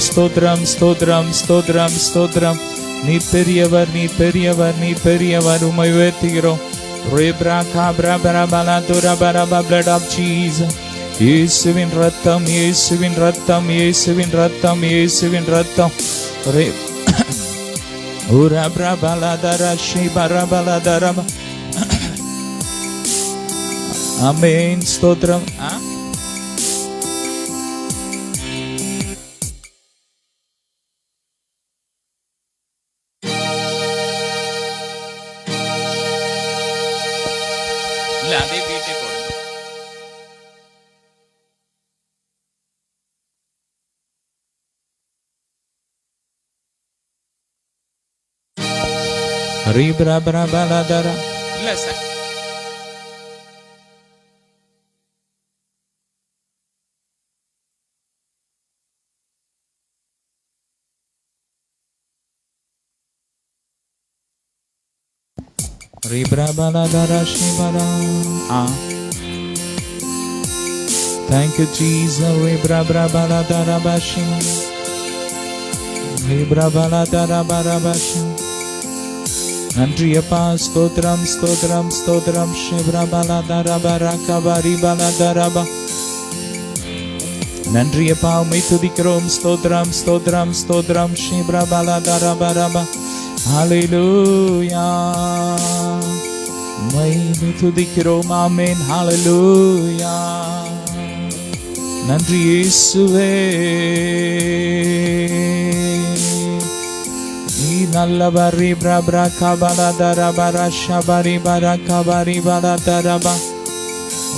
ஸ்தோத்திரம் ஸ்தோத்திரம் ஸ்தோத்திரம் ஸ்தோத்திரம். நீ பெரியவர், நீ பெரியவர், நீ பெரியவர். உம்மை உயர்த்துகிறோம். Blood of Jesus. இயேசுவின் ரத்தம், இயேசுவின் ரத்தம், இயேசுவின் ரத்தம், இயேசுவின் ரத்தம். ஆமென். ஸ்தோத்திரம். இல்ல அதே வீட்டை போடுங்க. இல்ல சார். Thank you, Jesus. நன்றியப்பா. ஸ்தோத்திரம் ஸ்தோத்திரம் ஸ்தோத்திரம். நன்றியப்பா, உம்மை துதிக்கிறோம். ஸ்தோத்திரம் ஸ்தோத்திரம் ஸ்தோத்திரம். ஹல்லேலூயா, உம்மை துதிக்கிறோம். ஆமென். ஹல்லேலூயா. நன்றி இயேசுவே, நீ நல்லவர்.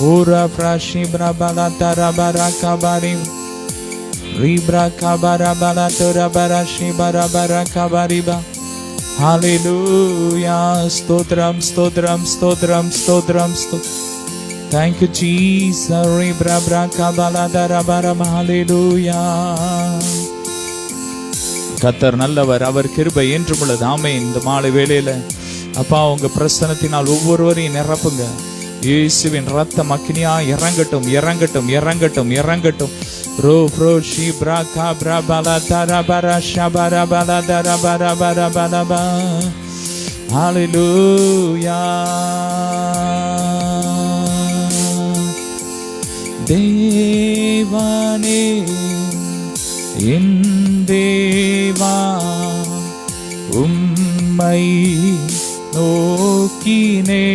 Ora prashibra balatara barakabari ribra kabara balatora barashibara barakabariba. Hallelujah. Stotram stotram stotram stotram stotram. Thank you, Jesus. Ribra brakabaladara baram. Hallelujah. கர்த்தர் நல்லவர், அவர் கிருபை என்றும் உள்ளது. ஆமென். இந்த மாலை வேளையில அப்பா உங்க பிரசன்னத்தினால் ஒவ்வொருவரையும் நிரப்புங்க. இயேசுவின் ரத்தம் அக்கினியா இறங்கட்டும் இறங்கட்டும் இறங்கட்டும் இறங்கட்டும். ரோ ப்ரோ ஷி பிரா கா பிரா பலா தரா பரா ஷபரா பலா தரா பரா பரா பலபா. ஹல்லேலூயா. தேவனே என் தேவா, உம்மை நோக்கினே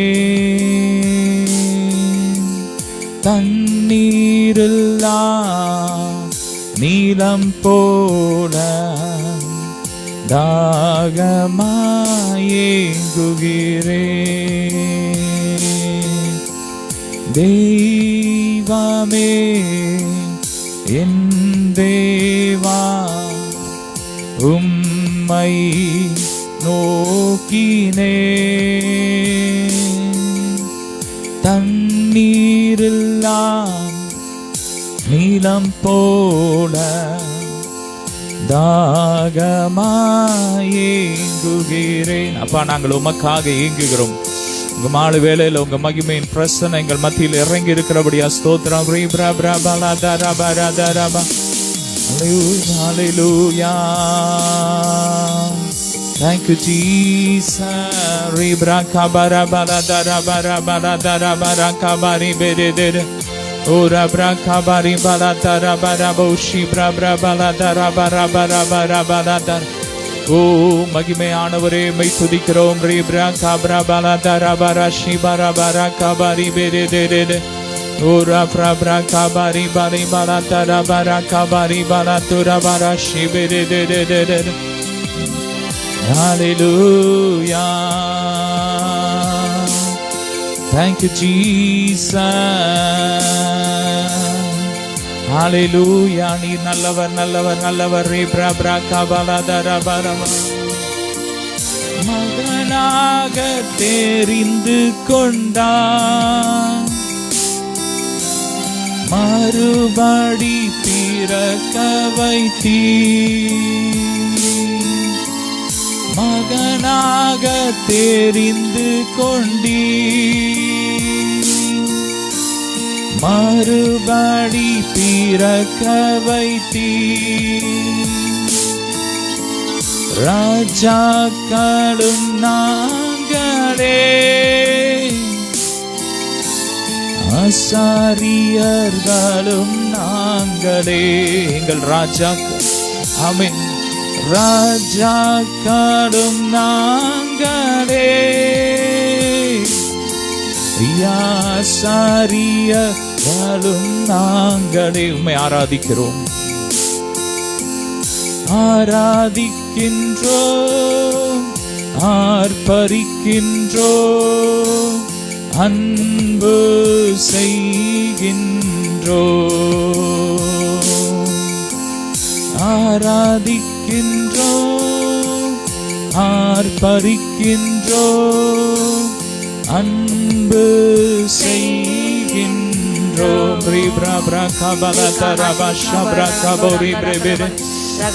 தண்ணீரில்லா நீலம் போல தாகமாயேங்குகிறேன். தெய்வமே என் தேவா, உம்மை நோக்கினே தண்ணீரில்லாம் நீலம் போல தாகமாயேங்குகிறேன். அப்பா, நாங்கள் உமக்காக ஏங்குகிறோம். உங்க மாலை வேளையில உங்க மகிமையின் பிரசன்னம் எங்கள் மத்தியில் இறங்கி இருக்கிறபடியா ஸ்தோத்திரம். Hallelujah. Thank you, Jesus. Ribra kabara bara dara bara bara dara bara kabari bere dere. Ora bra kabari bara dara bara boshi bra bra bara dara bara bara bara bara dara. ஓ மகிமையானவரே, மை துதிக்கிறோம். ரீப்ரா காப்ரா பாலா தரா பாரா ஷி பாரா பாரா காபாரி பெரே தேரே. ஓரா ஃப்ரா காபாரி பாரி பாலா தரா பாரா காபாரி பாலா துரா பாரா ஷி பெரே தேரே. Hallelujah. Thank you, Jesus. Hallelujah. நீ நல்லவர் நல்லவர் நல்லவர். ரீப்ரா பிரா காபாலா தரா பாரா. மகனாக தெரிந்து கொண்டான், மறுபடி பிறக்க வைத்தீர். மகனாக தெரிந்து கொண்டீர், மறுபடி பிறக்க வைத்தீர். ராஜாக்களும் நாங்களே, ஆசாரியர்களும் நாங்களே. எங்கள் ராஜாக்கள், ஆமென். ராஜாக்களும் நாங்களே, ஆசாரியர்களும் நாங்களே. உம்மை ஆராதிக்கிறோம், ஆராதிக்கின்றோம், ஆர்ப்பரிக்கின்றோம், அன்பு செய்கின்றோம். ஆராதிக்கின்றோம், ஆர்ப்பரிக்கின்றோம், அன்பு செய்கின்றோம். ரீப்ரா பிரா பலதரபா ஷப்ரா கபோரி பிரேபெரே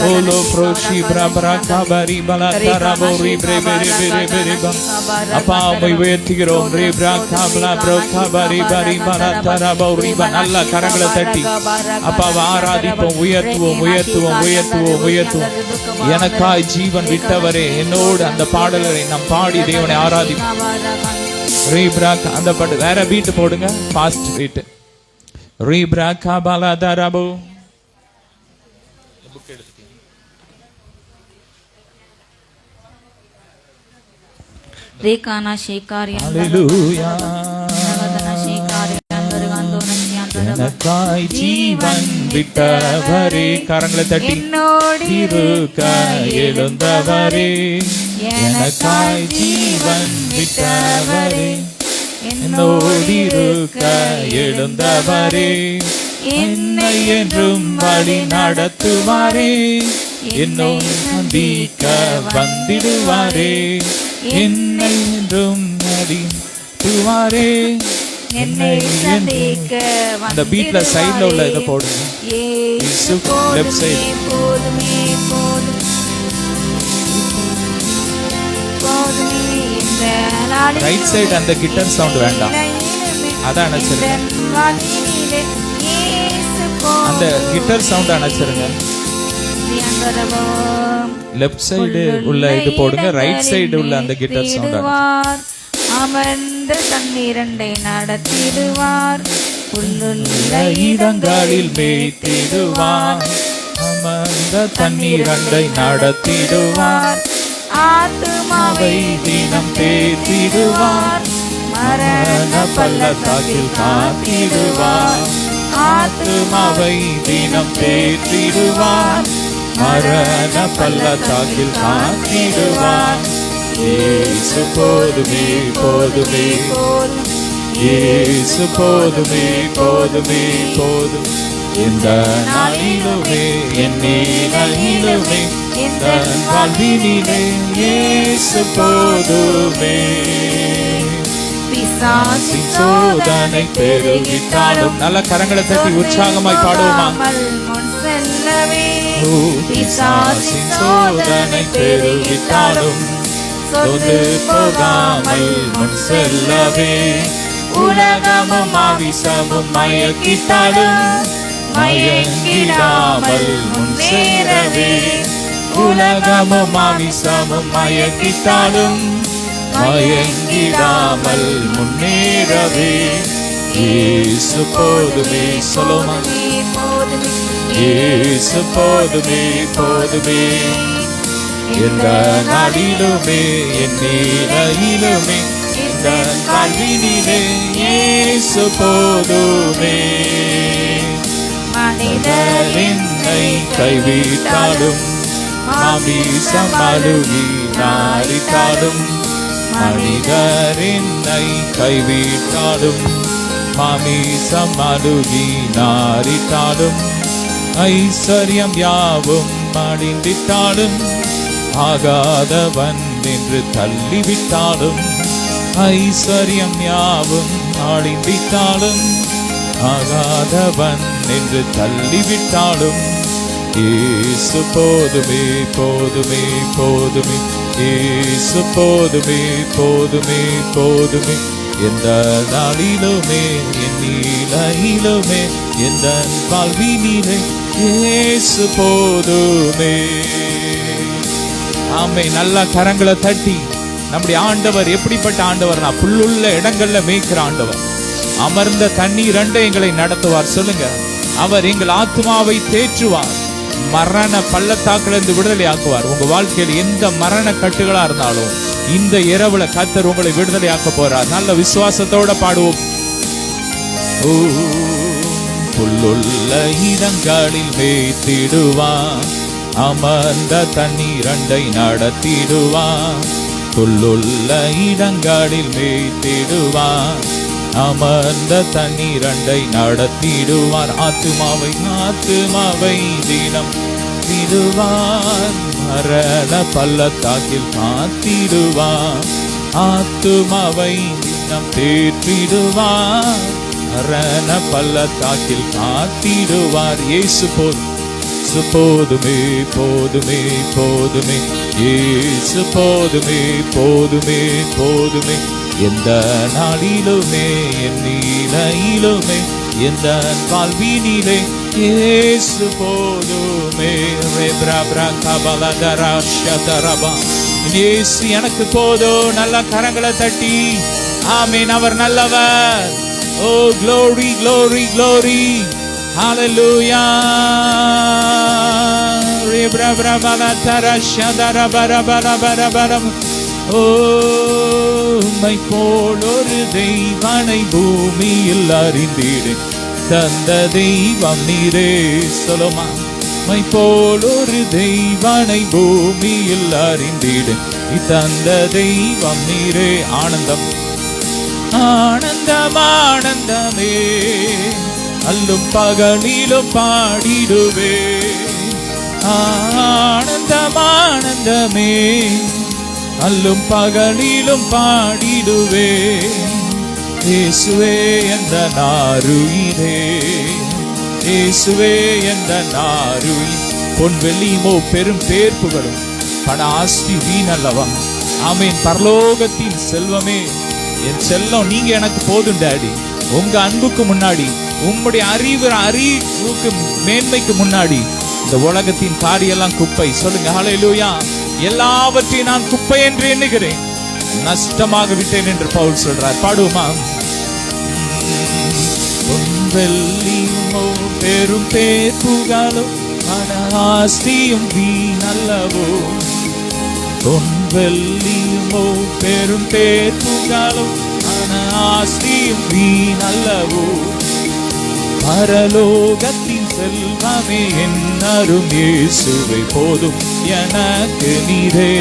ஓலோ ப்ரோஷி பிரபரா கபரி பலதரபோரி பிரேபெரே பிரேபெரே. அப்பா உம்மை உயர்த்துகிறோம். ரீப்ரா கபலா ப்ரோ கபரி பரி பலதரபோரி. நல்ல கரங்களை தட்டி அப்பாவை ஆராதிப்போம், உயர்த்துவோம், உயர்த்துவோம், உயர்த்துவோம், உயர்த்துவோம். எனக்காய் ஜீவன் விட்டவரே, என்னோடு அந்த பாடல்களை நாம் பாடி தேவனை ஆராதிப்போம். ரீப்ராக் அந்த பாட்டு வேற பீட் போடுங்க, ஃபாஸ்ட் பீட். ரீப்ராக் கபலதரபோ. ரேகானா ஷேகாரி ஹalleluya. எனக்காய் ஜீவன் விட்டவரே, கரங்களை தட்டி இருக்க எழுந்தவரே, எனக்காய் ஜீவன் விட்டவரே, என்னோடிருக்க எழுந்தவரே, என்னை என்றும் வழி நடத்துவாரே, என்னும் சந்திக்க வந்திடுவாரே, என்னை என்றும் நடத்துவாரே, என்னை சந்திக்க. அந்த பீட்ல சைடுல உள்ள இதை போடுங்க. லெஃப்ட் சைடு ரைட் சைடு அந்த கிட்டார் சவுண்ட் வேண்டாம், அதான் அணைச்சிருங்க. அந்த கிட்டார் சவுண்ட் அணைச்சிருங்க. லெஃப்ட் சைடு உள்ள இது போடுங்க, ரைட் சைடு உள்ள அந்த கிட்டார் சவுண்ட். அமர்ந்த தண்ணீரண்டை நடத்திடுவார், புல்லுள்ள இடங்களில் மேய்த்திடுவார், அமர்ந்த தண்ணீரண்டை நடத்திடுவார், ஆத்துமாவை தினம் தேற்றிடுவார், மரண பள்ளத்தாக்கில் காத்திடுவார், ஆத்துமாவை தினம் தேற்றிடுவார், மரண பள்ளத்தாக்கில் காத்திடுவார். இயேசு போதுமே போதுமே, இயேசு போதுமே போதுமே போதும். இந்த நாளிலுமே என் நீலையிலுமே இந்த வாழ்வினிலே இயேசு போதுமே. பிசாசின் சோதனை பெருகிட்டாலும், நல்ல கரங்களை தட்டி உற்சாகமாய் பாடுவோமா? பிசாசின் சோதனை பெருகிட்டாலும் சொந்து போகாமல் முன் செல்லவே, உலகமும் ஆவிசமும் மயக்கிட்டாலும் மயங்கிடாமல் முன்னேறவே, உலகமும் ஆவிசமும் மயக்கிட்டாலும் மயங்கிடாமல் முன்னேறவே. இயேசு போதுமே, சொல்லுமா? இயேசு போதுமே போதுமே, எந்த நாளிலுமே என் நீலையிலுமே இந்த வாழ்வினிலே இயேசு போதுமே. மனிதர் என்னை கைவிட்டாலும் மாமிசம் அழுகி நாரிட்டாலும், மனிதர் என்னை கைவிட்டாலும் மாமிசம் அழுகி நாரிட்டாலும், ஐஸ்வர்யம் யாவும் அழிந்திட்டாலும் ஆகாதவன் என்று தள்ளிவிட்டாலும், ஐஸ்வர்யம் யாவும் அழிந்திட்டாலும் ஆகாதவன் என்று தள்ளிவிட்டாலும், இயேசு போதுமே போதுமே போதுமே, இயேசு போதுமே போதுமே போதுமே. எந்த நாளிலுமே என் நீலையிலுமே எந்த வாழ்வினிலே இயேசு போதுமே. ஆமே. நல்ல கரங்களை தட்டி நம்முடைய ஆண்டவர் எப்படிப்பட்ட ஆண்டவர்னா புல்லுள்ள இடங்கள்ல மேய்க்கிற ஆண்டவர். அமர்ந்த தண்ணீர் அண்டை எங்களை நடத்துவார். சொல்லுங்க, அவர் எங்கள் ஆத்மாவை தேற்றுவார். மரண பள்ளத்தாக்குல இருந்து விடுதலை ஆக்குவார். உங்க வாழ்க்கையில் எந்த மரண கட்டுகளா இருந்தாலும் இந்த இரவுல கர்த்தர் உங்களை விடுதலை ஆக்க போறார். நல்ல விசுவாசத்தோட பாடுவோம். புல்லுள்ள இடங்களில் மேய்த்திடுவான், அமர்ந்த தண்ணீர் அண்டை நடத்திடுவான். புல்லுள்ள இடங்களில் மேய்த்திடுவான், அமர்ந்த தண்ணீர் அண்டை நடத்திடுவார். ஆத்துமாவை தினம் திடுவார், மரண பள்ளத்தாக்கில் காத்திடுவார். ஆத்துமாவை தினம் தேற்றிடுவார், மரண பள்ளத்தாக்கில் காத்திடுவார். இயேசு போதுமே போதுமே போதுமே, இயேசு போதுமே போதுமே போதுமே. எந்த நாளிலுமே என் நிலையிலுமே எந்த வாழ்வினிலே இயேசு போதுமே. இயேசு எனக்கு போதும். நல்ல கரங்களை தட்டி ஆமென். அவர் நல்லவர். ஓ glory glory glory, hallelujah. மை போல் ஒரு தெய்வனை பூமியில் அறிந்திடு தந்த தெய்வம் நீரே. சொல்லுமா, மை போல் ஒரு தெய்வனை பூமியில் அறிந்திடு தந்த தெய்வம் நீரே. ஆனந்தம் ஆனந்தம் ஆனந்தமே, அல்லும் பகலிலும் பாடிடுவே. ஆனந்தம் ஆனந்தமே, அல்லும் பகலிலும் பாடிடுவே. இயேசுவே என்ற நாருயிரே, இயேசுவே என்ற நாருயிர். பொன் வெள்ளியுமோ பெரும் பேர்ப்புகளும் பண ஆஸ்தி வீணல்லவா. ஆமேன். பரலோகத்தின் செல்வமே, என் செல்லம் நீங்க எனக்கு போதும் டாடி. உங்க அன்புக்கு முன்னாடி, உம்முடைய அறிவுக்கு மேன்மைக்கு முன்னாடி இந்த உலகத்தின் காரியெல்லாம் குப்பை. சொல்லுங்க ஹல்லேலூயா. எல்லாவற்றையும் நான் குப்பை என்று எண்ணுகிறேன், நஷ்டமாக விட்டேன் என்று பவுல் சொல்றார். பாடுவோமா? வெள்ளியுமோ பெரும் பேர்ப்புகளோ பண ஆஸ்தியும் வீணல்லவோ. வெள்ளியுமோ பெரும் பேர்ப்புகளோ பண ஆஸ்தியும் வீணல்லவோ. பரலோகத்தின் செல்வமே என் அரும் இயேசுவே போதும் எனக்கு நீரே.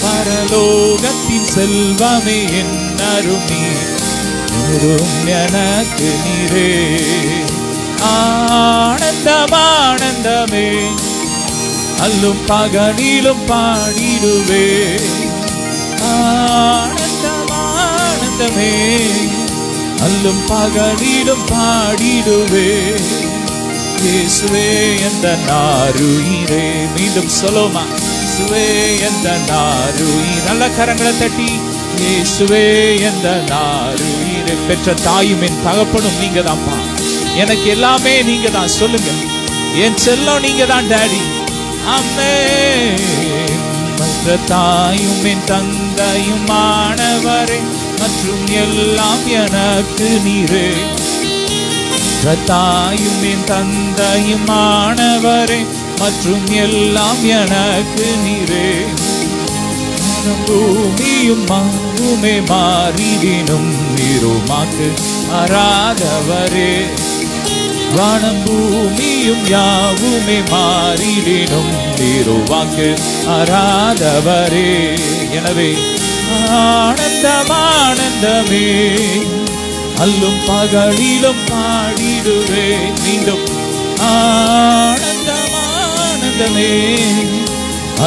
பரலோகத்தின் செல்வமே என் அரும் நீரும் எனக்கு நீரே. ஆனந்தம் ஆனந்தமே, அல்லும் பகலிலும் பாடிடுவே. ஆனந்தம் ஆனந்தமே, அல்லும் பகலிலும் பாடிடுவே. இயேசுவே என்ற நாருயிரே. மீண்டும் சொல்லுமா, இயேசுவே என்ற நாருயிர். நல்ல கரங்களை தட்டி இயேசுவே என்ற நாருயிரே. பெற்ற தாயும் என் தகப்பனும் நீங்க தான்ப்பா. எனக்கு எல்லாமே நீங்க தான். சொல்லுங்க, என் செல்லம் நீங்க தான் டாடி. ஆமென். மற்ற தாயும் என் தந்தையும் மாணவரே, மற்றும் எல்லாம் எனக்கு நீரே. தாயும் என் தந்தையும் மாணவரே, மற்றும் எல்லாம் எனக்கு நீரே. பூமியும் மாறுமே மாறிடினும் நீருமாக்கு மாறாதவரே. வானம் பூமியும் யாவுமே மாறிடினும் நீருவாக்கு மாறாதவரே. எனவே ஆனந்தம் ஆனந்தமே, அல்லும் பகலிலும் பாடிடுவே. மீண்டும் ஆனந்தம் ஆனந்தமே,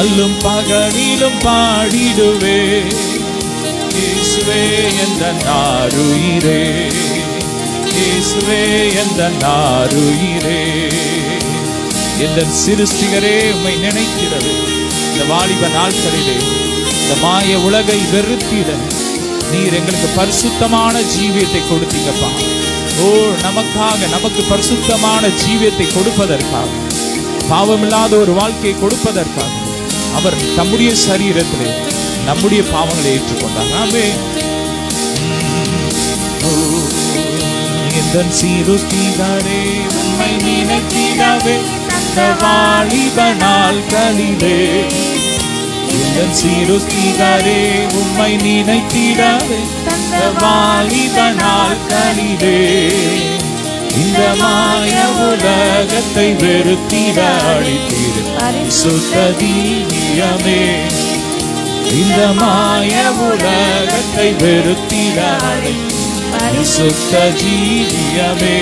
அல்லும் பகலிலும் பாடிடுவே. இயேசுவே என்ற நாருயிரே, இயேசுவே என்ற நாருயிரே. எந்த சிருஷ்டிகரே உம்மை நினைக்கிறது. இந்த வாலிப நாட்களிலே இந்த மாய உலகை வெறுத்திட நீர் எங்களுக்கு பரிசுத்தமான ஜீவியத்தை கொடுத்தீங்கப்பா. ஓ, நமக்காக, நமக்கு பரிசுத்தமான ஜீவியத்தை கொடுப்பதற்காக, பாவமில்லாத ஒரு வாழ்க்கையை கொடுப்பதற்காக, அவர் தம்முடைய சரீரத்திலே நம்முடைய பாவங்களை ஏற்றுக்கொண்டார். ஆமென். எந்தன் சீருத்திகாரே உம்மை நினைத்திடவே தந்த வாலிப நாட்களிலே, எந்தன் சீருத்திகாரே உம்மை நினைத்திடவே தந்த வாலிப நாட்களிலே, இந்த மாய உலகத்தை வெறுத்திட அழித்தீர் பரிசுத்த ஜீவியமே, இந்த மாய உலகத்தை வெறுத்திட பரிசுத்த ஜீவியமே,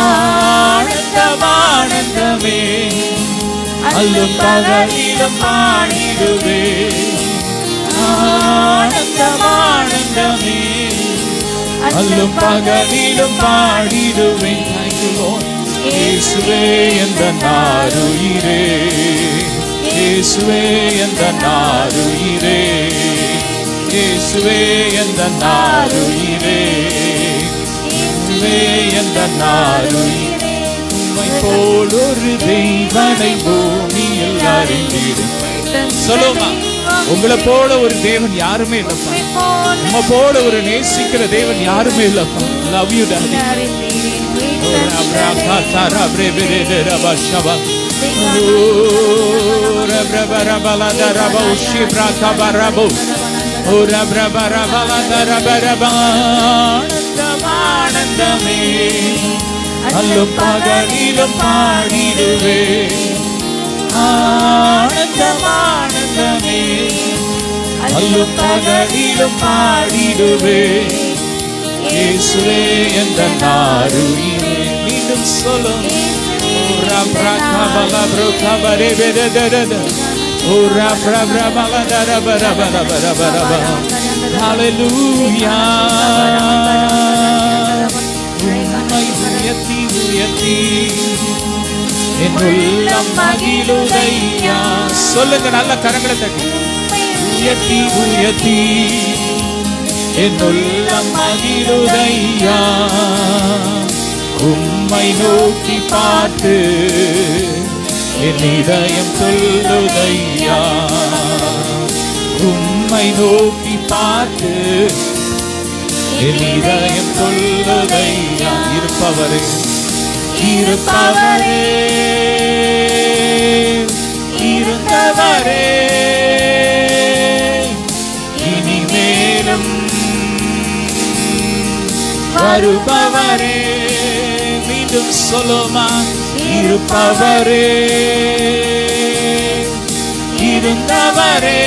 ஆனந்தம் ஆனந்தமே அல்லும் பகலிலும் பாடிடுவே, ஆனந்தம் ஆனந்தமே அல்லும் பகலிலும் பாடிடுவேன். இயேசுவே எந்த நாருயிரே, இயேசுவே எந்த நாருயிரே, இயேசுவே எந்த நாருயிரே, இயேசுவே எந்த நாருயிரே, உம்மை போல் ஒரு தெய்வனை பூமியில் அறிந்திடும். சொல்லுமா, உங்களை போல ஒரு தேவன் யாருமே இல்லப்பா, உம்மை போல ஒரு நேசிக்கிற தேவன் யாருமே இல்லப்பா. Love you daddy. ஆனந்தமே அல்லும் பகலிலும் பாடிடுவே, ஆனந்தம் ஆனந்தமே அல்லும் பகலிலும் பாடிடுவே, இயேசுவே எந்த நாருயிரே. மீண்டும் சொல்லும். ஹல்லேலூயா. உம்மை உயர்த்தி உயர்த்தி என் உள்ளம் மகிழுதையா. சொல்லுங்க, நல்ல கரங்களை தட்டி. உயர்த்தி உயர்த்தி என் உள்ளம் மகிழுதையா, உம்மை நோக்கி பார்த்து என் இதயம் சொல்லுதையா, உம்மை நோக்கி பார்த்து என் இதயம் சொல்லுதையா. இருப்பவரே இருப்பவரே இருந்தவரே இனிமேலும் வருபவரே. மீண்டும் சொல்லுமா, இருப்பவரே இருந்தவரே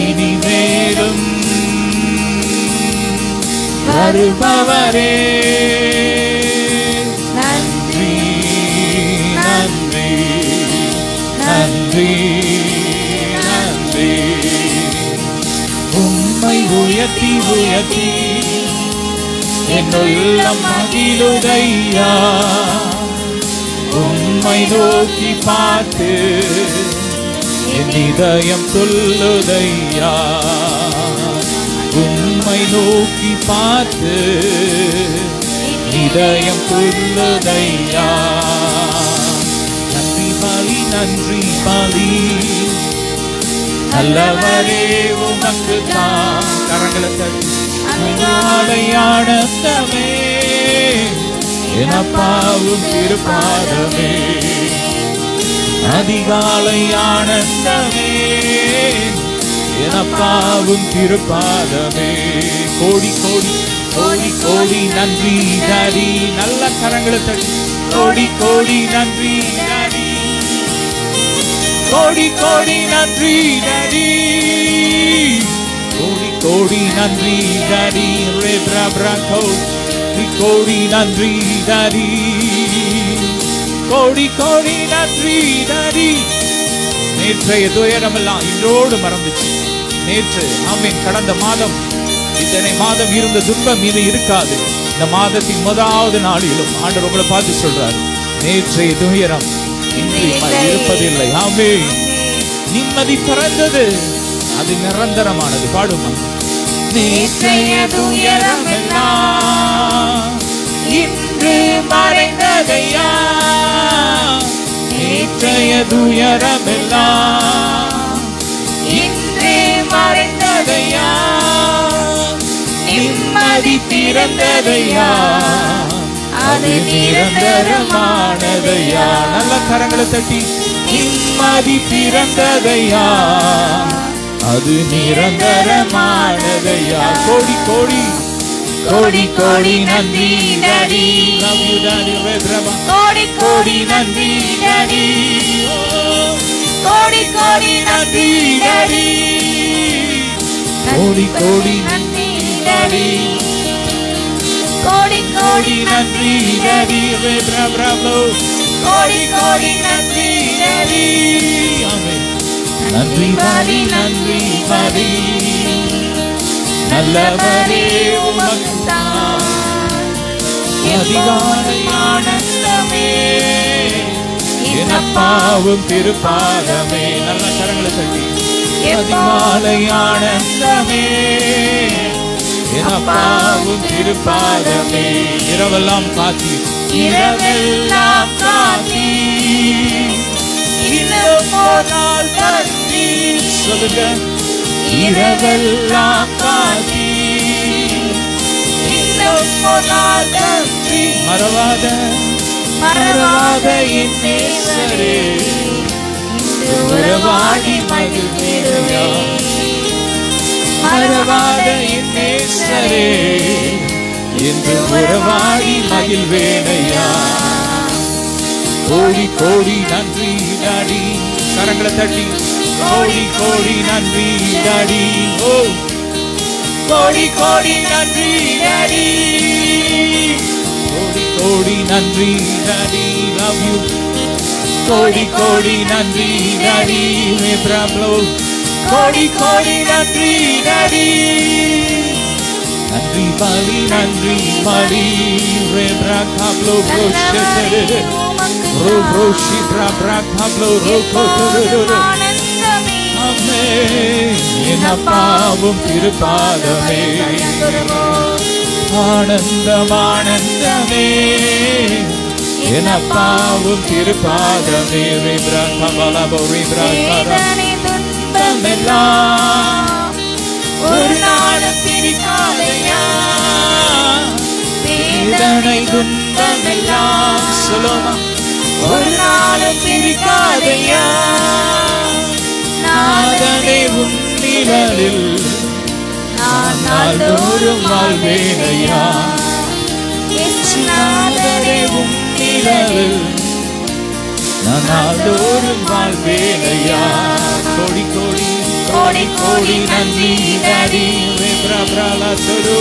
இனிமேலும் வருபவரே. நன்றி நன்றி நன்றி நன்றி. உம்மை உயர்த்தி உயர்த்தி என் உள்ளம் மகிழுதையா, உம்மை நோக்கி பார்த்து என் இதயம் சொல்லுதையா, உம்மை நோக்கி பார்த்து இதயம் சொல்லுதையா. நன்றி பலி நன்றி பலி நல்லவரே உமக்கு தான். கரங்களை தட்டி. ஆனந்தமே எனப்பாவும் திருப்பாதமே, அதிகாலை ஆனந்தமே எனப்பாவும் திருப்பாதமே. கோடி கோடி கோடி கோடி நன்றி டாடி. நல்ல கரங்களை தட்டி. கோடி கோடி நன்றி டாடி, கோடி கோடி நன்றி டாடி, கோடி கோடி நன்றி டாடி. ரேப்ரா பிராங்கோ கோடி நன்றி டாடி, கோடி கோடி நன்றி டாடி. நேற்றைய துயரமெல்லாம் இன்றோடு மறந்துச்சு. நேற்று ஆமென். கடந்த மாதம் இத்தனை மாதம் இருந்த துன்பம் இது இருக்காது. இந்த மாதத்தின் முதலாவது நாளிலும் ஆண்டவர் உங்களை பார்த்து சொல்றாரு, நேற்றைய துயரம் இன்று இருப்பதில்லை. ஆமென். நிம்மதி பிறந்தது, அது நிரந்தரமானது. பாடுமா. நேற்றைய துயரம் எல்லாம் இன்று மறைந்ததையா, நேற்றைய நிரந்தரமெல்லாம் இன்றே மறைந்ததையா, நிம்மதி பிறந்ததையா, அது நிரந்தரமானதையா. நல்ல கரங்களை தட்டி நிம்மதி பிறந்ததையா, அது நிரந்தரமானதையா. கோடி கோடி கோடி கோடி நன்றி டாடி. Love you daddy. கோடி கோடி நன்றி டாடி, கோடி கோடி நன்றி டாடி, கோடி கோடி நன்றி டாடி, கோடி கோடி நன்றி டாடி. கோடி கோடி நன்றி டாடி. நன்றி பாடி நன்றி பாடி, நல்லவரே உமக்குத்தான் அதிகாலை ஆனந்தமே, என் அப்பாவும் திருப்பாதமே. நல்ல கரங்களை தட்டி அதிகாலை ஆனந்தமே, என் அப்பாவும் திருப்பாதமே. இரவெல்லாம் காத்தி, இரவெல்லாம் காத்தி, இன்னும் ஒரு நாள் தந்தி. சொல்லுங்க. இரவெல்லாம் காத்தி, இன்னும் ஒரு நாள் தந்தி. மறவாத மறவாத என் நேசரே, இன்று உறவாடி மகிழ்ந்திடுவே. மறவாத என் நேசரே, இன்று உறவாடி மகிழ்வேனையா. கோடி கோடி நன்றி டாடி. கரங்களை தட்டி கோடி கோடி நன்றி டாடி. ஓ கோடி கோடி நன்றி டாடி, கோடி கோடி நன்றி டாடி. Love you. கோடி கோடி நன்றி டாடி. கோடி கோடி நன்றி டாடி. நன்றி பாடி நன்றி பாடி. ரேப்ராகாப்ளோ ப்ரோஷெட்டே ரோ ப்ரோஷிப்ரா பிராகாப்ளோ ரோ கோட்டோரோ. அம்மே என் அப்பாவும் திருப்பாதமே, ஆனந்தம் ஆனந்தமே, என் அப்பாவும் திருப்பாதமே. ரேப்ராகாபலபோ ரேப்ராகாரா துன்பமெல்லாம் ஒரு நாளும் பிரிக்காதையா, வேதனை துன்பமெல்லாம் சொல்லுமா ஒரு நாளும் பிரிக்காதையா. நாதனே உன் நிழலில் நான் நாள்தோறும் வாழ்வேனையா. நாதனே உன் நிழலில் நான் நாள்தோறும் வாழ்வேனையா. கோடி கோடி கோடி கோடி நன்றி டாடி.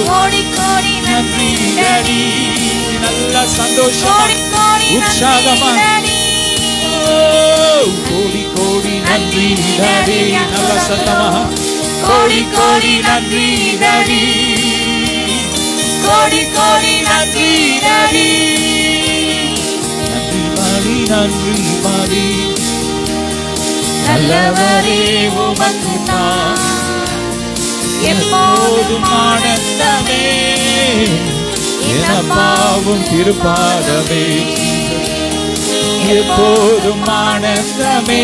கோடி கோடி நன்றி டாடி. நல்ல சந்தோஷமா உற்சாகமா கோடி கோடி நன்றி டாடி. நல்ல சத்தமா கோடி கோடி நன்றி டாடி. கோடி கோடி நன்றி டாடி. நன்றி பாடி நன்றி பாடி. நல்லவரே உமக்குத்தான் எப்போதும் ஆனந்தமே, என் அப்பாவும் திருப்பாதமே. எப்போதும் ஆனந்தமே.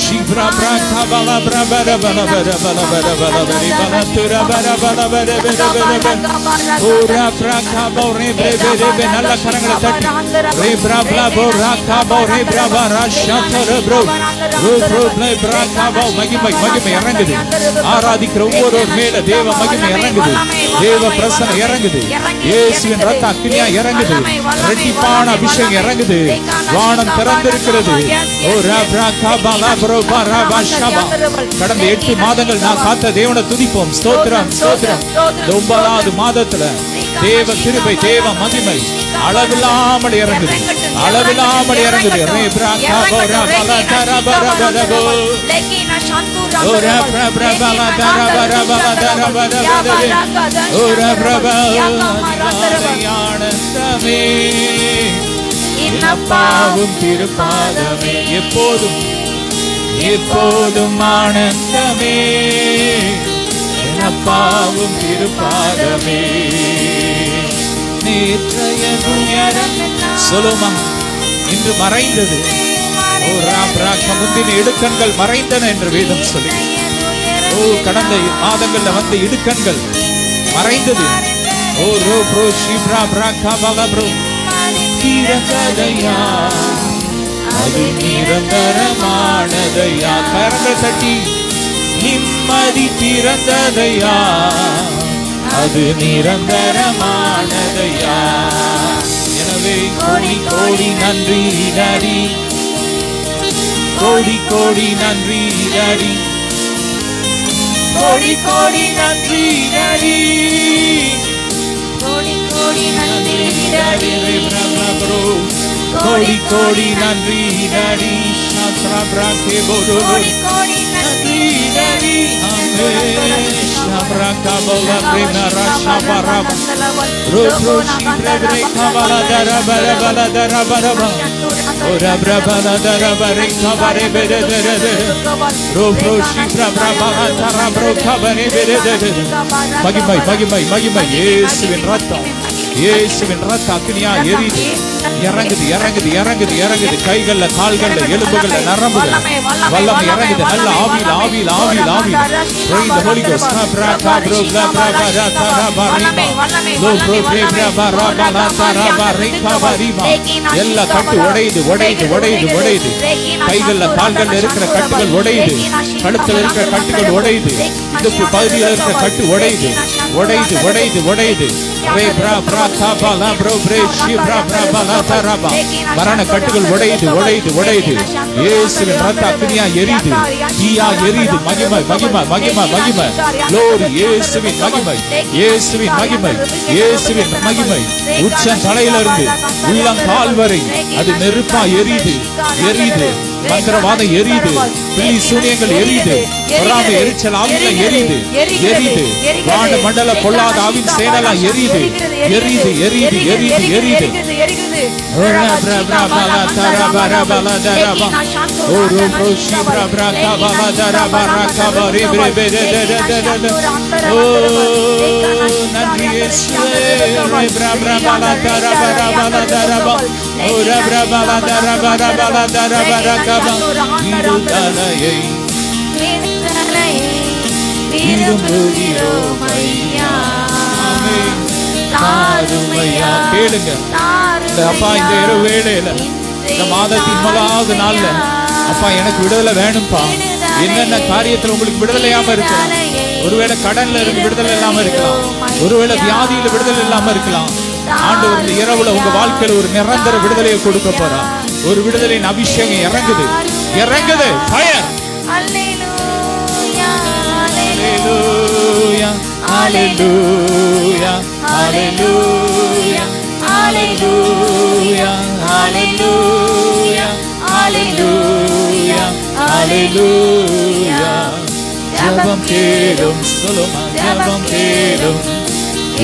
Shivra braka bala bala bala bala bala bala bala bala tura bala bala bala bala bala ura braka bore bere bere nalla karangala tatti re brabla boraka bore braba rashathara bro bro bro braka bau magimai இறங்குது. ஆராதிக்கிற ஒவ்வொருவர் மேல தேவ மகிமை இறங்குது. தேவ பிரசன்னம் இறங்குது. இயேசுவின் ரத்த அக்கினியா இறங்குது. இரட்டிப்பான அபிஷேகம் இறங்குது. வானம் திறந்திருக்கிறது. ஓ ரப்ரகா பலா ப்ரோ பரபா ஷபா. கடந்த 8 மாதங்கள் நான் காத்த தேவனை துதிப்போம். ஸ்தோத்திரம் ஸ்தோத்திரம். 9வது மாதத்துல தேவ கிருபை தேவ மகிமை அளவில்லாமல் இறங்குது. அளவில்லாமல் இறங்குது. ரே பிரகா பரா பலா தரபர பரபோ ஓரா பிரபா பலா தரபர பலா தரபர பரபோ ஓரா பிரபா ஆனந்தமே, என் அப்பாவும் திருப்பாதமே. எப்போதும் எப்போதும் ஆனந்தமே, என் அப்பாவும் திருப்பாதமே. நேற்றைய உயரம் சொல்லுமா இன்று மறைந்தது. ஓ ராப்ராக்க முந்தின இடுக்கண்கள் மறைந்தன என்று வேதம் சொல்லி. ஓ கடந்த மாதங்கள்ல வந்த இடுக்கண்கள் மறைந்தது. ஓ row bro Shipra பிராக்கா Bala bro தீரங்கதையா, அது நிரந்தரமானதையா. கரங்கள் தட்டி நிம்மதி பிறந்ததையா, அது நிரந்தரமானதையா. எனவே கோடி கோடி நன்றி டாடி, கோடி கோடி நன்றி டாடி, கோடி கோடி நன்றி டாடி, கோடி கோடி நன்றி டாடி, கோடி கோடி நன்றி டாடி. சாத்ரா பிராக்கே போடு கோடி கோடி நன்றி daddy. Shabraka bola prema rasha baraba ro shibre kabala dara bara bala dara bara ba ora brabala dara bare kabare bere dere dere ro shibra brabala dara bro kabare bere dere. மகிமை இயேசுவின் ரத்தம், இயேசுவின் ரத்தம் அக்னியா எரியுது. இறங்குது இறங்குது இறங்குது இறங்குது. கைகள்ல கால்கள்ல எலும்புகள்ல நரம்புகள் வல்லமை இறங்குது. நல்ல ஆவியில் ஆவியில் ஆவியில் ஆவியில். Praise the Holy Ghost. எல்லா கட்டு உடையுது உடையுது உடையுது உடையுது. கைகள்ல கால்கள்ல இருக்கிற கட்டுகள் உடையுது. கழுத்துல இருக்கிற கட்டுகள் உடையுது. இடுப்பு பகுதியில் இருக்கிற கட்டு உடையுது உடையுது உடையுது உடையுது. மரண கட்டுகள் உடையுது உடையுது உடையுது. இயேசுவின் ரத்த அக்னியா எரியுது, தீயா எரியுது. மகிமை மகிமை மகிமை மகிமை. glory. இயேசுவின் மகிமை, இயேசுவின் மகிமை, இயேசுவின் மகிமை. உச்ச தலையிலிருந்து உள்ளங்கால் வரை அது நெருப்பா எரியுது எரியுது. மந்திரவாதம் எரியுது, பில்லி சூனியங்கள் எரியுது, பொறாமை எரிச்சல் ஆவிகள் எரியுது எரியுது. வான மண்டல பொல்லாத ஆவின் சேனலாம் எரியுது எரியுது எரியுது எரியுது எரியுது. கேளுங்க அப்பா, இந்த இரவு வேளையில இந்த மாதத்தின் முதலாவது நாள்ல அப்பா எனக்கு விடுதலை வேணும்பா. என்னென்ன காரியத்துல உங்களுக்கு விடுதலையாம இருக்கலாம், ஒருவேளை கடன்ல இருந்து விடுதலை இல்லாம இருக்கலாம், ஒருவேளை வியாதியில விடுதலை இல்லாம இருக்கலாம். ஆண்டவர் இந்த இரவுல உங்க வாழ்க்கையில ஒரு நிரந்தர விடுதலையை கொடுக்க போறார். ஒரு விடுதலையின் அபிஷேகம் இறங்குது இறங்குது. Fire. Hallelujah, hallelujah, hallelujah, hallelujah, hallelujah, hallelujah. ஜெபம் கேளும் சொல்லுமா, ஜெபம் கேளும்,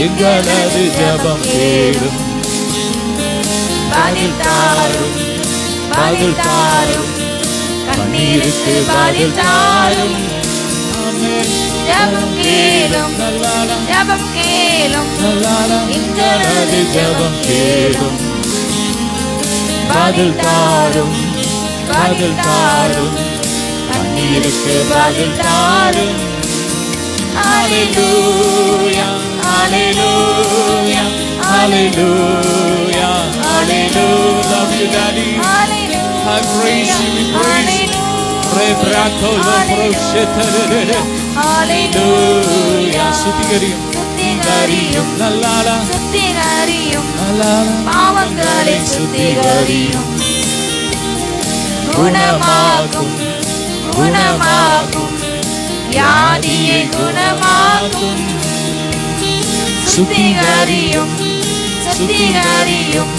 எங்களது ஜெபம் கேளும். பதில் தாரும், பதில் தாரும், கண்ணீருக்கு பதில் தாரும். ஜெபம் கேளும், ஜெபம் கேளும், எங்களது ஜெபம் கேளும். பதில் தாரும், பதில் தாரும், கண்ணீருக்கு பதில் தாரும். Hallelujah, hallelujah, hallelujah, hallelujah. Love you, Daddy. I praise you, we praise you. Hallelujah. சுத்திகரியும், சுத்திகரியும், நல்லாலா சுத்திகரியும், நல்லாலா பாவங்களை சுத்திகரியும், குணமாகும், குணமாகும், வியாதியை குணமாகும். சுத்திகரியும், சுத்திகரியும்,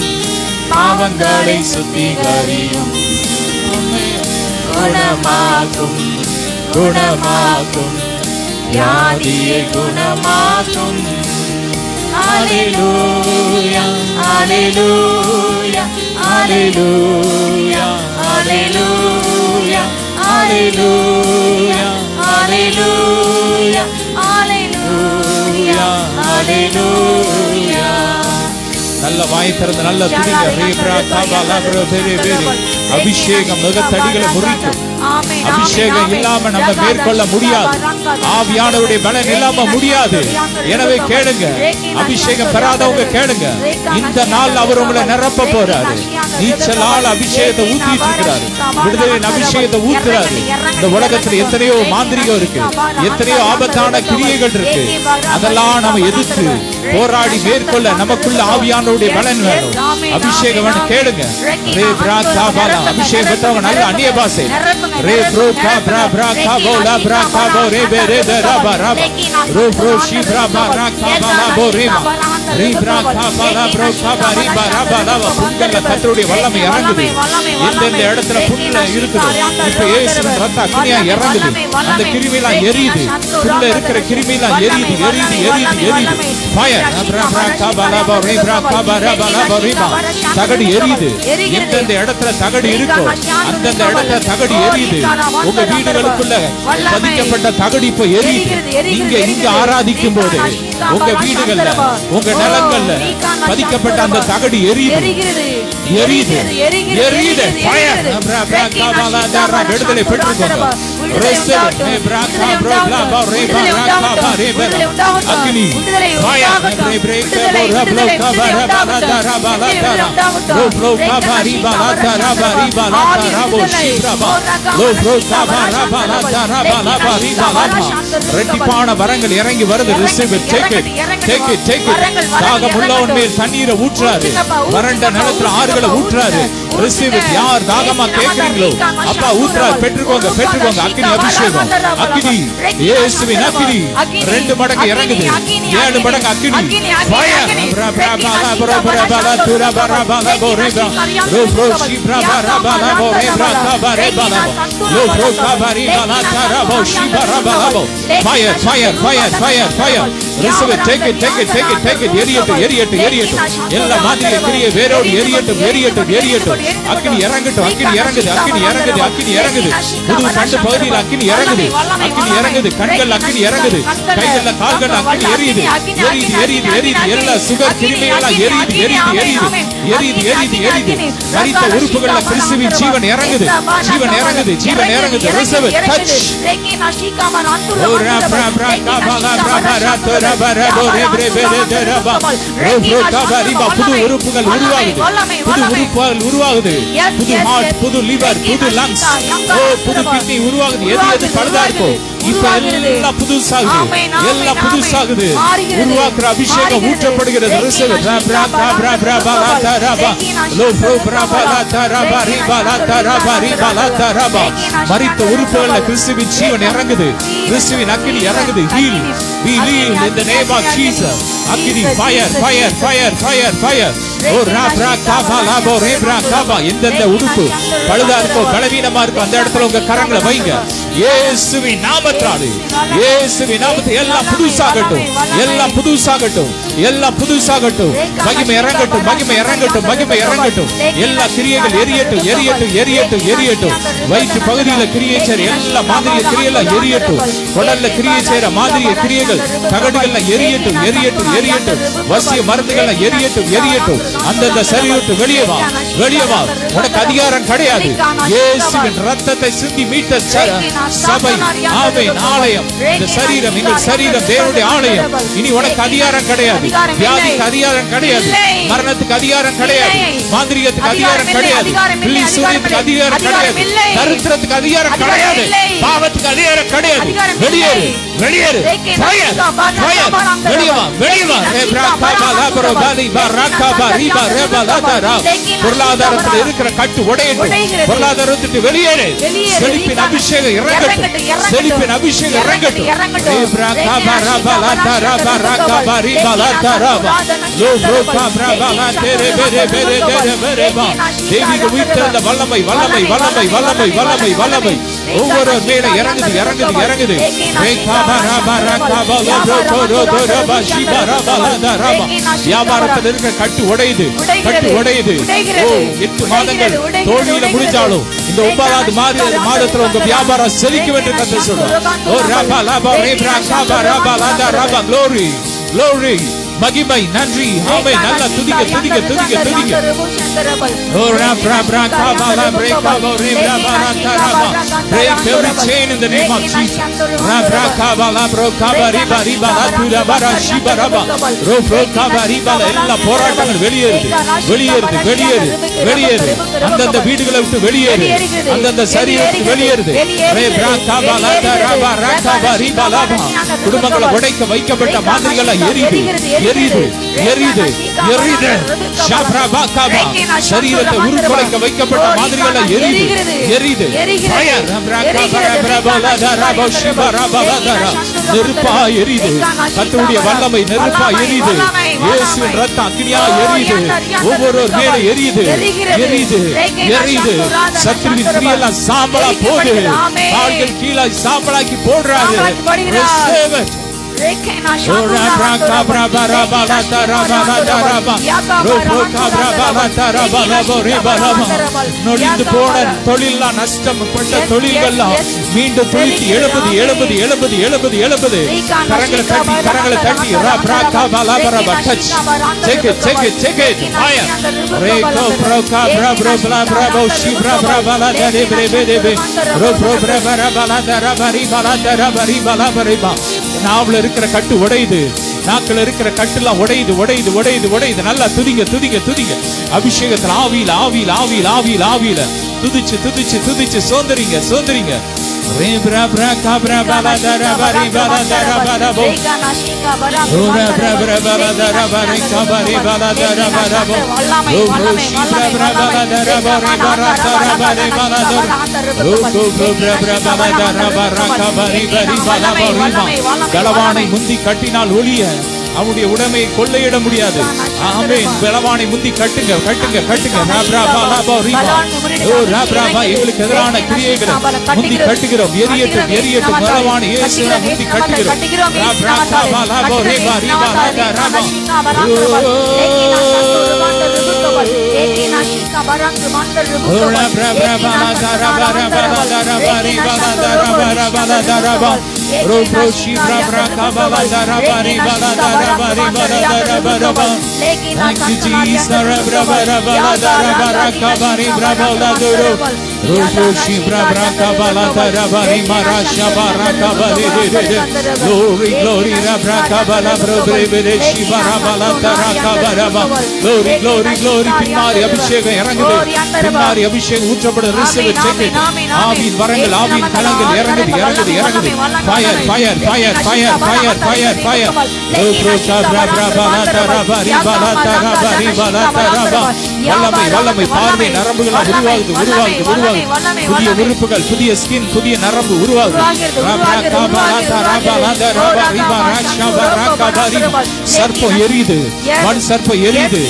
பாவங்களை சுத்திகரியும், குணமாகும், குணமாகும், வியாதியை குணமாகும். Hallelujah, hallelujah, hallelujah, hallelujah, hallelujah, hallelujah, hallelujah, hallelujah. நல்ல வாய் திறந்து நல்ல துதிங்க. ரேப்ரா காபாலா ப்ரோ பெரே பெரே. அபிஷேகம் முகத்தடிகளை முறிக்கும். அபிஷேகம் இல்லாம நம்ம மேற்கொள்ள முடியாது. ஆவியானவருடைய பலன் இல்லாம முடியாது. எனவே கேளுங்க, அபிஷேகம் பெறாதவங்க கேளுங்க. இந்த நாள் அவர் உங்களை நிரப்ப போறாரு. நீச்சலால் அபிஷேகத்தை ஊத்திட்டு இருக்கிறாரு. விடுதலையின் அபிஷேகத்தை ஊத்துறாரு. இந்த உலகத்துல எத்தனையோ மாந்திரிகம் இருக்கு, எத்தனையோ ஆபத்தான கிரியைகள் இருக்கு. அதெல்லாம் நம்ம எதிர்த்து போராடி மேற்கொள்ள நமக்குள்ள ஆவியானவருடைய பலன் வேணும். அபிஷேகம் வேணும். கேளுங்க. ரே பிரா காபாலா. அபிஷேகம் பெற்றவங்க நல்ல அந்நிய பாஷை. ரே ப்ரோ கா பிரா பிரா காபோலா பிரா காபோ ரே பே ரே பே ரா பா ரா பா. ரோ ப்ரோ ஷி பிரா பா ரா காபாலா போ ரே மா. ரே பிரா காபாலா ப்ரோ காபா ரே பா ரா பா ரா பா. புண்கள்ல கர்த்தருடைய வல்லமை இறங்குது. எந்தெந்த இடத்துல புண்ணுல இருக்குது இப்ப இயேசுவின் ரத்த அக்னியா இறங்குது. அந்த கிருமிலாம் எரியுது. புண்ணுல இருக்கிற கிருமிலாம் எரியுது எரியுது எரியுது எரியுது. ஃபயர் பிரா பிரா காபாலா போ ரே பிரா காபா ரா பா ரா பா ரே மா. தகடு எரியுது. எந்தெந்த இடத்துல தகடு இருக்கோ அந்தந்த இடத்துல தகடு எரியுது. உங்க வீடுகளுக்குள்ள பதிக்கப்பட்ட தகடு இப்ப எரியுது. இங்க ஆராதிக்கும் போது உங்க வீடுகள்ல உங்க நிலங்கள்ல பதிக்கப்பட்ட அந்த தகடு எரியுது எரியுது எரியுது. ஃபயர் பிரா பிரா காபாலா தாரா. விடுதலை பெற்றுக்கோங்க. ரெஸ்டே பிரா கா ப்ரோ லா பா ரே பா ரா கா பா ரே பா. அக்னி ஃபயர் ரே பிரேக் போ ரா ப்ளோ கா பா ரா பா தாரா பா லா தாரா. லோ ப்ளோ கா பா ரி பா லா தாரா பா ரி பா லா தாரா போ ஷிப்ரா பா. லோ ப்ளோ கா பா ரா பா லா தாரா பா லா பா ரி பா லா பா. ரெட்டிப்பான வரங்கள் இறங்கி வருது. Receive it. Take it take it take it. தாகம் உள்ளவன் மேல் தண்ணீரை ஊற்றாரு. வறண்ட நிலத்துல ஆறுகளை ஊற்றாரு. Receive it. யார் தாகமா கேக்குறீங்களோ அப்பா ஊற்றாரு. பெற்றுக்கோங்க பெற்றுக்கோங்க. அக்னி அபிஷேகம். அக்னி இயேசுவின் அக்னி 2 மடங்கு இறங்குது. 7 மடங்கு அக்னி. ஃபயர் பிரா பிரா பா லா பிரா பிரா பா லா துரா பா ரா பா லா போ ரே பா. ரோ ப்ரோ ஷி பிரா பா ரா பா லா போ ரே பிரா கா பா ரே பா லா. லோ ப்ரோ கா பா ரி பா லா தாரா போ ஷி பா ரா பா லா போ. Fire fire fire fire fire. Receive it. Take it take it take it take it. எரியட்டும் எரியட்டும் எரியட்டும். எல்லா மாதிரி கிரியை வேரோடு எரியட்டும் எரியட்டும் எரியட்டும். அக்னி இறங்கட்டும். அக்னி இறங்குது. அக்னி இறங்குது. அக்னி இறங்குது. புது கண்டு பகுதியில் அக்னி இறங்குது. அக்னி இறங்குது. கண்கள் அக்னி இறங்குது. கைகள்ல கால்கள் அக்னி எரியுது எரியுது எரியுது எரியுது. எல்லா சுகர் கிருமிகளா எரியுது எரியுது எரியுது எரியுது எரியுது எரியுது. மரித்த உறுப்புகள்ல கிறிஸ்துவின் ஜீவன் இறங்குது. ஜீவன் இறங்குது. ஜீவன் இறங்குது. Receive it. டச். ஓ ரா பிரா பிரா கா பா லா பிரா பா ரா தரா பா ரா போ ரே பிரே பே ரே தரா பா. ரோ ப்ரோ கா பா ரி பா. புது உறுப்புகள் உருவாகுது. புது உறுப்புகள் உருவாகுது. புது ஹார்ட், புது லிவர், புது லங்ஸ், புது கிட்னி உருவாகுது. எது பழுதா இருக்கோ இப்ப எல்லாம் புதுசாகுது. எல்லாம் புதுசாகுது. உருவாக்குற அபிஷேகம் ஊற்றப்படுகிறது. Receive it. பிரா பிரா பிரா பிரா பா லா தரா பா. லோ ப்ரோ பிரா பா லா தரா பா ரி பா லா தரா பா ரி பா லா தரா பா. மரித்த உறுப்புகள்ல கிறிஸ்துவின் ஜீவன் இறங்குது. கிறிஸ்துவின் அக்கினி இறங்குது. Heal we heal in the name of Jesus. அக்கினி fire fire fire fire fire. ஓ ரா பிரா கா பா லா போ ரே பிரா கா பா. எந்தெந்த உறுப்பு பழுதா இருக்கோ பலவீனமா இருக்கோ அந்த இடத்துல உங்க கரங்களை வைங்க. இயேசுவின் நாமத்தாலே இயேசுவின் நாமத்தில் எல்லாம் புதுசாகட்டும். எல்லாம் புதுசாகட்டும். எல்லாம் புதுசாகட்டும். மகிமை இறங்கட்டும். மகிமை இறங்கட்டும். மகிமை இறங்கட்டும். எல்லா கிரியைகள் எரியட்டும் எரியட்டும் எரியட்டும் எரியட்டும். வயிற்று பகுதியில கிரியை செய்ற எல்லா மாதிரி கிரியெல்லாம் எரியட்டும். குடல்ல கிரியை செய்யற மாதிரி கிரியைகள் தகடுகள்ல எரியட்டும் எரியட்டும் எரியட்டும். வசிய மருந்துகள்ல எரியட்டும் எரியட்டும். அந்தந்த சரீரத்தை வெளியே வா வெளியே வா. உனக்கு அதிகாரம் கிடையாது. இயேசுவின் ரத்தத்தை சிந்தி மீட்ட சபை ஆமென் ஆலயம். இந்த சரீரம் எங்கள் சரீரம் தேவனுடைய ஆலயம். இனி உனக்கு அதிகாரம் கிடையாது. வியாதிக்கு அதிகாரம் கிடையாது. மரணத்துக்கு அதிகாரம் கிடையாது. மாந்திரிகத்துக்கு அதிகாரம் கிடையாது. பில்லி சூரியத்துக்கு அதிகாரம் கிடையாது. தரித்திரத்துக்கு அதிகாரம் கிடையாது. பாவத்துக்கு அதிகாரம் கிடையாது. வெளியேறு வெளியேறு. Fire fire. வெளியே வா வெளியே வா. ரே பிரா கா பா லா ப்ரோ பாலி பா ரா கா பா ரி பா ரே பா லா தரா. பொருளாதாரத்தில் இருக்கிற கட்டு உடையட்டும். பொருளாதாரத்துக்கு வெளியேறு. செழிப்பின் அபிஷேகம் இறங்கட்டும். செழிப்பின் அபிஷேகம் இறங்கட்டும். ரே பிரா கா பா ரா பா லா தரா பா ரா கா பா ரி பா லா தரா பா. லோ ப்ரோ கா பிரா பா லா தேரே பெரே பெரே தேரே பெரே பா. தேவிக்கு உயிர்த்தெழுந்த வல்லமை வல்லமை வல்லமை வல்லமை வல்லமை வல்லமை ஒவ்வொரு மேல இறங்குது இறங்குது இறங்குது. ரே கா பா ரா பா ரா கா பா லோ ப்ரோ கோ ரோ தோ ரா பா ஷி பா ரா பா லா தரா பா. வியாபாரத்தில் இருக்கிற கட்டு உடையுது கட்டு உடையுது. ஓ 8 மாதங்கள் தோல்வியில முடிஞ்சாலும் இந்த 9வது மாதத்துல உங்க வியாபாரம் செழிக்கும் என்று கர்த்தர் சொல்றார். ஓ ரா பா லா பா ரே பிரா கா பா ரா பா லா தரா பா. glory glory மகிமை நன்றி ஆமே நல்லா துதிக்க துதிக்க துதிக்க துதிக்க ஓ ரா பிரா காபாலா பிரேகாபோ ரேப்ரா பாராதரபா break every chain in the name of Jesus ரா பிரா காபாலா ப்ரோ காபாரி பாரி பாலா துரா பாரா ஷிபரபா ரோ ப்ரோ காபாரி பாலா எல்லா போராட்டங்கள் வெளியேறு வெளியேறு வெளியேறு வெளியேறு அந்த வீடுகளை விட்டு வெளியேறு அந்த சரீரத்தை வெளியேறு ரே பிரா காபாலா தரபா ரா காபாரி பாலா குடும்பங்களை உடைக்க வைக்கப்பட்ட மாதிரிகளை எரியுது எரியுது எரியுது எரியுது ஷப்ரபா காபா சரீரத்தை உருக்குலைக்க வைக்கப்பட்ட மாதிரிகளை எரியுது எரியுது ஃபயர் ரா காபாரா பாலா தரபா ஷிபரபா தரா நெருப்பா எரியுது கர்த்தருடைய வல்லமை நெருப்பா எரியுது இயேசுவின் இரத்தம் அக்கினியா எரியுது ஒவ்வொரு மேல எரியுது எரியுது எரியுது சத்துருவின் கிரியெல்லாம் சாம்பலா போகுது கால்கள் கீழே சாம்பலாக்கி போடுறாரு நொடிந்து போன தொழிலெல்லாம் நஷ்டப்பட்ட தொழில்கள்லாம் மீண்டும் துளித்து எழுபது எழுபது எழுபது எழுபது எழுபது கரங்களை தட்டி கரங்களை தட்டி check it check it check it fire reko proka bra bra bla bra bo shibra bra bala dare bre bre bre ro bro bra bra bala dara bari bala dara bari bala bari ba Naula இருக்கிற கட்டு உடையுது நாக்குல இருக்கிற கட்டுலாம் உடையுது உடையுது உடையுது உடையுது நல்லா துதிங்க துதிங்க துதிங்க அபிஷேகத்துல ஆவியில ஆவியில ஆவியில ஆவியில ஆவியில துதிச்சு துதிச்சு துதிச்சு சோந்தரிங்க சோந்தரிங்க ரே பிரா பிரா கா பிரா பாலா தரா பரி பாலா தரா பாலா போ ஓரா பிரா பிரா பாலா தரா பரி கா பரி பாலா தரா பாலா போ ஓ பிரா பிரா பிரா பாலா தரா பரி பாலா தரா பரி பாலா தரா ஓ கோ பிரா பிரா பாலா தரா பரா கா பரி பரி பாலா பரிமா பலவானை முந்தி கட்டினால் ஒளிய அவனுடைய உடைமையை கொள்ளையிட முடியாது ஆமென் பலவானை முந்தி கட்டுங்க கட்டுங்க கட்டுங்க ராப்ரா பாலாபா ரீபா ஓ ராப்ரா பா எங்களுக்கு எதிரான கிரியைகளை முந்தி கட்டுகிறோம் எரியட்டும் எரியட்டும் பலவானை இயேசுவை முந்தி கட்டுகிறோம் ராப்ரா பாலாபா ரீபா ரீபா ராஜா ராபா ஓ ராப்ரா பாலா தரா பாரா பாலா தரா பாரி பாலா தரா பாரா பாலா தரா பா ro pro shibra bra kabala dara bari bala dara bari bala dara bara ba thank you Jesus rabra bara bala dara bara kabari bra bala duro ro pro shibra bra kabala dara bari marasha bara kabali de glory glory rabra kabala bro bre bre shibara bala dara kabara ba glory glory glory பின்னாரி அபிஷேகம் இறங்குது பின்னாரி அபிஷேகம் ஊற்றப்படும் receive check Aavin வரங்கள் ஆவின் கலங்கள் இறங்குது இறங்குது இறங்குது fire fire fire fire fire fire fire o proka bra bra bala tara bari bala tara bari bala tara ba வல்லமை வல்லமை பார்வை நரம்புகள் உருவாகுது உருவாகுது உருவாகுது புதிய உறுப்புகள் புதிய ஸ்கின் புதிய நரம்பு உருவாகுது ரா bala tara bala tara bari bala shaba raka bari சர்ப்பம் எரியுது மண் சர்ப்பம் எரியுது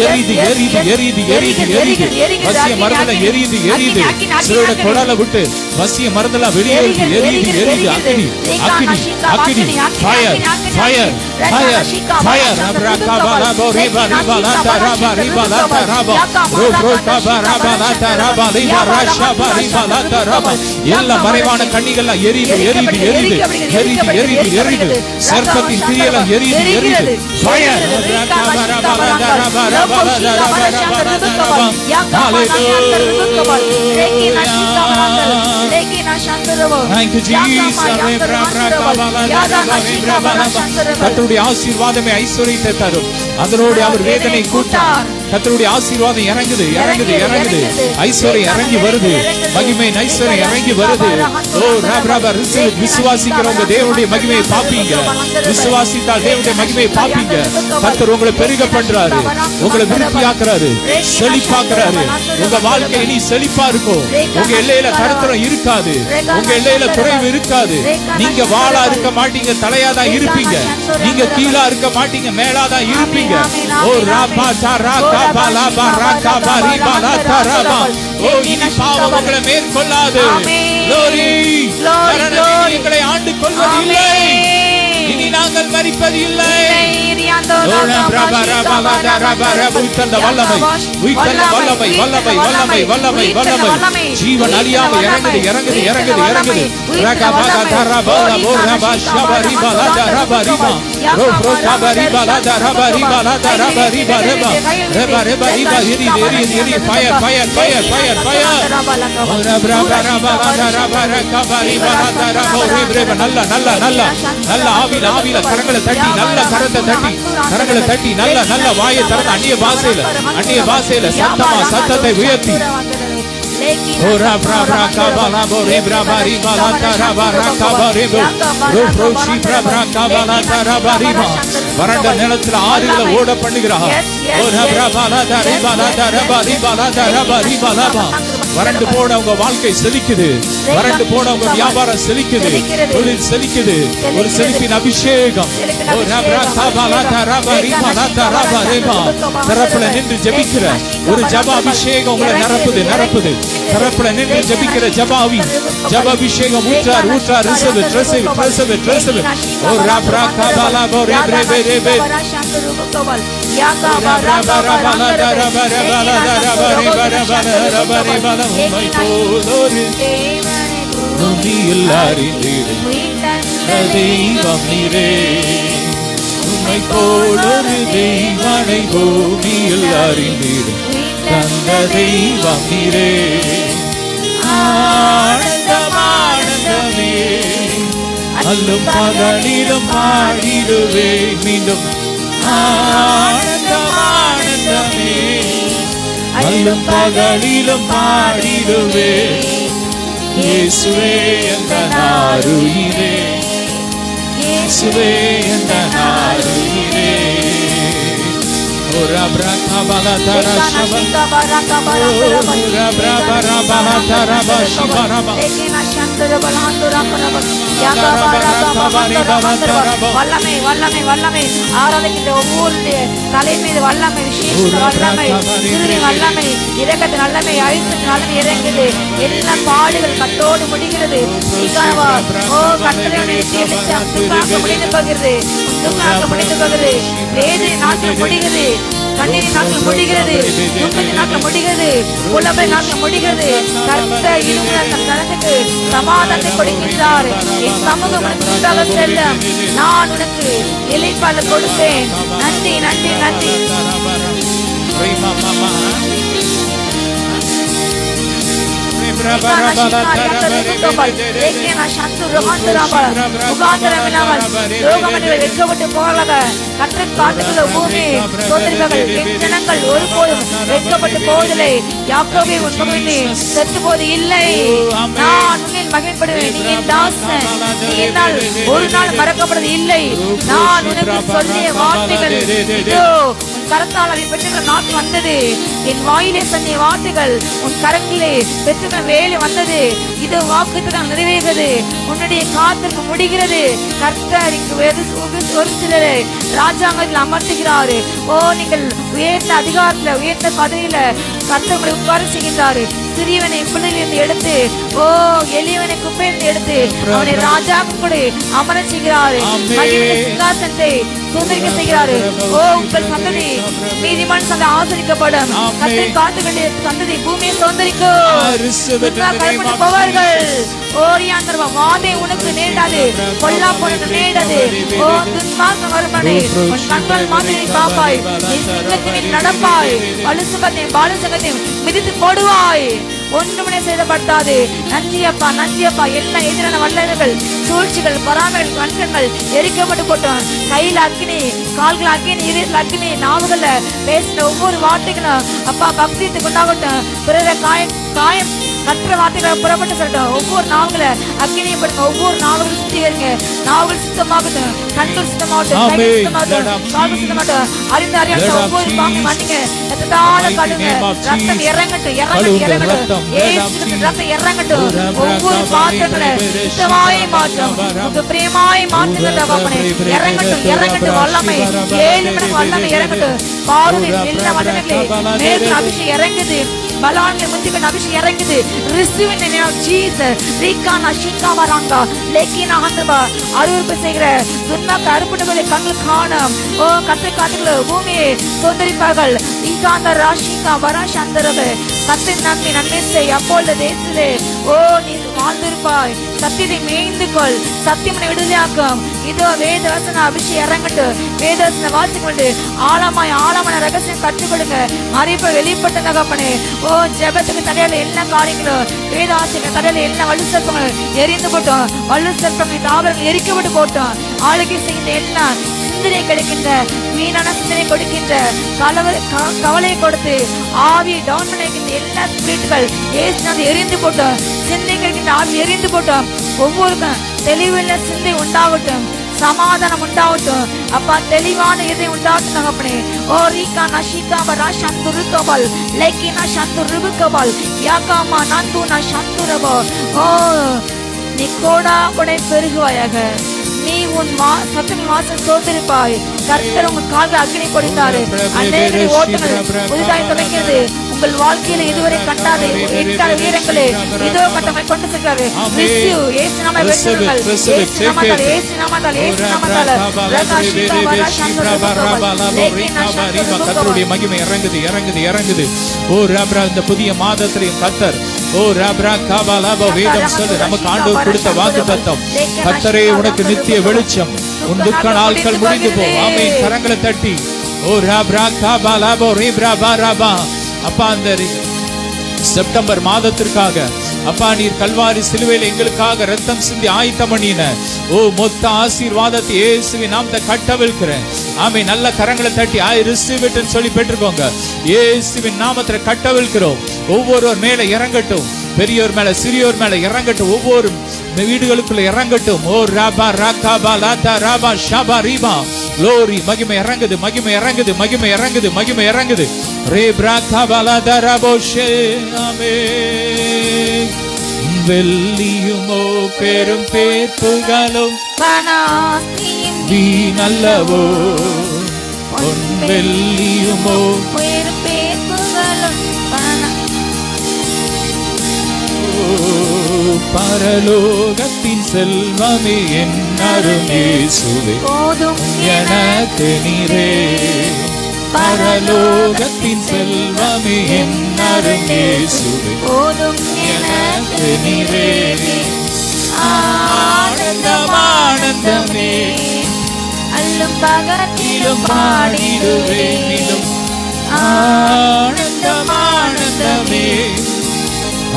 எரியுது எரியுது எரியுது எரியுது எரியுது வசிய மருந்துல எரியுது எரியுது சிலோட குடலை விட்டு வசிய மருந்துல வெளியேறுது எரியுது எரியுது அக்கினி அக்கினி அக்கினி fire fire fire fire abraka bala bori bari bala taraba ribala taraba ro ro kabara bala taraba ribara shabari bala taraba எல்லா மறைவான கண்ணிகள எரியுது எரியுது எரியுது எரியுது எரியுது எரியுது சர்ப்பத்தின் கிரியைகள் எரியுது எரியுது fire abraka bala bala taraba bala taraba thank you Jesus கர்த்தருடைய ஆசீர்வாதமே ஐஸ்வரியத்தை தரும் அதனோடு அவர் வேதனை கூட்டார் கர்த்தருடைய ஆசீர்வாதம் இறங்குது இறங்குது இறங்குது ஐஸ்வரியம் இறங்கி வருது மகிமை ஐஸ்வரியம் இறங்கி வருது ஓ ராபா ரிசீவ் விசுவாசிக்கிறவங்க தேவனுடைய மகிமையை பாப்பீங்க விசுவாசித்தால் தேவனுடைய மகிமையை பாப்பீங்க கர்த்தர் உங்களை பெருக பண்றாரு உங்களை விருத்தியாக்குறாரு செழிப்பாக்குறாரு உங்க வாழ்க்கை இனி செழிப்பா இருக்கும் உங்க எல்லையில தரித்திரம் இருக்காது உங்க எல்லையில குறைவு இருக்காது நீங்க வாளா இருக்க மாட்டீங்க தலையாதான் இருப்பீங்க நீங்க கீழா இருக்க மாட்டீங்க மேலாதான் இருப்பீங்க ஓ ராபா தாரா பாலா பரகா பரி பாலா தரபா ஓ இனி பாவம் உங்களை மேற்கொள்ளாது glory glory எங்களை ஆண்டு கொள்வது இல்லை இனி நாங்கள் நாங்கள் மரிப்பது இல்லை. ஜீவன் அழியாம இறங்குது இறங்குது இறங்குது இறங்குது. நல்ல ஆவில ஆவில கரங்களை தட்டி, நல்ல கரத்தை தட்டி, கரங்களை தட்டி, நல்ல நல்ல வாயை திறந்து அந்நிய பாஷையில சத்தமா சத்தத்தை உயர்த்தி வறண்ட நிலத்தில் ஆறுகளை ஓட பண்ணுகிறார். வறண்டு போன உங்க வாழ்க்கை செழிக்குது, வறண்டு போன உங்க வியாபாரம் செழிக்குது, தொழில் செழிக்குது. ஒரு செழிப்பின் அபிஷேகம். தரப்புல நின்று ஜெபிக்கிற ஒரு ஜப அபிஷேகம் உங்களை நிரப்புது நிரப்புது. தரப்புல நின்று ஜெபிக்கிற ஜபாவி ஜப அபிஷேகம் ஊற்றார் ஊற்றார். தெய்வம் நீரே, உம்மை போலொரு தெய்வனை பூமியில் அறிந்தீர். தந்த தெய்வம் நீரே, ஆனந்தம் ஆனந்தமே. அல்லும் பகலிலும் பாடிடுவே மீண்டும். ஆனந்தம் ஆனந்தமே, அல்லும் பகலிலும் பாடிடுவே. இயேசுவே என்ற நாருயிரே, இயேசுவே என்ற நாருயிரே. ஓரா பிரகா பலா தரா ஷபா ஓரா பிரபா ரபா தரா பஷிபரபா வல்லமை வல்லமை வல்லமை ஆராதிக்கின்ற ஒவ்வொரு தலை மீது வல்லமை, விசேஷ வல்லமை, வல்லமை, இரக்கத்தின் வல்லமை, அழித்தின் வல்லமை இறங்குது. எல்லா பாடுகள் கட்டோடு முடிகிறது. முடிந்து போகிறது, முடிந்து போகிறது. வேதனை நாட்கள் முடிகிறது, கண்ணீரின் நாட்கள் முடிகிறது, தூக்கத்தின் நாட்கள் முடிகிறது, உலகை நாட்கள் முடிகிறது. கர்த்தர் தனக்கு சமாதானத்தை கொடுக்கின்றார். என் சமூகம் உனக்கு செல்லும், நான் உனக்கு இளைப்பால கொடுப்பேன். நன்றி நன்றி நன்றி. ஒருபோதும் வெட்கப்பட்டு போவதில்லை. யாக்கோபே உன் மகனே செத்து போது இல்லை, நான் உன்னில் மகிழ்ப்படுவேன். நீ என் தாசன், நீ என்னால் ஒரு நாள் மறக்கப்படுவது இல்லை. நான் உனக்கு சொல்லிய வார்த்தைகள் இதோ கரத்தால் அதை பெற்றுக்கிற நாட்கள் வந்தது. என் வாயிலே சொன்னிய வார்த்தைகள் உன் கரத்திலே பெற்றுக்கிற வேலை வந்தது. இது வாக்குத்தத்தம் நிறைவேறுகிறது. உன்னுடைய காத்திருப்பு முடிகிறது. கர்த்தர் இங்கு ஒரு சிலரை ராஜாங்கத்தில் அமர்த்துகிறாரு. ஓ, நீங்கள் உயர்ந்த அதிகாரத்துல உயர்ந்த பதவியில கர்த்தர் உங்களை உட்கார செய்கின்றாரு. சிறியவனை பிள்ளையிலிருந்து எடுத்து, ஓ எளியவனை குப்பையிலிருந்து எடுத்து அவனை ராஜாவும் கூட அமர செய்கிறாரு. சிங்காசனத்தை சுதந்திரிக்க செய்கிறாரு. ஓ, உங்கள் சந்ததி நீதிமான் சந்தை ஆசரிக்கப்படும். கர்த்தரை காத்து வேண்டிய சந்ததி பூமியை சுதந்திரிக்கும். போவார்கள். ஓரியாந்தர் வாதை உனக்கு நேடாது, பொல்லாப்பு உனக்கு நேடாது. ஓ துன்மார்க்கம் வருமனே, உன் கண்கள் மாதிரி காப்பாய். நீ சிங்கத்தின் நடப்பாய், வலுசுகத்தையும் பாலுசகத்தையும் மிதித்து போடுவாய். ஒன்றுமனே செய்யப்பட்டாது. நன்றி அப்பா, நன்றி அப்பா. எல்லா எதிரான வல்லவர்கள், சூழ்ச்சிகள், பொறாமைகள், கண்கள் எரிக்கப்பட்டு போட்டோம். கையில் அக்கினி, கால்கள் அக்கினி, இதயத்தில் அக்கினி, நாவுகள்ல பேசின ஒவ்வொரு வார்த்தைகளும் அப்பா பக்தியத்துக்கு உண்டாகட்டும். பிறரை காயம் கற்ற வார்த்தைகளை புறப்பட்டு சொல்லட்டும். ஒவ்வொரு நாவுகளை அக்கினியை படுங்க. ஒவ்வொரு நாவுகளும் சுத்திகரிங்க. நாவுகள் சுத்தமாகட்டும், கண்கள் சுத்தமாகட்டும், கைகள் சுத்தமாகட்டும், கால்கள் சுத்தமாகட்டும். அறிந்து அறியாத ஒவ்வொரு பாம்பு மன்னிங்க. ரத்தத்தால கழுங்க. ரத்தம் இறங்கட்டும், இறங்கட்டும், இறங்கட்டும். ஏசுவின் ரத்தம் இறங்கட்டும். ஒவ்வொரு பாத்திரங்களை சுத்தமாய் மாற்றும். உங்க பிரியமாய் மாற்றுங்க தகப்பனே. இறங்கட்டும், இறங்கட்டும். வல்லமை 7 மடங்கு வல்லமை இறங்கட்டும். பார்வை எல்லா வல்லமைகளே மேற்கு அபிஷேகம் இறங்குது. பலான்ல முந்திக்கு அபிஷேகம் இறங்குது. Receive in the name of Jesus. ரீகானா ஷிகாவராங்கா லேக்கினா ஹந்தபா அருவருப்பு செய்கிற துன்மார்க்க அறுப்புகளை கண்கள் காணும். ஓ கர்த்தர் காட்டுகளோ பூமியை சோதரிப்பார்கள். ஈகாந்த ராஷிகா வராஷந்தரவே கர்த்தர் நன்மை செய். அப்பொழுது தேசத்திலே ஓ நீ வாழ்ந்திருப்பாய். சத்தியத்தை மேய்ந்து கொள். சத்தியம் விடுதலையாக்கும். இதோ வேதவசன அபிஷேகம் இறங்கட்டும். வேதவசன வாசிக்கொண்டு ஆழமான ரகசியம் கற்றுக் கொடுங்க. அறிப்பை வெளிப்பட்ட தகப்பனே. ஓ ஜெபத்துக்கு தடையில எல்லா காரியங்களும் வேதாசிரியர் தடையில எல்லா வலு சர்ப்பங்கள் எரிந்து போட்டோம். வலு சர்ப்பங்கள் தாவரங்கள் எரிக்கப்பட்டு போட்டோம். ஆளுகை செய்த எல்லாம் சிந்தனை கிடைக்கின்ற வீணான சிந்தனை கொடுக்கின்ற கவலையை கொடுத்து ஆவியை டவுன் பண்ணிக்கின்ற எல்லா ஸ்பிரிட்கள் ஏசுநாதர் எரிந்து போட்டோம். சிந்தை கிடைக்கின்ற ஆவி எரிந்து போட்டோம். ஒவ்வொருக்கும் தெளிவுள்ள சிந்தை உண்டாகட்டும். சமாதானம் உண்டாகட்டும். அப்பா தெளிவான இதை உண்டாகட்டும் தகப்பனே. ஓ ரீகா நஷிகா பரா சந்துருகபல் லேக்கினா சந்துருகபல் யாகாமா நந்துனா சந்துரபோ. ஓ நீ கோடா கொடை பெருகுவாயாக. நீ உன் சத்தம் வாசல் சோதரிப்பாய். கர்த்தர் உங்கள் கால்கள் அக்னி கொடுத்தாரு. அநேக ஓட்டங்கள் புதிதாய் தொடங்கிறது. உங்கள் வாழ்க்கையில இதுவரை கண்டாத எட்டாத வீரங்களே இதோ கட்டமை கொண்டு சென்றாரு. கர்த்தருடைய மகிமை இறங்குது. ஓ ரப்ரா இந்த புதிய மாதத்திலையும் கர்த்தர் ஓ ரப்ரா காபாலாபா வேதம் சொல்லு நமக்கு ஆண்டவர் கொடுத்த வாக்குத்தத்தம். கர்த்தரே உனக்கு நித்திய வெளிச்சம். உன் துக்க நாட்கள் முடிந்து போ. ஆமென். கரங்களை தட்டி ஓ ரப்ரா காபாலாபா ரீப்ரா பாராபா. அப்பா அந்த செப்டம்பர் மாதத்திற்காக அப்பா நீர் கல்வாரி சிலுவையில் எங்களுக்காக ரத்தம் சிந்தி ஆயத்தம் பண்ணின ஓ மொத்த ஆசீர்வாதத்தை இயேசுவின் நாமத்தை கட்டவிழ்க்கிறேன். ஆமென். நல்ல கரங்களை தட்டி ஐ ரிசீவ் இட் ன்னு சொல்லி பெற்றுக்கோங்க. இயேசுவின் நாமத்தை கட்டவிழ்க்கிறோம். ஒவ்வொருவர் மேல இறங்கட்டும். பெரியோர் மேல சிறியோர் மேல இறங்கட்டும். ஒவ்வொரு வீடுகளுக்குள்ள இறங்கட்டும். ஓ ராபா ராகாபா லாதா ராபா ஷாபா ரீபா glory. மகிமை இறங்குது. ரே பிராகாபா லாதா ராபோஷே. ஆமென். வெள்ளியுமோ பெரும் பேர்ப்புகளோ வீணல்லவோ. பொன் வெள்ளியுமோ பெரும் பேர்ப்புகளோ பரலோகத்தின் செல்வமே என் அருள் இயேசுவே போதும் எனக்கு நீரே. பரலோகத்தின் செல்வமே என் அருள் இயேசுவே போதும் எனக்கு நீரே. ஆனந்தமே அல்லும் பகலிலும் பாடிடுவேன். ஆனந்தமே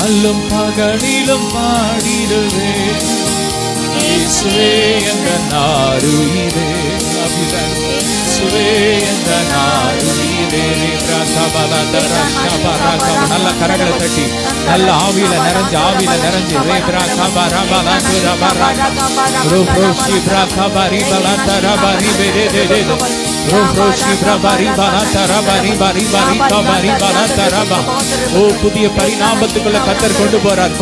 அல்லும் பகலிலும் பாடிடுவேன். இயேசுவே என்ற நாருயிரே. இயேசுவே என்ற நாருயிரே. நல்ல கரங்களை தட்டி நல்ல ஆவியில நிறைஞ்சு ரே பிராகபா ரபா லாந்து ரபா ரபா ரோ ப்ரோஷி பிராகபா ரிபா லாந்தா ரபா ரிபே ரே ரே ரே ரோ ப்ரோஷி பிரபா ரிபா லாந்தா ரபா ரிபா ரிபா ரிபா ரிபா லாந்தா ரபா. ஓ புதிய பரிணாமத்துக்குள்ள கர்த்தர் கொண்டு போறார்.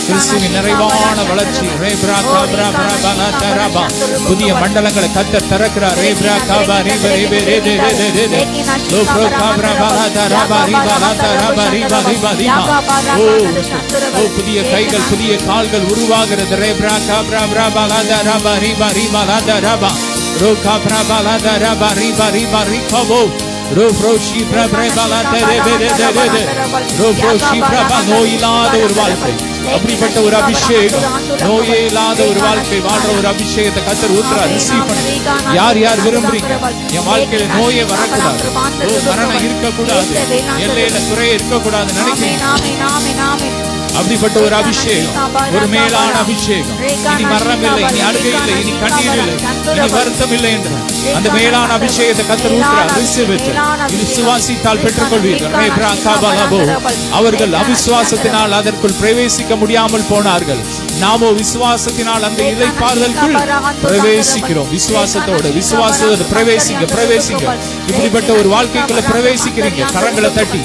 கிறிஸ்துவின் நிறைவான வளர்ச்சி ரே பிராகபா ரபா லாந்தா ரபா. புதிய மண்டலங்களை கர்த்தர் திறக்கிறார். ரே பிராகபா ரிபே ரிபே ரே ரே ரே ரே ரே லோ பிராகபா லாந்தா ரபா ரிபா லாந்தா ரபா ரிபா ரிபா ரிபா. ஓ புதிய கைகள் புதிய கால்கள் உருவாகிறது. ரே பிராகபா ரபா லாந்தா ரபா ரிபா ரிபா லாந்தா ரபா ரோ காபா லாந்தா ரபா ரிபா ரிபா ரிகவோ ரோ ப்ரோஷி பிரபரே பாலாதே ரே ரே ரே ரே ரோ ப்ரோஷி பிரபா. நோய் இல்லாத ஒரு வாழ்க்கை, அப்படிப்பட்ட ஒரு அபிஷேகம், நோயே இல்லாத ஒரு வாழ்க்கை வாழ்ற ஒரு அபிஷேகத்தை கர்த்தர் ஊத்துறார். ரிசீவ் பண்ணி யார் விரும்புறீங்க? என் வாழ்க்கையில நோயே வரக்கூடாது, மரணம் இருக்கக்கூடாது, எல்லையில குறை இருக்கக்கூடாது நினைக்கிறீங்க. அப்படிப்பட்ட ஒரு அபிஷேகம், ஒரு மேலான அபிஷேகம். இனி மரணம் இல்லை, இனி அழுகை இல்லை, இனி கண்ணீர் இல்லை, இனி வருத்தம் இல்லை என்ற அந்த மேலான அபிஷேகத்தை கர்த்தர் ஊத்துறார். விசுவாசித்தால் பெற்றுக்கொள்வீர்கள். அவர்கள் அவிசுவாசத்தினால் அதற்குள் பிரவேசிக்க முடியாமல் போனார்கள். நாமோ விசுவாசத்தினால் அந்த இளைப்பாறுதலுக்குள் பிரவேசிக்கிறோம். விசுவாசத்தோடு பிரவேசிங்க. இப்படிப்பட்ட ஒரு வாழ்க்கைக்குள்ள பிரவேசிக்கிறீங்க. கரங்களை தட்டி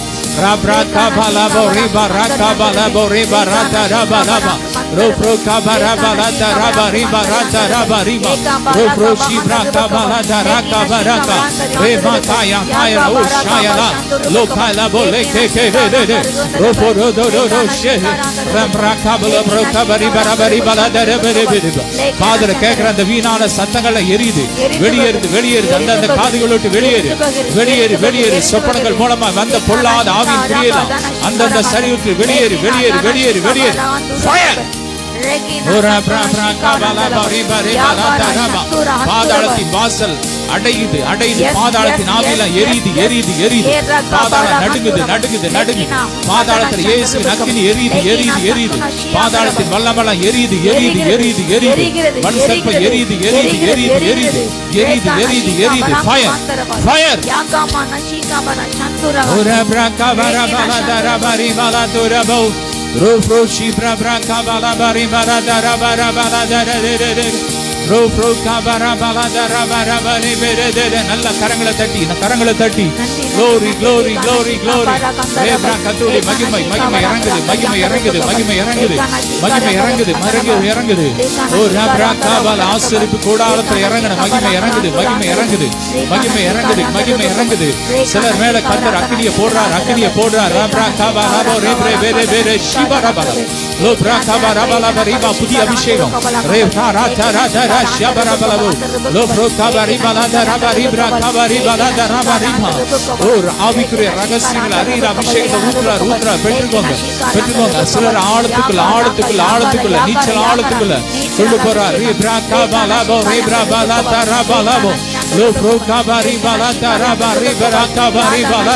Ropro kabara balata rabari barata rabariba. Ropro shibra kabala daraka baraka. Rema kaya kaya ushayala. Lokala bole keke de. Ropo do do do do she. Rambra kabala bro kabari barabari balada rebere. Father கேக்குற அந்த வீணான சத்தங்களை எரியுது, வெளியேறுது. அந்த காதுகளை விட்டு வெளியேறு. சொப்பனங்கள் மூலமா வந்த பொல்லாத ஆவியின் கிரியையெல்லாம் அந்த சரீரத்தில் வெளியேறு. ஃபயர். பாதாளத்தின் வாசல் அடையுது. பாதாளத்தின் ஆவியெல்லாம் எரியுது. பாதாளம் நடுங்குது. பாதாளத்தில் இயேசுவின் அக்கினி எரியுது. பாதாளத்தின் வல்லமெல்லாம் எரியுது. மண் சர்ப்பம் எரியுது. Fire. Rofro shibra braka bala bari bara dara bara bala dara dere. Rofro kabara bala dara bara bari bere. நல்ல கரங்களை தட்டி. Glory. Rebra katuli மகிமை இறங்குது. ஓ ரப்ரா காபால ஆசரிப்பு கூடாரத்தில் இறங்குன மகிமை இறங்குது. சிலர் மேல கர்த்தர் அக்கினியை போடுறார். ரப்ரா காபால ரே ஷிபரபல லோப்ரா காபாரபல பரிபா புதிய அபிஷேகம். ரேபா ராஜா ஷிபரபல லோப்ரோ காபாரிபல ரபரிப்ரா காபாரிபல ரபரிபா. ஓ ஆவிக்குரிய ரகசியங்கள் அறிகிற அபிஷேகத்தை ஊத்துறா பெற்றுக்கோங்க. சிலர் ஆழத்துக்குள்ள நீச்சல் ஆழத்துக்குள்ள கொண்டு போறார். ரேப்ரா காபால ரேப்ரா பல தரபல லோப்ரோ காபாரிபல தரபரிப்ரா காபாரிபல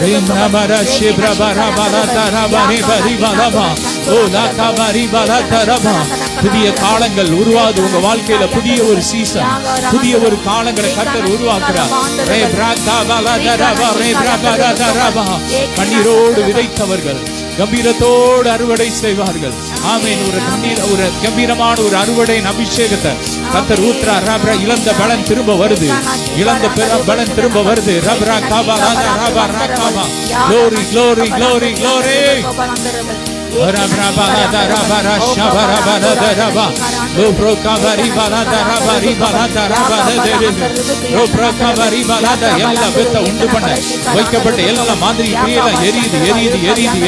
ரேப்ரா பர ஷிப்ரா பரபல தரபரிபரிபலபா. ஓ லா காபாரிபல தரபா. புதிய காலங்கள் உருவாது உங்க வாழ்க்கையில. புதிய ஒரு சீசன், புதிய ஒரு காலங்களை கர்த்தர் உருவாக்குறார். கண்ணீரோடு விதைத்தவர்கள் கம்பீரத்தோடு அறுவடை செய்வார்கள். ஆமென். ஒரு கம்பீரமான ஒரு அறுவடை அபிஷேகத்தை கர்த்தர் ஊத்துறார். இழந்த பலன் திரும்ப வருது. ரப்ரா காபா ரபா ரகாபா. glory. Rabra bala darabara shabara bala daraba. Lopro kabari bala darabari bala daraba de. Lopro kabari bala da எல்லா பெத்த உண்டு பண்ண வைக்கப்பட்ட எல்லா மாதிரி கிரியையெல்லாம்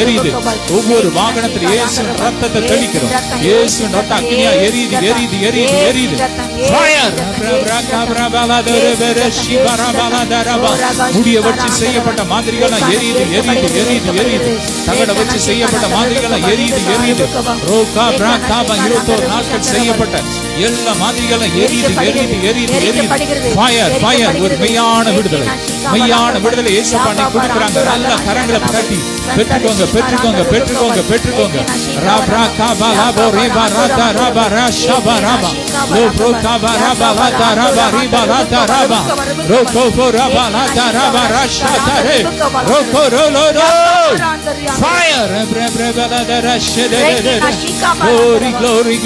எரியுது. ஒவ்வொரு வாகனத்தில் இயேசுவின் ரத்தத்தை தெளிக்கிறோம். இயேசுவின் ரத்த அக்கினியா எரியுது. ஃபயர். ரப்ரா கப்ரா பல தரபர ஷிபரா பல தரபா. முடிய வச்சு செய்யப்பட்ட மாதிரிகளெல்லாம் எரியுது. தகட வச்சு செய்யப்பட்ட மாதிரிகள் எரியுது. ரோகா பிராகா 21 நாட்கள் செய்யப்பட்ட எல்லா மாதிரிகளும் எரியுது. ஃபயர். ஒரு மெய்யான விடுதலை இயேசுப்பா கொடுக்குறாங்க. நல்ல கரங்களை தட்டி பெற்றுக்கோங்க. ராப்ரா காபா லாபோ ரேபா ராதா ராபா ராஷபா ராபா. லோப்ரோ காபா ராபா லாதா ராபா ரிபா லாதா ராபா. ரோகோ ராபா லாதா ராபா ராஷா ரே. ரோகோ ரோலோ. ஃபயர். Glory.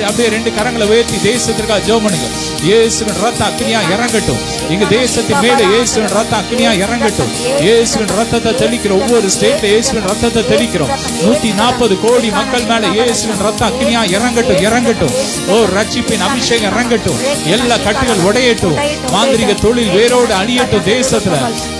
அப்படியே ரெண்டு கரங்களை உயர்த்தி தேசத்திற்காக ஜெபம் பண்ணுங்க. இயேசுவின் ரத்த அக்கினியா இறங்கட்டும். எங்க தேசத்தின் மேல இயேசுவின் ரத்த அக்கினியா இறங்கட்டும். இயேசுவின் ரத்தத்தை தெளிக்கிறோம். ஒவ்வொரு ஸ்டேட்ல இயேசுவின் ரத்தத்தை தெளிக்கிறோம். 140 கோடி மக்கள் மேல இயேசுவின் ரத்த அக்கினியா இறங்கட்டும். ஓ ரட்சிப்பின் அபிஷேகம் இறங்கட்டும். எல்லா கட்டுகள் உடையட்டும். மாந்திரிக தொழில் வேரோடு அழியட்டும்.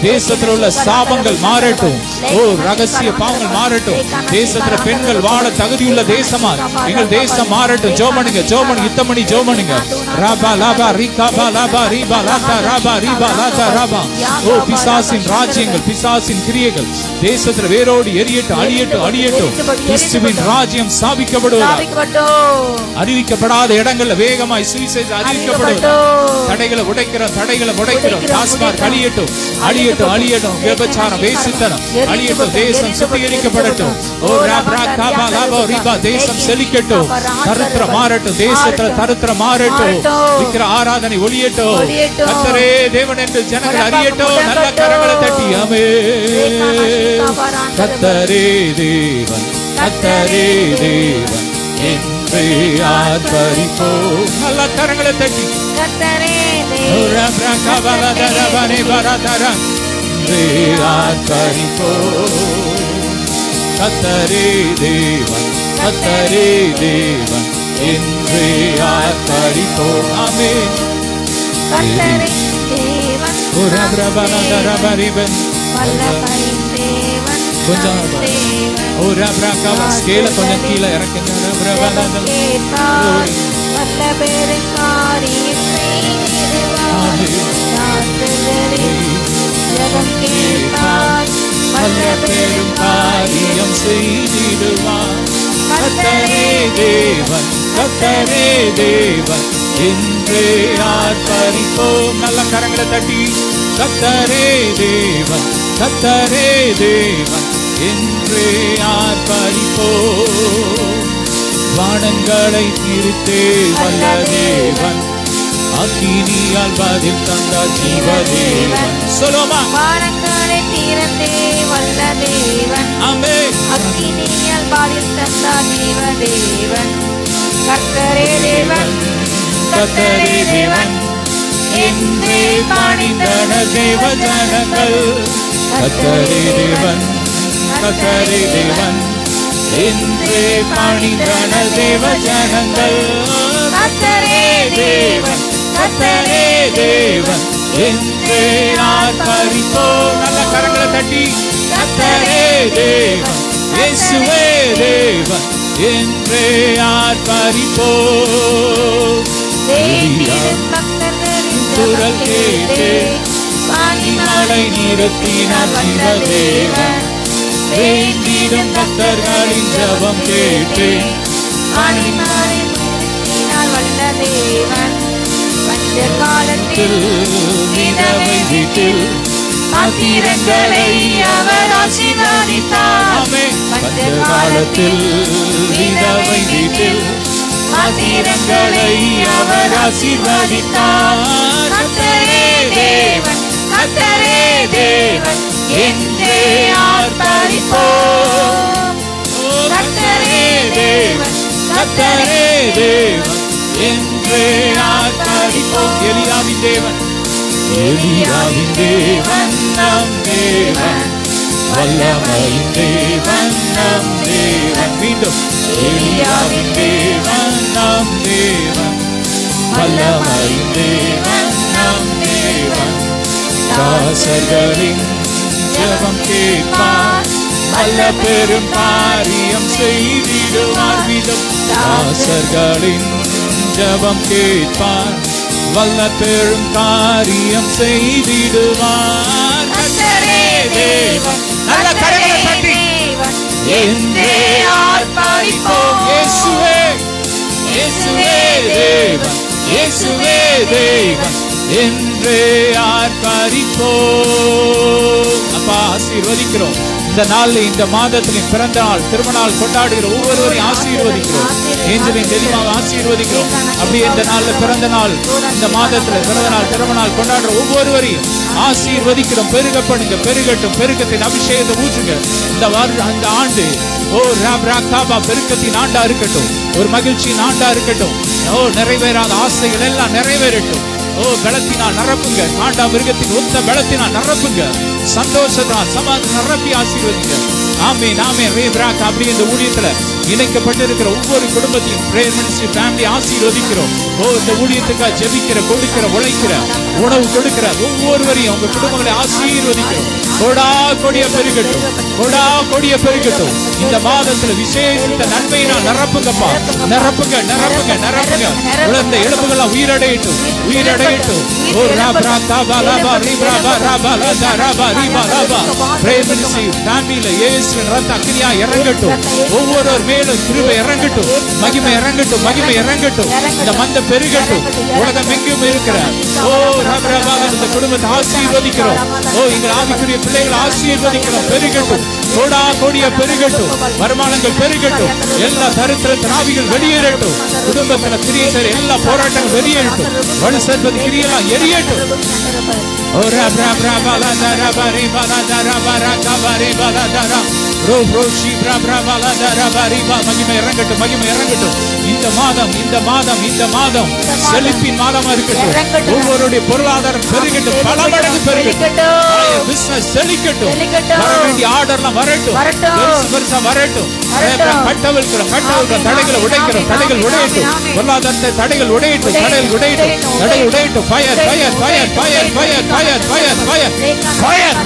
தேசத்துல உள்ள சாபங்கள் மாறட்டும். ஓ ரகசிய பாவங்கள் மாறட்டும். தேசத்துல பெண்கள் வாழ தகுதியுள்ள தேசமா எங்கள் தேசம் மாறட்டும். ஜோமனுங்க இத்தமணி ஜோமனுங்க. ராபா லாபா ரிகாபா லாபா ரிபா லாதா ராபா ரிபா லாதா ராபா. ஓ பிசாசின் ராஜ்யங்கள், பிசாசின் கிரியைகள் தேசத்துல வேரோடு அழியட்டும். கிறிஸ்துவின் ராஜ்யம் ஸ்தாபிக்கப்படுவதாக. அறிவிக்கப்படாத இடங்கள்ல வேகமாய் சுவிசேஷம் அறிவிக்கப்படுவது. தடைகளை உடைக்கிறோம். டாஸ்மார்க் அழியட்டும். விபச்சாரம், வேசித்தனம் அழியட்டும். தேசம் சுத்திகரிக்கப்படட்டும். ஓ ராப்ரா காபா லாபா ரிபா. தேசம் செழிக்கட்டும். தரித்திரம் மாறட்டும். தேசத்துல தரித்திரம் மாறட்டும். விக்கிர ஆராதனை ஒளியட்டும். கர்த்தரே தேவன் என்று ஜனங்கள் அறியட்டும். நல்ல கரங்களை தட்டி ஆமென். கர்த்தரே தேவன் என்று ஆர்ப்பரிப்போம். நல்ல கரங்களை தட்டி கர்த்தரே தேவன் ஆர்ப்பரிப்போம். கர்த்தரே தேவன் கர்த்தரே தேவன் என்று ஆர்ப்பரிப்போம். ஆமென். கர்த்தரே தேவன் வல்லமையின் தேவன் கொஞ்சம் ஸ்கேல கொஞ்சம் கீழே இறக்குங்க. வல்ல பெருங்காரியம் செய்திடுவார். ஜெபம் கேட்பார். வல்ல பெருங்காரியம் செய்திடுவார். கர்த்தரே தேவன், கர்த்தரே தேவன் என்று ஆர்ப்பரிப்போம். நல்ல கரங்களை தட்டி கர்த்தரே தேவன், கர்த்தரே தேவன் என்று ஆர்ப்பரிப்போம். வானங்களை திருத்தே வல்ல தேவன், அக்கினியால் பதில் தந்தார் ஜீவதேவன். சொல்லுமா. வானங்களை திறந்தே வல்ல தேவன், ஆமென். அக்கினியால் பதில் தந்தார் ஜீவதேவன். கர்த்தரே தேவன், கர்த்தரே தேவன் என்றே பணிந்தன தேவ ஜனங்கள். கர்த்தரே தேவன், கர்த்தரே தேவன் என்றே பணிந்தன தேவ ஜனங்கள். கர்த்தரே தேவன், கர்த்தரே தேவன் என்றே ஆர்ப்பரிப்போம். நல்ல கரங்களை தட்டி கர்த்தரே தேவன், இயேசுவே தேவன் என்றே ஆர்ப்பரிப்போம். குரல் கேட்டு பனிமலை நிறுத்தினார் ஜீவதேவன். வேண்டிடும் பக்தர்களின் ஜெபம் கேட்டு பனிமலை நிறுத்தினார் வல்ல தேவன். பஞ்ச காலத்தில் விதவை வீட்டில் பாத்திரங்களை அவர் ஆசீர்வதித்தார். பஞ்ச காலத்தில் விதவை வீட்டில் பாத்திரங்களை அவர் ஆசீர்வதித்தார். கர்த்தரே தேவன், கர்த்தரே தேவன் என்றே ஆர்ப்பரிப்போம். கர்த்தரே தேவன், கர்த்தரே தேவன் என்றே ஆர்ப்பரிப்போம். எலியாவின் தேவன், எலியாவின் தேவன் நம் தேவன், வல்லமையின் தேவன் நம் தேவன். மீண்டும் எலியாவின் தேவன் நம் தேவன், வல்லமையின் தேவன் நம் தேவன். தாசர்களின் ஜெபம் கேட்பார், வல்ல பெரும் காரியம் செய்திடுவார். மீண்டும் தாசர்களின் ஜெபம் கேட்பார், வல்ல பெரும் காரியம் செய்திடுவார். கர்த்தரே தேவன், நல்ல கரங்களை தட்டி என்றே ஆர்ப்பரிப்போம். இயேசுவே, இயேசுவே தேவன், இயேசுவே தேவன் என்றே ஆர்ப்பரிப்போம். அப்பா ஆசீர்வதிக்கிறோம். இந்த நாள்ல இந்த மாதத்தின் பிறந்த நாள் திருமண நாள் கொண்டாடுகிற ஒவ்வொருவரையும் ஆசீர்வதிக்கிறோம். ஏஞ்சலின் தெளிவாக ஆசீர்வதிக்கிறோம். அப்படியே இந்த நாள்ல பிறந்த நாள், இந்த மாதத்துல பிறந்த நாள் திருமண நாள் கொண்டாடுற ஒவ்வொருவரையும் ஆசீர்வதிக்கிறோம். பெருக பண்ணுங்க, பெருகட்டும். பெருக்கத்தின் அபிஷேகத்தை ஊற்றுங்க. இந்த ஆண்டு ஓ ராபா பெருக்கத்தின் ஆண்டா இருக்கட்டும். ஒரு மகிழ்ச்சியின் ஆண்டா இருக்கட்டும். ஓ நிறைவேறாத ஆசைகள் எல்லாம் நிறைவேறட்டும். ஓ பலத்தினால் நிரப்புங்க. ஆண்டா மிருகத்தின் ஒத்த பலத்தினால் நிரப்புங்க. சந்தோஷத்தினால் சமாதானம் நிரப்பி ஆசீர்வதிங்க. ஆமென், ஆமென். ரேப்ராக் அப்படியே இந்த ஊழியத்துல இணைக்கப்பட்டிருக்கிற ஒவ்வொரு குடும்பத்தையும் பிரேயர் மினிஸ்ட்ரி ஃபேமிலி ஆசீர்வதிக்கிறோம். ஓ இந்த ஊழியத்துக்காக ஜெபிக்கிற, கொடுக்கிற, உழைக்கிற, உணவு கொடுக்கிற ஒவ்வொருவரையும் உங்க குடும்பங்களை ஆசீர்வதிக்கிறோம். கொடா கொடிய பெருகட்டும், கொடா கொடிய பெருகட்டும். இந்த மாதத்துல விசேஷித்த நன்மையினால் நிரப்புங்கப்பா. நிரப்புங்க, நிரப்புங்க, நிரப்புங்க. உலர்ந்த எலும்புகள்லாம் உயிரடையட்டும், உயிரடையட்டும். ஓ ராபா தாபா லாபா ரீபா ராபா லாபா ராபா ரீபா லாபா. பிரேயர் மினிஸ்ட்ரி ஃபேமிலில இயேசுவின் ரத்த அக்கினியா இறங்கட்டும். ஒவ்வொரு மேலும் கிருபை இறங்கட்டும், மகிமை இறங்கட்டும், மகிமை இறங்கட்டும். இந்த மந்த பெருகட்டும். உலகம் எங்கும் இருக்கிற ஓ ராபா இந்த குடும்பத்தை ஆசீர்வதிக்கிறோம். ஓ எங்கள் ஆவிக்குரிய பிள்ளைகளை ஆசீர்வதிக்கிறோம். பெருகட்டும், கோடா கோடிய பெருகட்டும். வருமானங்கள் பெருகட்டும். எல்லா தரித்திரத்தின் ஆவிகள் வெளியேறட்டும். குடும்பத்தில் கிரியை செய்ய எல்லா போராட்டங்கள் வெளியேறட்டும். வலு சேர்ப்பது கிரியெல்லாம் எரியட்டும். ஓ ராபா ராபா லாபா ராபா ரீபா லாபா ராபா ராபா ரீபா லாபா ரோ ரோ ஷீப்ரா ராபா லாபா ராபா ரீபா. மகிமை இறங்கட்டும், மகிமை இறங்கட்டும். இந்த மாதம், இந்த மாதம், இந்த மாதம் செழிப்பின் மாதமா இருக்கட்டும். ஒவ்வொருடைய பொருளாதாரம் பெருகட்டும், பல மடங்கு பெருகட்டும். பிசினஸ் செழிக்கட்டும். வர வேண்டிய ஆர்டர்லாம் வரட்டும், பெருசா வரட்டும். கட்டவிழ்க்கிறோம் தடைகளை உடைக்கிறோம். தடைகள் உடையட்டும். பொருளாதாரத்தை தடைகள் உடையட்டும். தடைகள் உடையட்டும். தடை உடையட்டும். Fire fire fire fire fire fire fire fire fire.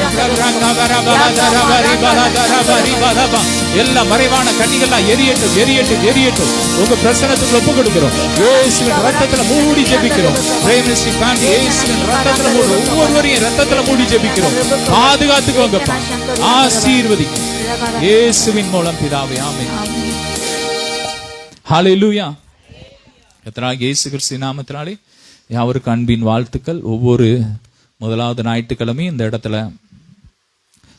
எல்லா மறைவான கண்ணிகள்லாம் எரியட்டும் எரியட்டும் எரியட்டும். உங்க பிரசனத்துக்கு ஒப்பு கொடுக்கிறோம். இயேசுவின் ரத்தத்துல மூடி ஜெபிக்கிறோம். பிரேமிஸ்டி ஃபேமிலி இயேசுவின் ரத்தத்துல மூடி, ஒவ்வொருவரையும் ரத்தத்துல மூடி ஜெபிக்கிறோம். பாதுகாத்துக்கோங்கப்பா, ஆசீர்வதிக்கும் இயேசுவின் மூலம் பிதாவே, ஆமென். ஹல்லேலூயா. கர்த்தராகிய இயேசு கிறிஸ்து நாமத்தினாலே யாவருக்கு அன்பின் வாழ்த்துக்கள். ஒவ்வொரு முதலாவது ஞாயிற்றுக்கிழமையும் இந்த இடத்துல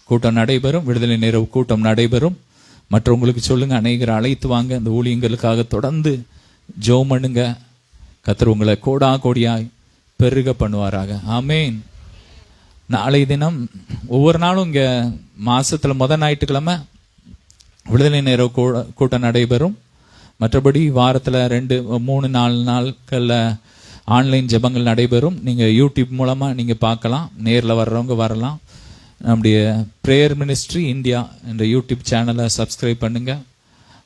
கூட்டம் நடைபெறும். விடுதலை நேர கூட்டம் நடைபெறும். மற்றவங்களுக்கு சொல்லுங்க, அநேகரை அழைத்து வாங்க. இந்த ஊழியங்களுக்காக தொடர்ந்து ஜெபம் பண்ணுங்க. கர்த்தர் உங்களை கோடா கோடியாய் பெருக பண்ணுவாராக. ஆமென். நாளை தினம் ஒவ்வொரு நாளும் இங்கே மாசத்துல முதல் ஞாயிற்றுக்கிழமை விடுதலை நேர கூட்டம் நடைபெறும். மற்றபடி வாரத்தில் 2-3-4 நாட்களில் ஆன்லைன் ஜெபங்கள் நடைபெறும். நீங்கள் யூடியூப் மூலமாக நீங்கள் பார்க்கலாம். நேரில் வர்றவங்க வரலாம். நம்முடைய ப்ரேயர் மினிஸ்ட்ரி இந்தியா என்ற யூடியூப் சேனலை சப்ஸ்கிரைப் பண்ணுங்க.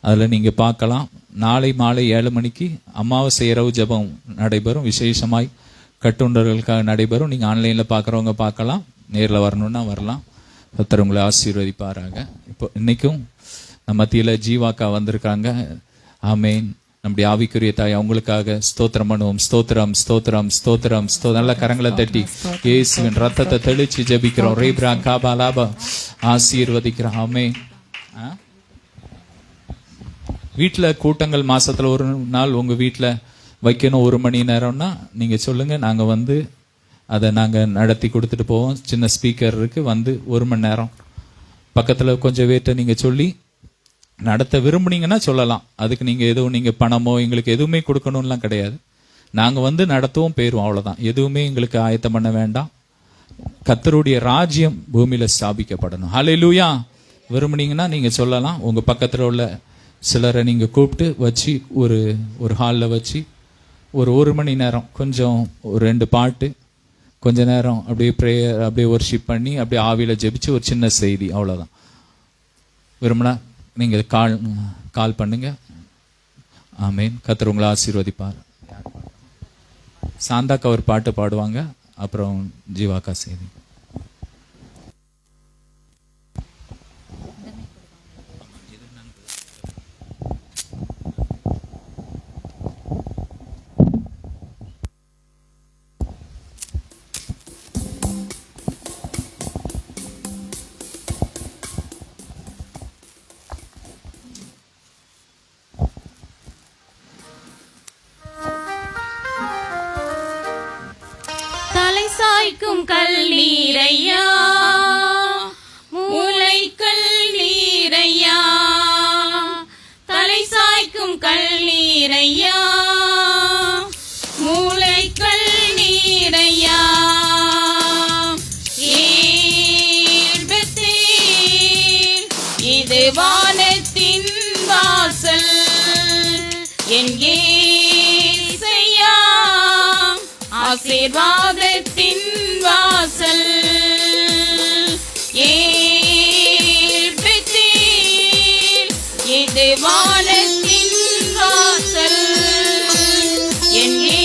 அதில் நீங்கள் பார்க்கலாம். நாளை மாலை 7 மணிக்கு அமாவாசை இரவு ஜெபம் நடைபெறும். விசேஷமாய் கட்டுண்டர்களுக்காக நடைபெறும். நீங்கள் ஆன்லைனில் பார்க்குறவங்க பார்க்கலாம். நேரில் வரணுன்னா வரலாம். கர்த்தர் உங்களை ஆசீர்வதிப்பாராக. இப்போ இன்னைக்கும் நம்ம மத்தியில் ஜீவாக்கா வந்திருக்காங்க. ஆமென். நம்முடைய ஆவிக்குரிய தாய் அவங்களுக்காக ஸ்தோத்திரம் பண்ணுவோம். ஸ்தோத்திரம் ஸ்தோத்திரம் ஸ்தோத்திரம் ஸ்தோ. நல்ல கரங்களை தட்டி இயேசுவின் ரத்தத்தை தெளிச்சு ஜெபிக்கிறோம். ரேப்ரா காபா லாபா ஆசீர்வதிக்கிறோம். ஆமென். வீட்டில் கூட்டங்கள் மாசத்துல ஒரு நாள் உங்க வீட்டில் வைக்கணும் 1 மணி நேரம்னா நீங்கள் சொல்லுங்கள். நாங்கள் வந்து அதை நாங்கள் நடத்தி கொடுத்துட்டு போவோம். சின்ன ஸ்பீக்கர் இருக்குது. வந்து 1 மணி நேரம் பக்கத்தில் கொஞ்சம் வேட்டை நீங்கள் சொல்லி நடத்த விரும்புனீங்கன்னா சொல்லலாம். அதுக்கு நீங்கள் எதுவும் நீங்கள் பணமோ எங்களுக்கு எதுவுமே கொடுக்கணும்லாம் கிடையாது. நாங்கள் வந்து நடத்தவும் போயிடுவோம், அவ்வளோதான். எதுவுமே எங்களுக்கு ஆயத்தம் பண்ண வேண்டாம். கர்த்தருடைய ராஜ்யம் பூமியில் ஸ்தாபிக்கப்படணும். ஹல்லேலூயா. விரும்புனீங்கன்னா நீங்கள் சொல்லலாம். உங்கள் பக்கத்தில் உள்ள சிலரை நீங்கள் கூப்பிட்டு வச்சு ஒரு ஹாலில் வச்சு ஒரு 1 மணி நேரம் கொஞ்சம் ஒரு 2 பாட்டு கொஞ்ச நேரம் அப்படியே ப்ரேயர் அப்படியே வர்ஷிப் பண்ணி அப்படியே ஆவியில் ஜெபிச்சு ஒரு சின்ன செய்தி, அவ்வளோதான். விரும்பினா நீங்கள் கால் பண்ணுங்க. ஆமென். கர்த்தர் உங்களை ஆசீர்வதிப்பார். சாந்தாக்கா ஒரு பாட்டு பாடுவாங்க. அப்புறம் ஜீவாக்கா செய்தி. சாய்க்கும் கல்லீரையா, மூளை கல்லீரையா, தலை சாய்க்கும் கல்லீரையா, மூளை கல்லீரையா, இது வானத்தின் வாசல் எங்கே ஆசீர்வாதத்தின் வாசல் இது வானத்தின் வாசல் எங்கே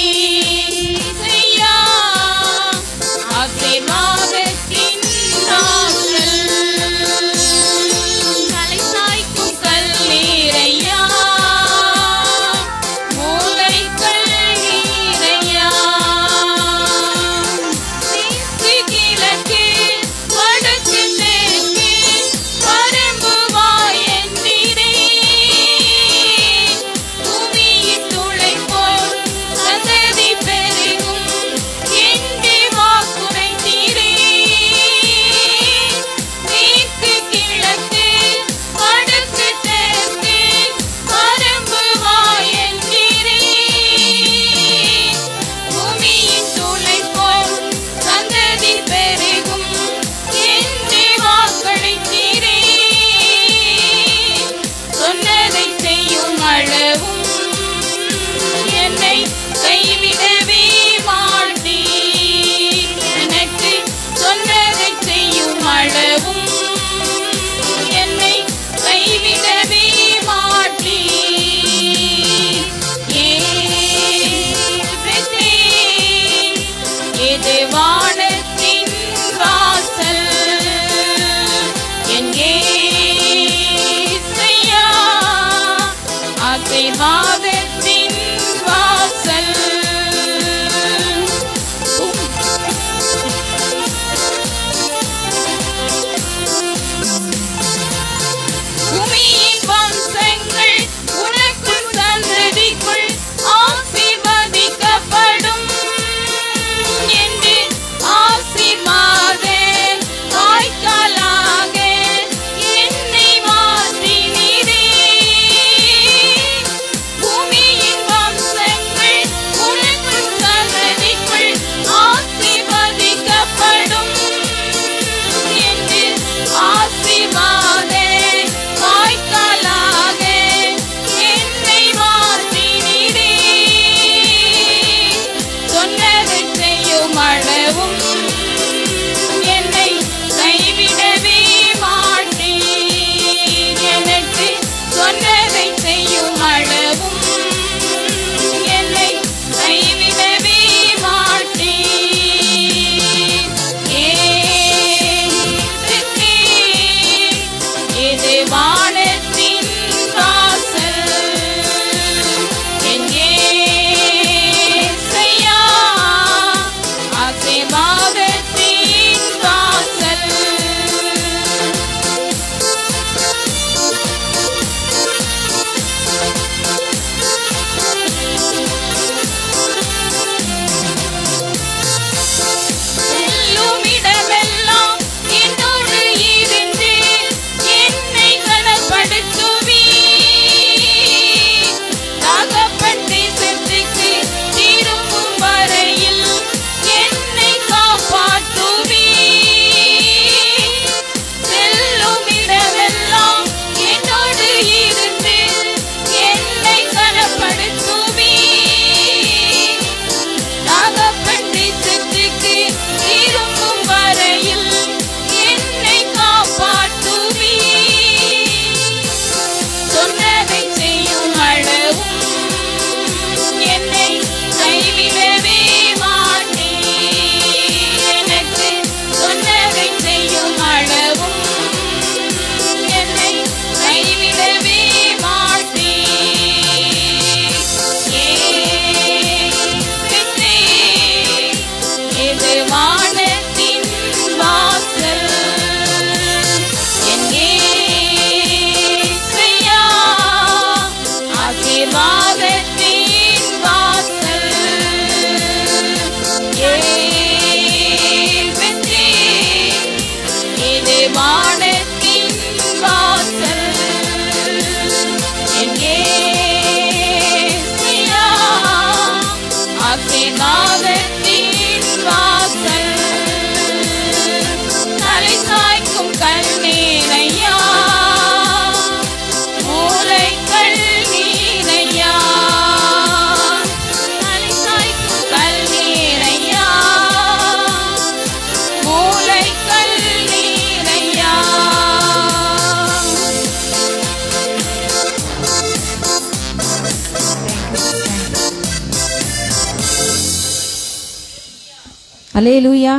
ஆசீர்வாதத்தின் வாசல் தலை சாய்க்கும் கல்லீரையா, அல்லேலூயா.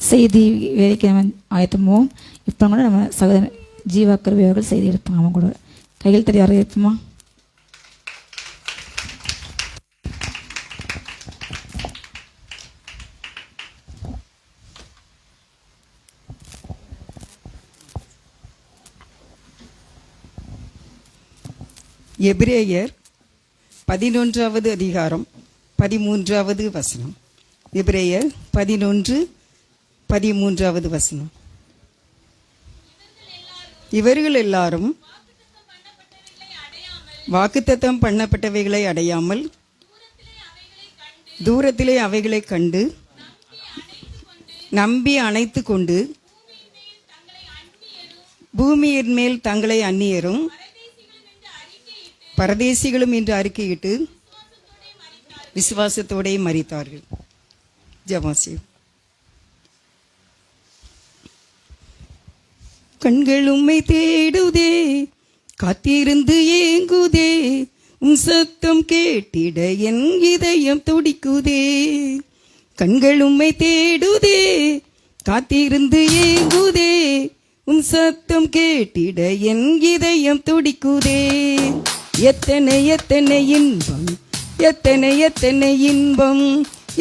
செய்தி வேலைக்கு நம்ம ஆயத்தமும். இப்போ கூட நம்ம சகோதரன் ஜீவா கருவி அவர்கள் செய்தி எடுப்பாங்க. அவங்க கூட கையில் தடி யாரும் இருப்போமா? எபிரேயர் 11வது அதிகாரம் 13வது வசனம். எபிரேயர் 11:13வது வசனம். இவர்கள் எல்லாரும் வாக்குத்தத்தம் பண்ணப்பட்டவைகளை அடையாமல் தூரத்திலே அவைகளை கண்டு நம்பி அணைத்து கொண்டு பூமியின் மேல் தங்களை அந்நியரும் பரதேசிகளும் என்று அறிக்கையிட்டு விசுவாசத்தோடே மரித்தார்கள். ஜெபம். கண்கள் உம்மை தேடுதே, காத்திருந்து ஏங்குதே, உம் சத்தம் கேட்டிட என் இதயம் துடிக்குதே. கண்கள் உம்மை தேடுதே, காத்திருந்து ஏங்குதே, உம் சத்தம் கேட்டிட என் இதயம் துடிக்குதே. எத்தனை எத்தனை இன்பம், எத்தனை எத்தனை இன்பம்,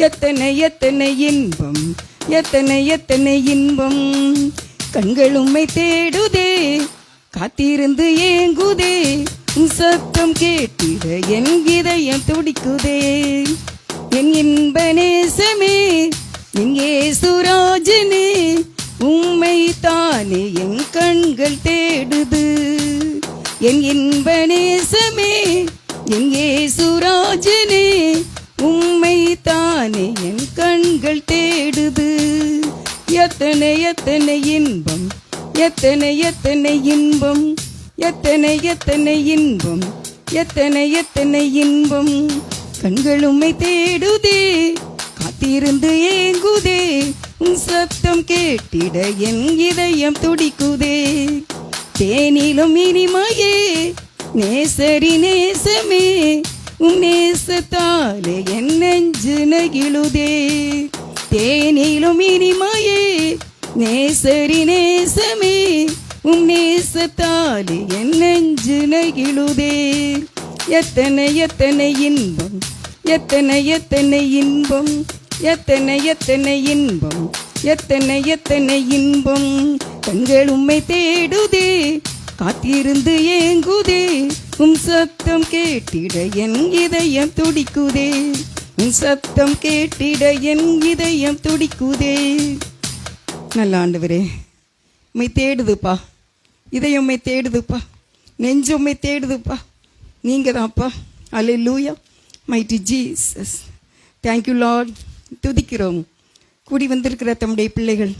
எத்தனை எத்தனை இன்பம், எத்தனை எத்தனை இன்பம். கண்கள் உம்மை தேடுதே, காத்திருந்து ஏங்குதே, உம் சத்தம் கேட்டிட என் இதயம் துடிக்குதே. என் இன்ப நேசமே, என் இயேசுராஜனே, உம்மை தானே என் கண்கள் தேடுது. என் இன்ப நேசமே, என் இயேசுராஜனே, உம்மை தானே என் கண்கள் தேடுது. எத்தனை எத்தனை இன்பம், எத்தனை எத்தனை இன்பம், எத்தனை எத்தனை இன்பம், எத்தனை எத்தனை இன்பம். கண்கள் உம்மை தேடுதே, காத்திருந்து ஏங்குதே, உன் சத்தம் கேட்டிட என் இதயம் துடிக்குதே. தேனிலும் இனிமையே நேசரி நேசமே, உம் நேசத்தாலே என் நெஞ்சு நகிழுதே. தேனிலும் இனிமையே நேசரி நேசமே, உம் நேசத்தாலே என் நெஞ்சு நகிழுதே. எத்தனை எத்தனை இன்பம், எத்தனை எத்தனை இன்பம், எத்தனை எத்தனை இன்பம், எத்தனை எத்தனை இன்பம். கண்கள் உம்மை தேடுதே, காத்திருந்து ஏங்குதே, உம் சத்தம் கேட்டிட என் இதயம் துடிக்குதே. உம் சத்தம் கேட்டிட என் இதயம் துடிக்குதே. நல்ல ஆண்டவரே, உம்மை தேடுதுப்பா, இதயம் உம்மை தேடுதுப்பா, நெஞ்சு உம்மை தேடுதுப்பா. நீங்க தான்ப்பா. அல்லேலூயா. Mighty Jesus. Thank you Lord. துதிக்கிறோம். கூடி வந்திருக்கிற தம்முடைய பிள்ளைகள்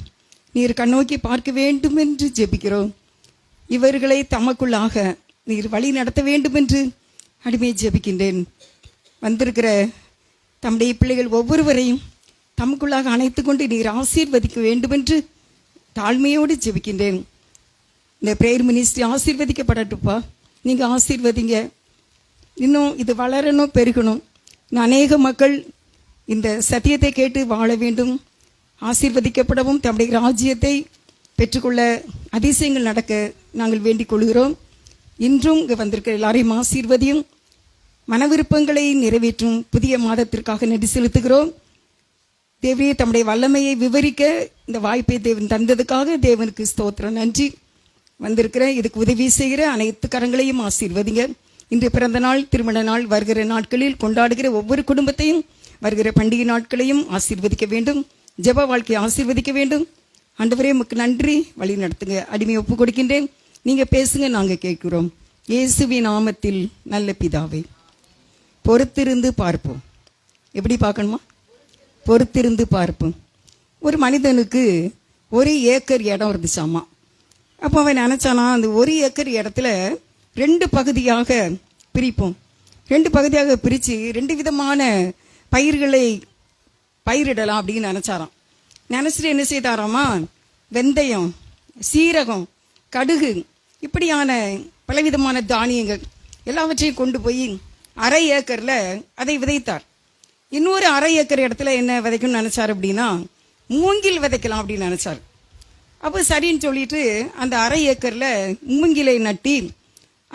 நீர் கண்ணோக்கி பார்க்க வேண்டும் என்று ஜெபிக்கிறோம். இவர்களை தமக்குள்ளாக நீர் வழி நடத்த வேண்டும் என்று அடிமை ஜெபிக்கின்றேன். வந்திருக்கிற தம்முடைய பிள்ளைகள் ஒவ்வொருவரையும் தமக்குள்ளாக அணைத்து கொண்டு நீர் ஆசீர்வதிக்க வேண்டும் என்று தாழ்மையோடு ஜெபிக்கின்றேன். இந்த பிரேயர் மினிஸ்ட்ரி ஆசீர்வதிக்கப்படட்டுப்பா. நீங்கள் ஆசீர்வதிங்க. இன்னும் இது வளரணும், பெருகணும். இன்னும் அநேக மக்கள் இந்த சத்தியத்தை கேட்டு வாழ வேண்டும், ஆசீர்வதிக்கப்படவும் தம்முடைய ராஜ்யத்தை பெற்றுக்கொள்ள அதிசயங்கள் நடக்க நாங்கள் வேண்டிக் கொள்கிறோம். இன்றும் இங்கே வந்திருக்கிற எல்லாரையும் ஆசீர்வதியும். மன விருப்பங்களை நிறைவேற்றும் புதிய மாதத்திற்காக நன்றி செலுத்துகிறோம். தேவரே, தம்முடைய வல்லமையை விவரிக்க இந்த வாய்ப்பை தேவன் தந்ததுக்காக தேவனுக்கு ஸ்தோத்திரம். நன்றி. வந்திருக்கிற இதுக்கு உதவி செய்கிற அனைத்து கரங்களையும் ஆசீர்வதிங்க. இன்று பிறந்த நாள், திருமண நாள், வருகிற நாட்களில் கொண்டாடுகிற ஒவ்வொரு குடும்பத்தையும், வருகிற பண்டிகை நாட்களையும் ஆசீர்வதிக்க வேண்டும். ஜெப வாழ்க்கையை ஆசீர்வதிக்க வேண்டும். ஆண்டவரே, உமக்கு நன்றி. வழி நடத்துங்க. அடிமை ஒப்பு கொடுக்கின்றேன். நீங்கள் பேசுங்க, நாங்கள் கேட்கிறோம். இயேசுவின் நாமத்தில் நல்ல பிதாவே. பொறுத்திருந்து பார்ப்போம். எப்படி பார்க்கணுமா? பொறுத்திருந்து பார்ப்போம். ஒரு மனிதனுக்கு 1 ஏக்கர் இடம் இருந்துச்சாமா. அப்போ அவன் நினச்சானா, அந்த 1 ஏக்கர் இடத்துல 2 பகுதியாக பிரிப்போம். 2 பகுதியாக பிரித்து 2 விதமான பயிர்களை பயிரிடலாம் அப்படின்னு நினச்சாராம். நினச்சிட்டு என்ன செய்தாராமா, வெந்தயம், சீரகம், கடுகு, இப்படியான பலவிதமான தானியங்கள் எல்லாவற்றையும் கொண்டு போய் அரை ஏக்கர்ல அதை விதைத்தார். இன்னொரு அரை ஏக்கர் இடத்துல என்ன விதைக்கணும்னு நினைச்சார் அப்படின்னா மூங்கில் விதைக்கலாம் அப்படின்னு நினைச்சார். அப்போ சரின்னு சொல்லிட்டு அந்த அரை ஏக்கர்ல மூங்கிலை நட்டி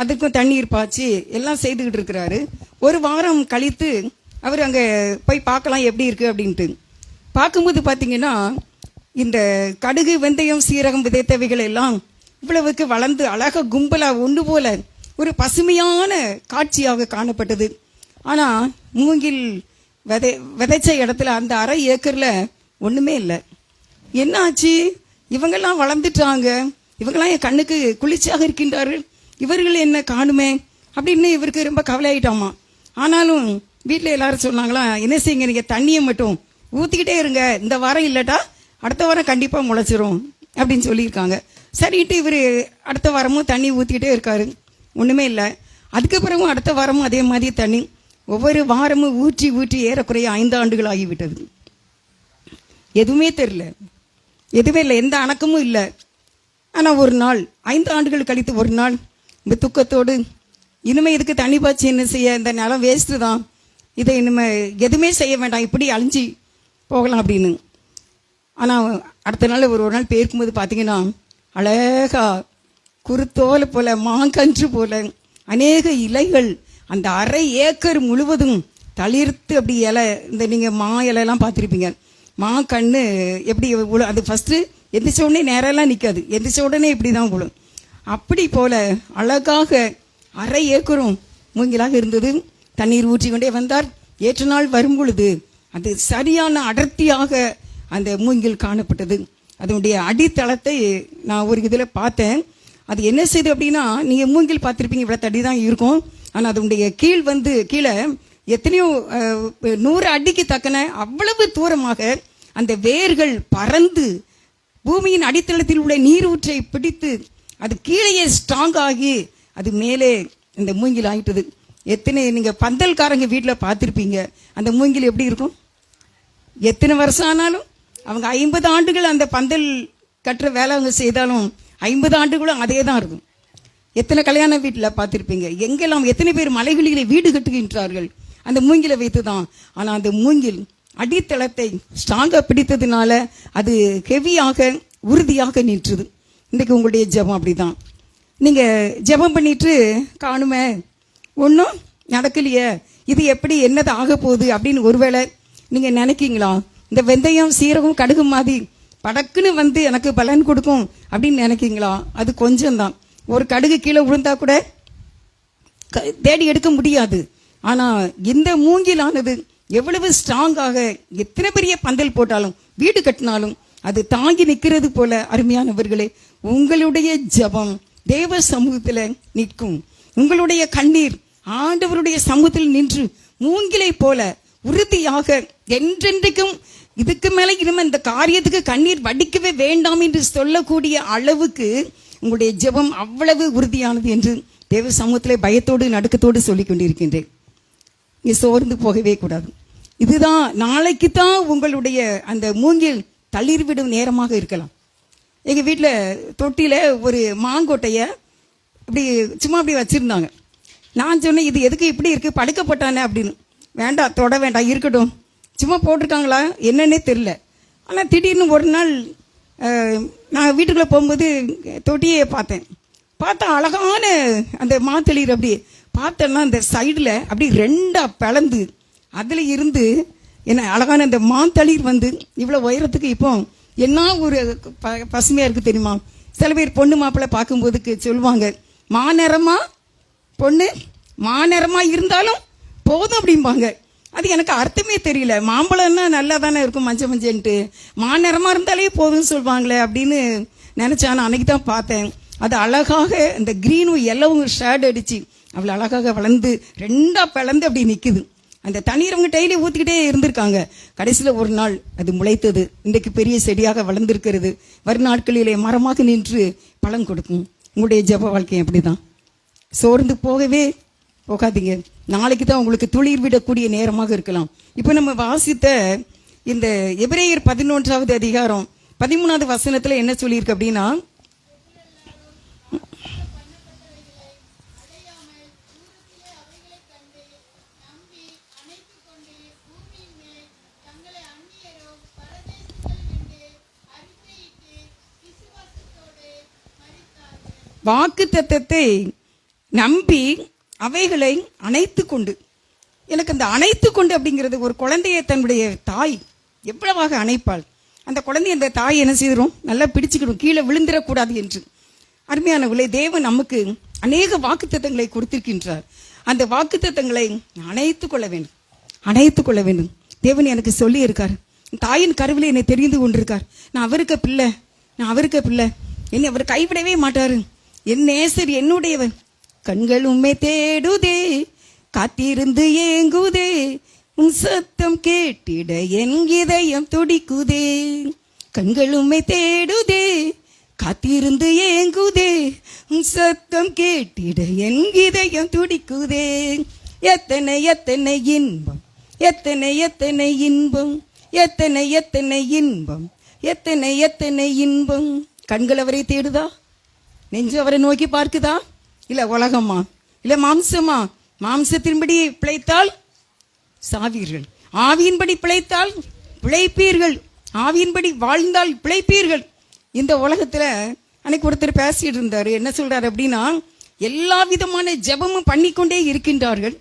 அதுக்கும் தண்ணீர் பாய்ச்சி எல்லாம் செய்துக்கிட்டு இருக்கிறாரு. ஒரு வாரம் கழித்து அவர் அங்கே போய் பார்க்கலாம் எப்படி இருக்கு அப்படின்ட்டு பார்க்கும்போது பார்த்தீங்கன்னா இந்த கடுகு, வெந்தயம், சீரகம் விதைத்தவைகள் எல்லாம் இவ்வளவுக்கு வளர்ந்து அழகாக கும்பலாக ஒன்று போல ஒரு பசுமையான காட்சியாக காணப்பட்டது. ஆனால் மூங்கில் விதைச்ச இடத்துல அந்த அரை ஏக்கரில் ஒன்றுமே இல்லை. என்ன ஆச்சு? இவங்கெல்லாம் வளர்ந்துட்டாங்க, இவங்கெல்லாம் என் கண்ணுக்கு குளிர்ச்சியாக இருக்கின்றார்கள், இவர்கள் என்ன காணுமே அப்படின்னு இவருக்கு ரொம்ப கவலையாயிட்டாமா. ஆனாலும் வீட்டில் எல்லாரும் சொன்னாங்களா, என்ன செய்யுங்க, நீங்கள் தண்ணியை மட்டும் ஊற்றிக்கிட்டே இருங்க, இந்த வாரம் இல்லட்டா அடுத்த வாரம் கண்டிப்பாக முளைச்சிரும் அப்படின்னு சொல்லியிருக்காங்க. சரின்ட்டு இவர் அடுத்த வாரமும் தண்ணி ஊற்றிக்கிட்டே இருக்காரு, ஒன்றுமே இல்லை. அதுக்கப்புறமும் அடுத்த வாரமும் அதே மாதிரி தண்ணி ஒவ்வொரு வாரமும் ஊற்றி ஊற்றி ஏறக்குறைய 5 ஆண்டுகள் ஆகிவிட்டது. எதுவுமே தெரியல, எதுவுமே இல்லை, எந்த அணக்கமும் இல்லை. ஆனால் ஒரு நாள் 5 ஆண்டுகள் கழித்து ஒரு நாள் இந்த துக்கத்தோடு, இனிமேல் இதுக்கு தண்ணி பாய்ச்சி என்ன செய்ய, இந்த நிலம் வேஸ்ட்டு தான், இதை இனிமேல் எதுவுமே செய்ய வேண்டாம், இப்படி அழிஞ்சி போகலாம் அப்படின்னு. ஆனால் அடுத்த நாள் ஒரு நாள் போயிருக்கும்போது பார்த்தீங்கன்னா அழகா குருத்தோலை போல மாங்கன்று போல அநேக இலைகள் அந்த அரை ஏக்கர் முழுவதும் தளிர்த்து அப்படி இலை, இந்த நீங்கள் மா இலையெல்லாம் பார்த்துருப்பீங்க, மா கண்ணு எப்படி அது ஃபஸ்ட்டு எந்திரிச்ச உடனே நேரெல்லாம் நிற்காது, எந்திரிச்ச உடனே இப்படி தான் விழும். அப்படி போல அழகாக அரை ஏக்கரும் மூங்கிலாக இருந்தது. தண்ணீர் ஊற்றி கொண்டே வந்தார். ஏற்ற நாள் வரும் பொழுது அது சரியான அடர்த்தியாக அந்த மூங்கில் காணப்பட்டது. அதனுடைய அடித்தளத்தை நான் ஒரு இதில் பார்த்தேன். அது என்ன செய்யுது அப்படின்னா, நீங்கள் மூங்கில் பார்த்துருப்பீங்க, இவ்வளோ தடி தான் இருக்கும். ஆனால் அதனுடைய கீழே எத்தனையோ 100 அடிக்கு தக்கன அவ்வளவு தூரமாக அந்த வேர்கள் பறந்து பூமியின் அடித்தளத்தில் உள்ள நீரூற்றை பிடித்து அது கீழே ஸ்ட்ராங் ஆகி அது மேலே இந்த மூங்கில் ஆயிட்டது. எத்தனை நீங்கள் பந்தல்காரங்க வீட்டில் பார்த்துருப்பீங்க, அந்த மூங்கில் எப்படி இருக்கும்? எத்தனை வருஷம் ஆனாலும் அவங்க 50 ஆண்டுகள் அந்த பந்தல் கட்டுற வேலை அவங்க செய்தாலும் 50 ஆண்டுகளும் அதே தான் இருக்கும். எத்தனை கல்யாண வீட்டில் பார்த்துருப்பீங்க, எங்கெல்லாம் எத்தனை பேர் மலைகளிலே வீடு கட்டுகின்றார்கள் அந்த மூங்கிலை வைத்து தான். ஆனால் அந்த மூங்கில் அடித்தளத்தை ஸ்ட்ராங்காக பிடித்ததுனால அது ஹெவியாக உறுதியாக நின்றுது. இன்றைக்கு உங்களுடைய ஜெபம் அப்படி தான். நீங்கள் ஜெபம் பண்ணிட்டு காணுமே ஒன்றும் நடக்கலையே, இது எப்படி என்னது ஆக போகுது அப்படின்னு ஒருவேளை நீங்கள் நினைக்கிங்களா? இந்த வெந்தயம், சீரகம், கடுகு மாதிரி படக்குன்னு வந்து எனக்கு பலன் கொடுக்கும் அப்படின்னு நினைக்கிங்களா? அது கொஞ்சம்தான். ஒரு கடுகு கீழே விழுந்தா கூட தேடி எடுக்க முடியாது. ஆனால் இந்த மூங்கிலானது எவ்வளவு ஸ்ட்ராங்காக எத்தனை பெரிய பந்தல் போட்டாலும் வீடு கட்டினாலும் அது தாங்கி நிற்கிறது போல. அருமையானவர்களே, உங்களுடைய ஜெபம் தேவ சமூகத்தில் நிற்கும். உங்களுடைய கண்ணீர் ஆண்டவருடைய சமூகத்தில் நின்று மூங்கிலை போல உறுதியாக என்றென்றைக்கும் இதுக்கு மேலே இனிமே இந்த காரியத்துக்கு கண்ணீர் வடிக்கவே வேண்டாம் என்று சொல்லக்கூடிய அளவுக்கு உங்களுடைய ஜெபம் அவ்வளவு உறுதியானது என்று தேவ சமூகத்திலே பயத்தோடு நடுக்கத்தோடு சொல்லிக் கொண்டிருக்கின்றேன். நீ சோர்ந்து போகவே கூடாது. இதுதான் நாளைக்கு தான் உங்களுடைய அந்த மூங்கில் தளிர்விடும் நேரமாக இருக்கலாம். எங்கள் வீட்டில் தொட்டியில் ஒரு மாங்கொட்டையை இப்படி சும்மா அப்படி வச்சுருந்தாங்க. நான் சொன்னேன், இது எதுக்கு இப்படி இருக்குது, படுக்க போட்டானே அப்படின்னு. வேண்டாம், தொட வேண்டாம், இருக்கட்டும், சும்மா போட்டிருக்காங்களா என்னன்னே தெரில. ஆனால் திடீர்னு ஒரு நாள் நான் வீட்டுக்குள்ளே போகும்போது தொட்டியை பார்த்தா அழகான அந்த மாத்தளிர் அப்படி பார்த்தேன்னா அந்த சைடில் அப்படி 2ஆ பிளந்து அதில் இருந்து என்ன அழகான அந்த மாத்தளிர் வந்து இவ்வளோ உயரத்துக்கு இப்போ என்ன ஒரு பசுமையாக இருக்குது தெரியுமா? சில பேர் பொண்ணு மாப்பிள்ளை பார்க்கும்போதுக்கு சொல்லுவாங்க, மாநிறமா பொண்ணு மாநிறமாக இருந்தாலும் போதும் அப்படிம்பாங்க. அது எனக்கு அர்த்தமே தெரியல. மாம்பழம்னா நல்லா தானே இருக்கும் மஞ்சள் மஞ்சன்ட்டு, மாநிறமாக இருந்தாலே போதும்னு சொல்லுவாங்களே அப்படின்னு நினச்சான். அன்னைக்கு தான் பார்த்தேன். அது அழகாக இந்த க்ரீனும் எல்லோவும் ஷேட் அடித்து அவ்வளோ அழகாக வளர்ந்து 2ஆ பிளந்து அப்படி நிற்குது. அந்த தண்ணீர் அவங்க டெய்லி ஊற்றிக்கிட்டே இருந்திருக்காங்க. கடைசியில் ஒரு நாள் அது முளைத்தது. இன்றைக்கு பெரிய செடியாக வளர்ந்துருக்கிறது. வரும் நாட்களிலே மரமாக நின்று பழம் கொடுக்கும். உங்களுடைய ஜெப வாழ்க்கை அப்படி தான். சோர்ந்து போகவே போகாதீங்க. நாளைக்கு தான் உங்களுக்கு துளிர் விடக்கூடிய நேரமாக இருக்கலாம். இப்போ நம்ம வாசித்த இந்த எபிரேயர் 11வது அதிகாரம் 13வது வசனத்தில் என்ன சொல்லியிருக்கு அப்படின்னா, வாக்கு தத்தத்தை நம்பி அவைகளை அணைத்து கொண்டு, எனக்கு அந்த அணைத்து கொண்டு அப்படிங்கிறது, ஒரு குழந்தையை தன்னுடைய தாய் எவ்வளவாக அணைப்பாள். அந்த குழந்தைய அந்த தாய் என்ன செய்கிறோம், நல்லா பிடிச்சுக்கிடும், கீழே விழுந்துடக்கூடாது என்று. அருமையானவர்களே, தேவன் நமக்கு அநேக வாக்குத்தத்தங்களை கொடுத்திருக்கின்றார். அந்த வாக்குத்தத்தங்களை அணைத்து கொள்ள வேண்டும், அணைத்து கொள்ள வேண்டும். தேவன் எனக்கு சொல்லி இருக்கார், தாயின் கருவில் என்னை தெரிந்து கொண்டிருக்கார். நான் அவருக்கு பிள்ளை, நான் அவருக்கு பிள்ளை, என்னை அவர் கைவிடவே மாட்டாரு. என் நேசர் என்னுடையவன். கண்கள் உம்மை தேடுதே, காத்திருந்து ஏங்குதே, உன் சத்தம் கேட்டிட என் இதயம் துடிக்குதே. கண்கள் உம்மை தேடுதே, காத்திருந்து ஏங்குதே, உன் சத்தம் கேட்டிட என் இதயம் துடிக்குதே. எத்தனை எத்தனை இன்பம், எத்தனை எத்தனை இன்பம், எத்தனை எத்தனை இன்பம், எத்தனை எத்தனை இன்பம். கண்கள் அவரை தேடுதா? நெஞ்சு அவரை நோக்கி பார்க்குதா? இல்ல உலகமா, இல்ல மாம்சமா? மாம்சத்தின்படி பிழைத்தால் சாவீர்கள், ஆவியின்படி பிழைத்தால் பிழைப்பீர்கள். ஆவியின்படி வாழ்ந்தால் பிழைப்பீர்கள். இந்த உலகத்துல அன்னைக்கு ஒருத்தர் பேசிட்டு இருந்தாரு. என்ன சொல்றாரு அப்படின்னா, எல்லா விதமான ஜெபமும் பண்ணிக்கொண்டே இருக்கின்றார்கள்,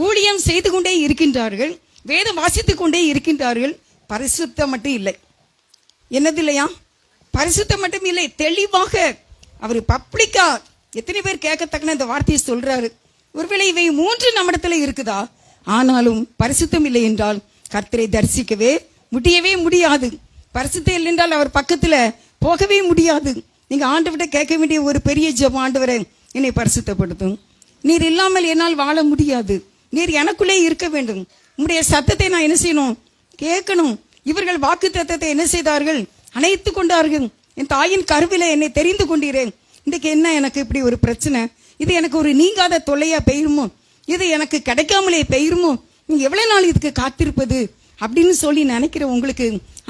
ஊழியம் செய்து கொண்டே இருக்கின்றார்கள், வேதம் வாசித்து கொண்டே இருக்கின்றார்கள், பரிசுத்தம் மட்டும் இல்லை. என்னது இல்லையா? பரிசுத்தம் மட்டும் இல்லை. தெளிவாக அவர் பப்ளிக்கா எத்தனை பேர் கேட்கத்தக்கன இந்த வார்த்தையை சொல்றாரு. ஒருவேளை இவை மூன்று நம்மிடத்துல இருக்குதா? ஆனாலும் பரிசுத்தம் இல்லை என்றால் கர்த்தரை தரிசிக்கவே முடியவே முடியாது. பரிசுத்தம் இல்லை என்றால் அவர் பக்கத்துல போகவே முடியாது. நீங்க ஆண்டவர்கிட்ட கேட்க வேண்டிய ஒரு பெரிய ஜெபம், ஆண்டவரே என்னை பரிசுத்தப்படுத்தும், நீர் இல்லாமல் என்னால் வாழ முடியாது, நீர் எனக்குள்ளே இருக்க வேண்டும், உம்முடைய சத்தத்தை நான் என்ன செய்யணும், கேட்கணும். இவர்கள் வாக்கு தத்தத்தை என்ன செய்தார்கள், அணைத்து கொண்டார்கள். என் தாயின் கருவில என்னை தெரிந்து கொண்டீரேன், இன்றைக்கு என்ன எனக்கு இப்படி ஒரு பிரச்சனை, இது எனக்கு ஒரு நீங்காத தொல்லையா பெயருமோ, இது எனக்கு கிடைக்காமலே பெயருமோ, நீங்க எவ்வளவு நாள் இதுக்கு காத்திருப்பது அப்படின்னு சொல்லி நினைக்கிற உங்களுக்கு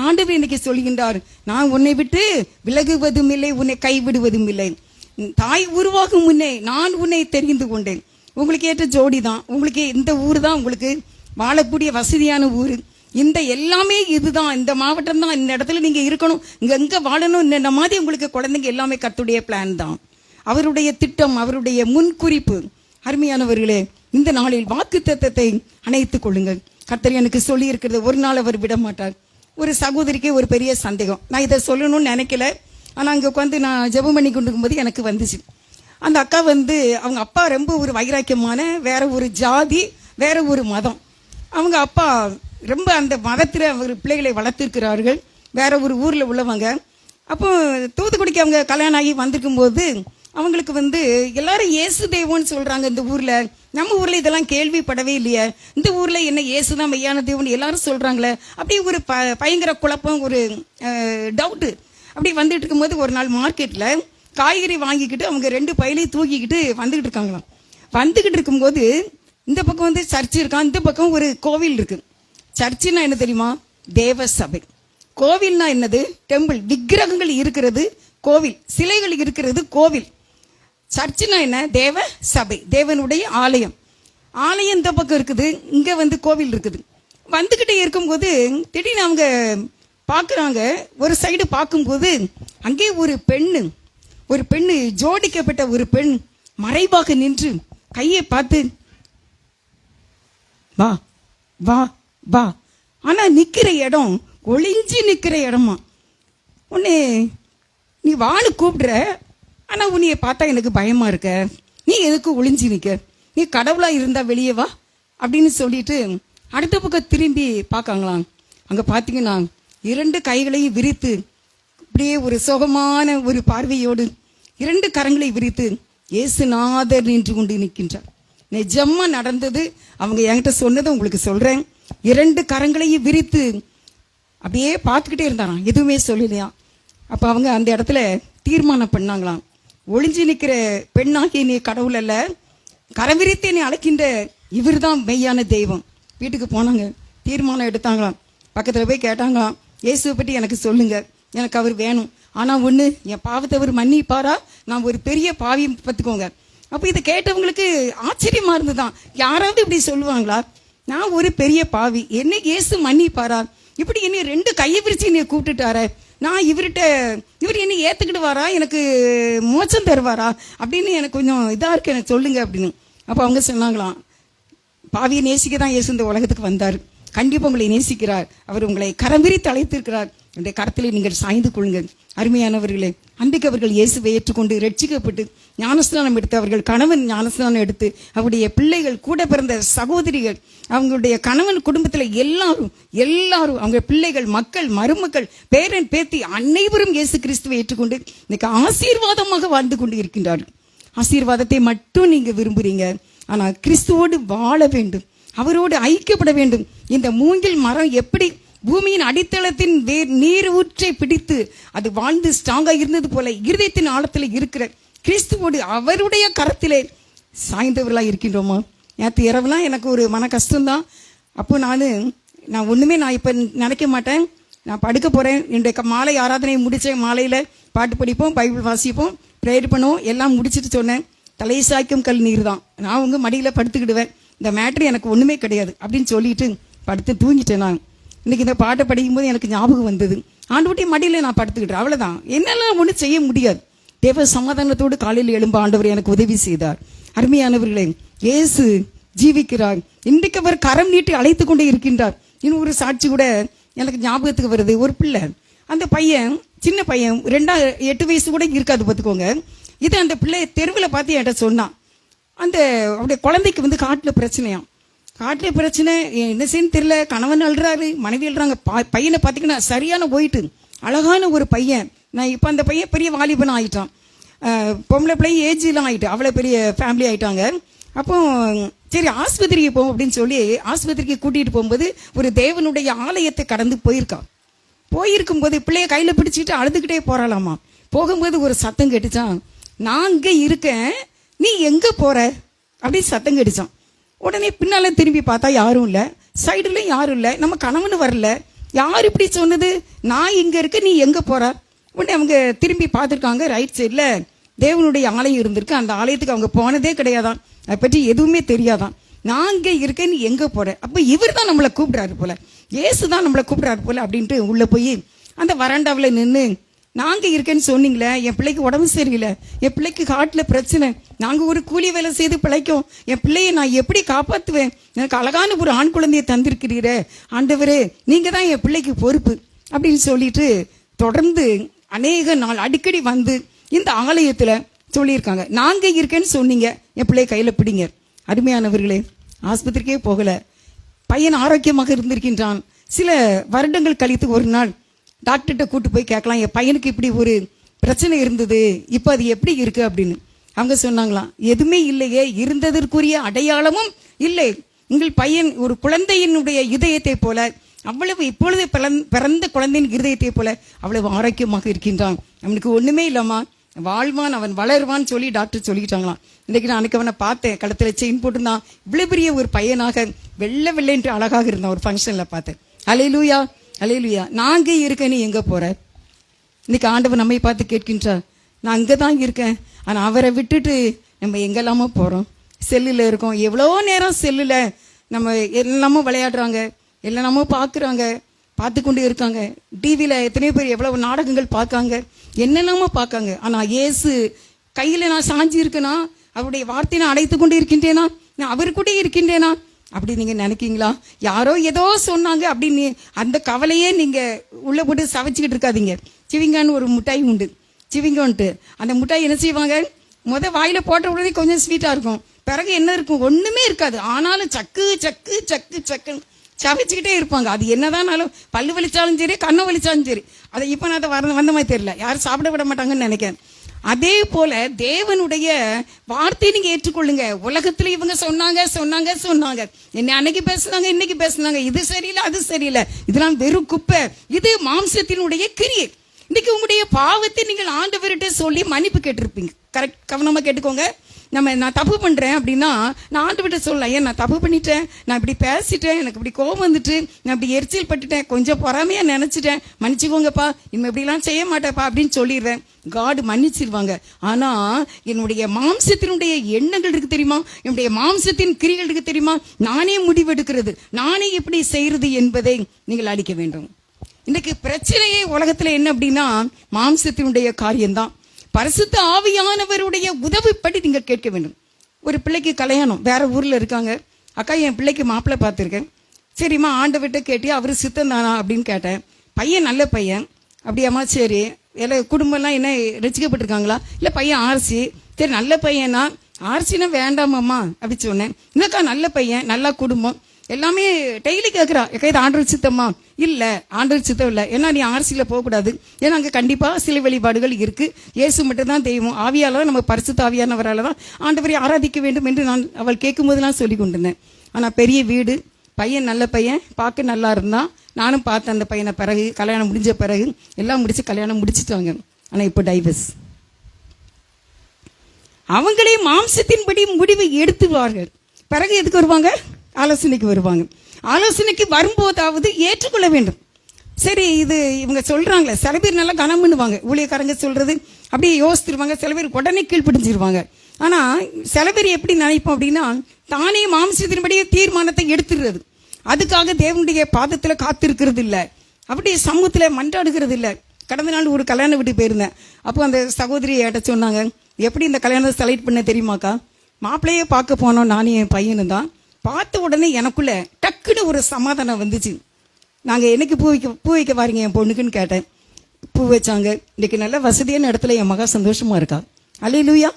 ஆண்டவர் இன்னைக்கு சொல்கின்றார், நான் உன்னை விட்டு விலகுவதும் இல்லை, உன்னை கைவிடுவதும் இல்லை. தாய் உருவாகும் முன்னே நான் உன்னை தெரிந்து கொண்டேன். உங்களுக்கு ஏற்ற ஜோடி தான், உங்களுக்கு இந்த ஊர் தான் உங்களுக்கு வாழக்கூடிய வசதியான ஊர், இந்த எல்லாமே இதுதான், இந்த மாவட்டம் தான், இந்த இடத்துல நீங்க இருக்கணும், இங்க எங்க வாழணும், இந்த மாதிரி உங்களுக்கு குழந்தைங்க எல்லாமே கர்த்தருடைய பிளான் தான், அவருடைய திட்டம், அவருடைய முன்குறிப்பு. அருமையானவர்களே, இந்த நாளில் வாக்கு தத்தத்தை அணைத்துக் கொள்ளுங்கள். கர்த்தர் எனக்கு சொல்லி இருக்கிறது, ஒரு நாள் அவர் விட மாட்டார். ஒரு சகோதரிக்கு ஒரு பெரிய சந்தேகம், நான் இதை சொல்லணும்னு நினைக்கல, ஆனா அங்க உட்காந்து நான் ஜெபம் பண்ணி கொண்டு இருக்கும்போது எனக்கு வந்துச்சு. அந்த அக்கா அவங்க அப்பா ரொம்ப ஒரு வைராக்கியமான, வேற ஒரு ஜாதி, வேற ஒரு மதம். அவங்க அப்பா ரொம்ப அந்த மதத்தில் அவர் பிள்ளைகளை வளர்த்திருக்கிறார்கள், வேற ஒரு ஊரில் உள்ளவங்க. அப்போ தூத்துக்குடிக்கு அவங்க கல்யாணம் ஆகி வந்திருக்கும் போது அவங்களுக்கு எல்லாரும் இயேசு தெய்வம்னு சொல்றாங்க. இந்த ஊர்ல, நம்ம ஊர்ல இதெல்லாம் கேள்விப்படவே இல்லையே, இந்த ஊர்ல என்ன இயேசுதான் மெய்யான தெய்வம் எல்லாரும் சொல்றாங்களே, அப்படி ஒரு பயங்கர குழப்பம், ஒரு டவுட்டு அப்படி வந்துட்டு இருக்கும்போது ஒரு நாள் மார்க்கெட்ல காய்கறி வாங்கிக்கிட்டு அவங்க 2 பையிலையும் தூக்கிக்கிட்டு வந்துகிட்டு இருக்காங்களாம். வந்துகிட்டு இருக்கும்போது இந்த பக்கம் சர்ச் இருக்கான், இந்த பக்கம் ஒரு கோவில் இருக்கு. சர்ச்சுன்னா என்ன தெரியுமா? தேவ சபை. கோவில்னா என்னது? டெம்பிள். விக்கிரகங்கள் இருக்கிறது கோவில், சிலைகள் இருக்கிறது கோவில். சர்ச்சுனா என்ன? தேவ சபை, தேவனுடைய ஆலயம். ஆலயம் இந்த பக்கம் இருக்குது, இங்க கோவில் இருக்குது. வந்துகிட்டே இருக்கும்போது திடீர்னு அவங்க பார்க்குறாங்க, ஒரு சைடு பார்க்கும்போது அங்கே ஒரு பெண்ணு ஜோடிக்கப்பட்ட ஒரு பெண் மறைவாக நின்று கையை பார்த்து வா வா வா, ஆனா நிக்கிற இடம் ஒளிஞ்சு நிக்கிற இடமா. உன்னை நீ வான்னு கூப்பிடுற, ஆனா உன்னைய பார்த்தா எனக்கு பயமா இருக்க, நீ எதுக்கு ஒளிஞ்சு நிக்க, நீ கடவுளா இருந்தா வெளியே வா அப்படின்னு சொல்லிட்டு அடுத்த பக்கம் திரும்பி பார்க்காங்களாம். அங்க பாத்தீங்கன்னா 2 கைகளையும் விரித்து அப்படியே ஒரு சுகமான ஒரு பார்வையோடு 2 கரங்களை விரித்து இயேசுநாதர் நின்று கொண்டு நிற்கின்றார். நிஜமா நடந்தது, அவங்க என்கிட்ட சொன்னதை உங்களுக்கு சொல்றேன். 2 கரங்களையும் விரித்து அப்படியே பார்த்துக்கிட்டே இருந்தாராம், எதுவுமே சொல்லலையா. அப்ப அவங்க அந்த இடத்துல தீர்மானம் பண்ணாங்களாம், ஒளிஞ்சு நிற்கிற பெண்ணாகி நீ கடவுள் அல்ல, கரவிரித்து நீ அழைக்கின்ற இவர் தான் மெய்யான தெய்வம். வீட்டுக்கு போனாங்க, தீர்மானம் எடுத்தாங்களாம். பக்கத்துல போய் கேட்டாங்களாம், இயேசுவை பற்றி எனக்கு சொல்லுங்க, எனக்கு அவர் வேணும், ஆனா ஒண்ணு, என் பாவத்தை அவர் மன்னிப்பாரா, நான் ஒரு பெரிய பாவி பார்த்துக்கோங்க. அப்ப இதை கேட்டவங்களுக்கு ஆச்சரியமா இருந்துதான், யாராவது இப்படி சொல்லுவாங்களா, நான் ஒரு பெரிய பாவி, என்ன இயேசு மன்னிப்பாரா, இப்படி என்ன 2 கையை பிரிச்சு நீ கூப்பிட்டுட்டார, நான் இவர் என்னை ஏத்துக்கிடுவாரா, எனக்கு மோட்சம் தருவாரா அப்படின்னு எனக்கு கொஞ்சம் இதா இருக்கு, எனக்கு சொல்லுங்க அப்படின்னு. அப்போ அவங்க சொன்னாங்களாம், பாவியை நேசிக்க தான் இயேசு இந்த உலகத்துக்கு வந்தார், கண்டிப்பா உங்களை நேசிக்கிறார், அவர் உங்களை கரம்பிரித்து அழைத்திருக்கிறார், இந்த கரத்திலே நீங்கள் சாய்ந்து கொள்ளுங்கள். அருமையானவர்களே, அன்றைக்கு அவர்கள் இயேசுவை ஏற்றுக்கொண்டு ரட்சிக்கப்பட்டு ஞானஸ்நானம் எடுத்து, அவர்கள் கணவன் ஞானஸ்நானம் எடுத்து, அவருடைய பிள்ளைகள், கூட பிறந்த சகோதரிகள், அவங்களுடைய கணவன் குடும்பத்தில் எல்லாரும் அவங்க பிள்ளைகள், மக்கள், மருமக்கள், பேரன் பேத்தி அனைவரும் இயேசு கிறிஸ்துவை ஏற்றுக்கொண்டு இன்னைக்கு ஆசீர்வாதமாக வாழ்ந்து கொண்டு இருக்கின்றார்கள். ஆசீர்வாதத்தை மட்டும் நீங்க விரும்புறீங்க, ஆனா கிறிஸ்துவோடு வாழ வேண்டும், அவரோடு ஐக்கியப்பட வேண்டும். இந்த மூங்கில் மரம் எப்படி பூமியின் அடித்தளத்தின் நீர் ஊற்றை பிடித்து அது வாழ்ந்து ஸ்ட்ராங்கா இருந்தது போல இருதயத்தின் ஆழத்தில் இருக்கிற கிறிஸ்துவோடு அவருடைய கரத்திலே சாய்ந்தவர்களா இருக்கின்றோமா? நேற்று இரவுலாம் எனக்கு ஒரு மன கஷ்டம்தான். அப்போ நான் ஒண்ணுமே இப்ப நினைக்க மாட்டேன். நான் படுக்க போறேன். என்னுடைய மாலை ஆராதனை முடிச்சேன். மாலையில பாட்டு படிப்போம், பைபிள் வாசிப்போம், ப்ரேயர் பண்ணுவோம். எல்லாம் முடிச்சுட்டு சொன்னேன், தலை சாய்க்கும் கல் நீர் தான், நான் உங்க மடியில படுத்துக்கிடுவேன், இந்த மேட்ரு எனக்கு ஒண்ணுமே கிடையாது அப்படின்னு சொல்லிட்டு படுத்து தூங்கிட்டேன். நான் இன்னைக்கு இந்த பாட்டை படிக்கும்போது எனக்கு ஞாபகம் வந்தது, ஆண்டவருடைய மடியில நான் படுத்துக்கிட்டேன், அவ்வளவுதான், என்னால ஒன்றும் செய்ய முடியாது. தேவ சமாதானத்தோடு காலையில் எழும்ப ஆண்டவர் எனக்கு உதவி செய்தார். அருமையானவர்களே, இயேசு ஜீவிக்கிறார். இன்றைக்கு அவர் கரம் நீட்டி அழைத்து கொண்டே இருக்கின்றார். இன்னும் ஒரு சாட்சி கூட எனக்கு ஞாபகத்துக்கு வருது. ஒரு பிள்ளை, அந்த பையன் சின்ன பையன், 8 வயசு கூட இருக்காது பார்த்துக்கோங்க. இது அந்த பிள்ளைய தெருவில் பார்த்து என்கிட்ட சொன்னான். அவருடைய குழந்தைக்கு காட்டுல பிரச்சனையாம். காட்டுல பிரச்சனை, என்ன செய்யன்னு தெரியல, கணவன் அழுறாரு, மனைவி அழுறாங்க. பையனை பார்த்தீங்கன்னா சரியான போயிட்டு அழகான ஒரு பையன். நான் இப்போ அந்த பையன் பெரிய வாலிபன் ஆயிட்டான். பொம்பளை பிள்ளை ஏஜ்லாம் ஆயிட்டு, அவ்வளோ பெரிய ஃபேமிலி ஆயிட்டாங்க. அப்போ சரி ஆஸ்பத்திரிக்கு போவோம் அப்படின்னு சொல்லி ஆஸ்பத்திரிக்கு கூட்டிகிட்டு போகும்போது ஒரு தேவனுடைய ஆலயத்தை கடந்து போயிருக்கும் போது பிள்ளைய கையில் பிடிச்சிட்டு அழுதுகிட்டே போறாளாமா. போகும்போது ஒரு சத்தம் கேட்டுச்சான், நான் இங்கே இருக்கேன், நீ எங்கே போற அப்படின்னு சத்தம் கேட்டுச்சான். உடனே பின்னால திரும்பி பார்த்தா யாரும் இல்லை, சைடுல யாரும் இல்லை, நம்ம கணவனு வரல. யார் இப்படி சொன்னது, நான் இங்கே இருக்க, நீ எங்கே போற? உடனே அவங்க திரும்பி பார்த்துருக்காங்க, ரைட் சைடில் தேவனுடைய ஆலயம் இருந்திருக்கு. அந்த ஆலயத்துக்கு அவங்க போனதே கிடையாதான், அதை பற்றி எதுவுமே தெரியாதான். நான் இங்கே இருக்கேன், நீ எங்கே போற? அப்போ இவர் தான் நம்மளை கூப்பிடுறாரு போல, இயேசு தான் நம்மளை கூப்பிடுறாரு போல அப்படின்ட்டு உள்ளே போய் அந்த வராண்டாவில் நின்று, நாங்கள் இருக்கேன்னு சொன்னீங்களே, என் பிள்ளைக்கு உடம்பு சரியில்லை, என் பிள்ளைக்கு காட்டில் பிரச்சனை, நாங்கள் ஒரு கூலி வேலை செய்து பிழைக்கும், என் பிள்ளையை நான் எப்படி காப்பாற்றுவேன்? எனக்கு அழகான ஒரு ஆண் குழந்தையை தந்திருக்கிறீரே ஆண்டவரே, நீங்கள் தான் என் பிள்ளைக்கு பொறுப்பு அப்படின்னு சொல்லிட்டு தொடர்ந்து அநேக நாள் அடிக்கடி வந்து இந்த ஆலயத்தில் சொல்லியிருக்காங்க, நாங்கள் இருக்கேன்னு சொன்னீங்க, என் பிள்ளைய கையில் பிடிங்க. அருமையானவர்களே, ஆஸ்பத்திரிக்கே போகல, பையன் ஆரோக்கியமாக இருந்திருக்கின்றான். சில வருடங்கள் கழித்து ஒரு நாள் டாக்டர்கிட்ட கூட்டு போய் கேட்கலாம், என் பையனுக்கு இப்படி ஒரு பிரச்சனை இருந்தது, இப்போ அது எப்படி இருக்கு அப்படின்னு. அவங்க சொன்னாங்களாம், எதுவுமே இல்லையே, இருந்ததற்குரிய அடையாளமும் இல்லை, உங்கள் பையன் ஒரு குழந்தையினுடைய இதயத்தை போல, அவ்வளவு இப்பொழுது பிறந்த குழந்தையின் இருதயத்தை போல அவ்வளவு ஆரோக்கியமாக இருக்கின்றான், அவனுக்கு ஒண்ணுமே இல்லாமா, வாழ்வான், அவன் வளருவான்னு சொல்லி டாக்டர் சொல்லிட்டாங்களாம். இன்னைக்கு நான் அன்னைக்கு அவனை பார்த்தேன், கழுத்துல செயின் போட்டுருந்தான், இவ்வளவு பெரிய ஒரு பையனாக வெள்ளை வெள்ளைன்ட்டு அழகாக இருந்தான். ஒரு ஃபங்க்ஷன்ல பார்த்தேன். அல்லேலூயா அல்லேலூயா. நாங்க இருக்க, நீ எங்க போற? இன்னைக்கு ஆண்டவர் நம்மை பார்த்து கேட்கின்றார், நான் அங்கே தான் இருக்கேன், ஆனால் அவரை விட்டுட்டு நம்ம எங்கெல்லாமோ போகிறோம், செல்லில் இருக்கோம், எவ்வளோ நேரம் செல்லில் நம்ம எல்லாமோ விளையாடுறாங்க, எல்லாமோ பார்த்து கொண்டு இருக்காங்க. டிவியில் எத்தனையோ பேர் எவ்வளவு நாடகங்கள் பார்க்காங்க, என்னெல்லாமோ பார்க்காங்க. ஆனால் இயேசு கையில் நான் சாஞ்சி இருக்கேனா, அவருடைய வார்த்தையை நான் அடைத்து கொண்டு இருக்கின்றேனா, நான் அவர் கூட இருக்கின்றேனா அப்படி நீங்கள் நினைக்கிங்களா? யாரோ ஏதோ சொன்னாங்க அப்படின்னு அந்த கவலையே நீங்கள் உள்ளே போட்டு சவைச்சிக்கிட்டு இருக்காதீங்க. சிவிங்கான்னு ஒரு மிட்டாய் உண்டு, சிவிங்கோன்ட்டு. அந்த மிட்டாய் என்ன செய்வாங்க, வாயில போட்ட உடனே கொஞ்சம் ஸ்வீட்டாக இருக்கும், பிறகு என்ன இருக்கும், ஒன்றுமே இருக்காது. ஆனாலும் சக்கு சக்கு சக்கு சக்குன்னு சவைச்சிக்கிட்டே இருப்பாங்க. அது என்னதானாலும் பல்லு வலிச்சாலும் சரி, கண்ணை வலிச்சாலும் சரி. அதை இப்போ நான் அதை வந்த மாதிரி தெரியல, யாரும் சாப்பிட விட மாட்டாங்கன்னு நினைக்கிறேன். அதே போல தேவனுடைய வார்த்தையை நீங்க ஏற்றுக்கொள்ளுங்க. உலகத்துல இவங்க சொன்னாங்க சொன்னாங்க சொன்னாங்க, என்ன அன்னைக்கு பேசுனாங்க, இன்னைக்கு பேசுனாங்க, இது சரியில்லை அது சரியில்லை, இதெல்லாம் வெறும் குப்பை, இது மாம்சத்தினுடைய கிரியை. இன்னைக்கு உங்களுடைய பாவத்தை நீங்கள் ஆண்டவர்கிட்ட சொல்லி மன்னிப்பு கேட்டிருப்பீங்க. கரெக்ட், கவனமா கேட்டுக்கோங்க. நான் தப்பு பண்றேன் அப்படின்னா நான் ஆண்டவர்கிட்ட சொல்லலாம், ஏன் நான் தப்பு பண்ணிட்டேன், நான் இப்படி பேசிட்டேன், எனக்கு இப்படி கோபம் வந்துட்டு, நான் இப்படி எரிச்சல் பட்டுட்டேன், கொஞ்சம் பொறாமையா நினைச்சிட்டேன், மன்னிச்சுக்கோங்கப்பா, இனிமே இப்படிலாம் செய்ய மாட்டேப்பா அப்படின்னு சொல்லிடுவேன். காட் மன்னிச்சிருவாங்க. ஆனா என்னுடைய மாம்சத்தினுடைய எண்ணங்கள் இருக்கு தெரியுமா, என்னுடைய மாம்சத்தின் கிரிகள் இருக்கு தெரியுமா, நானே முடிவெடுக்கிறது, நானே எப்படி செய்யறது என்பதை நீங்கள் அளிக்க வேண்டும். இன்னைக்கு பிரச்சனையே உலகத்துல என்ன அப்படின்னா மாம்சத்தினுடைய காரியம்தான். பரிசுத்த ஆவியானவருடைய உதவிப்படி நீங்க கேட்க வேண்டும். ஒரு பிள்ளைக்கு கல்யாணம், வேற ஊர்ல இருக்காங்க. அக்கா, என் பிள்ளைக்கு மாப்பிள்ளை பார்த்துருக்கேன். சரிம்மா, ஆண்டவர்கிட்ட கேட்டியா, அவரு சித்தம் தானா அப்படின்னு கேட்டேன். பையன் நல்ல பையன். அப்படியாம்மா, சரி. எல்லாம் குடும்பம்லாம் என்ன ரசிக்கப்பட்டிருக்காங்களா? இல்லை, பையன் ஆர்சி. சரி, நல்ல பையனா? ஆர்சினா வேண்டாமாம்மா அப்படி சொன்னேன். இல்லக்கா, நல்ல பையன், நல்லா குடும்பம், எல்லாமே டெய்லி கேட்குறா. இது ஆண்டவர் சித்தம்மா? இல்லை, ஆண்டவர் சித்தம் இல்லை. ஏன்னா நீ ஆர்சியில் போகக்கூடாது. ஏன்னா அங்கே கண்டிப்பாக சில வழிபாடுகள் இருக்குது. இயேசு மட்டும் தான் தெய்வம். ஆவியால் தான், நம்ம பரிசுத்த ஆவியானவரால் தான் ஆண்டவரை ஆராதிக்க வேண்டும் என்று நான் அவள் கேட்கும்போதெல்லாம் சொல்லி கொண்டிருந்தேன். ஆனால் பெரிய வீடு, பையன் நல்ல பையன், பார்க்க நல்லா இருந்தான். நானும் பார்த்தேன் அந்த பையனை. பிறகு கல்யாணம் முடிஞ்ச பிறகு எல்லாம் முடிச்சு கல்யாணம் முடிச்சுட்டாங்க. ஆனால் இப்போ டைவர்ஸ். அவங்களே மாம்சத்தின்படி முடிவு எடுத்துவார்கள். பிறகு எதுக்கு வருவாங்க? ஆலோசனைக்கு வருவாங்க. ஆலோசனைக்கு வரும்போதாவது ஏற்றுக்கொள்ள வேண்டும். சரி, இது இவங்க சொல்றாங்களே, சில பேர் நல்லா கனம் பண்ணுவாங்க. ஊழியக்காரங்க சொல்றது அப்படியே யோசிச்சிருவாங்க. சில பேர் உடனே கீழ்ப்படிஞ்சிருவாங்க. ஆனா சில பேர் எப்படி நினைப்போம் அப்படின்னா, தானே மாம்சத்தின்படியே தீர்மானத்தை எடுத்துடுறது. அதுக்காக தேவனுடைய பாதத்துல காத்திருக்கிறது இல்லை, அப்படியே சமூகத்துல மன்றாடுகிறது இல்லை. கடந்த நாள் ஒரு கல்யாண வீட்டுக்கு போயிருந்தேன். அப்போ அந்த சகோதரி ஏட்ட சொன்னாங்க, எப்படி இந்த கல்யாணத்தை செலக்ட் பண்ண தெரியுமாக்கா? மாப்பிள்ளையே பார்க்க போனோம், நானும் என் பையனு தான். பார்த்த உடனே எனக்குள்ள டக்குன்னு ஒரு சமாதானம் வந்துச்சு. நாங்கள் என்னைக்கு பூ வைக்க வாரீங்க என் பொண்ணுக்குன்னு கேட்டேன். பூ வச்சாங்க. இன்னைக்கு நல்ல வசதியான இடத்துல என் மகா சந்தோஷமா இருக்கா. அல்லேலூயா,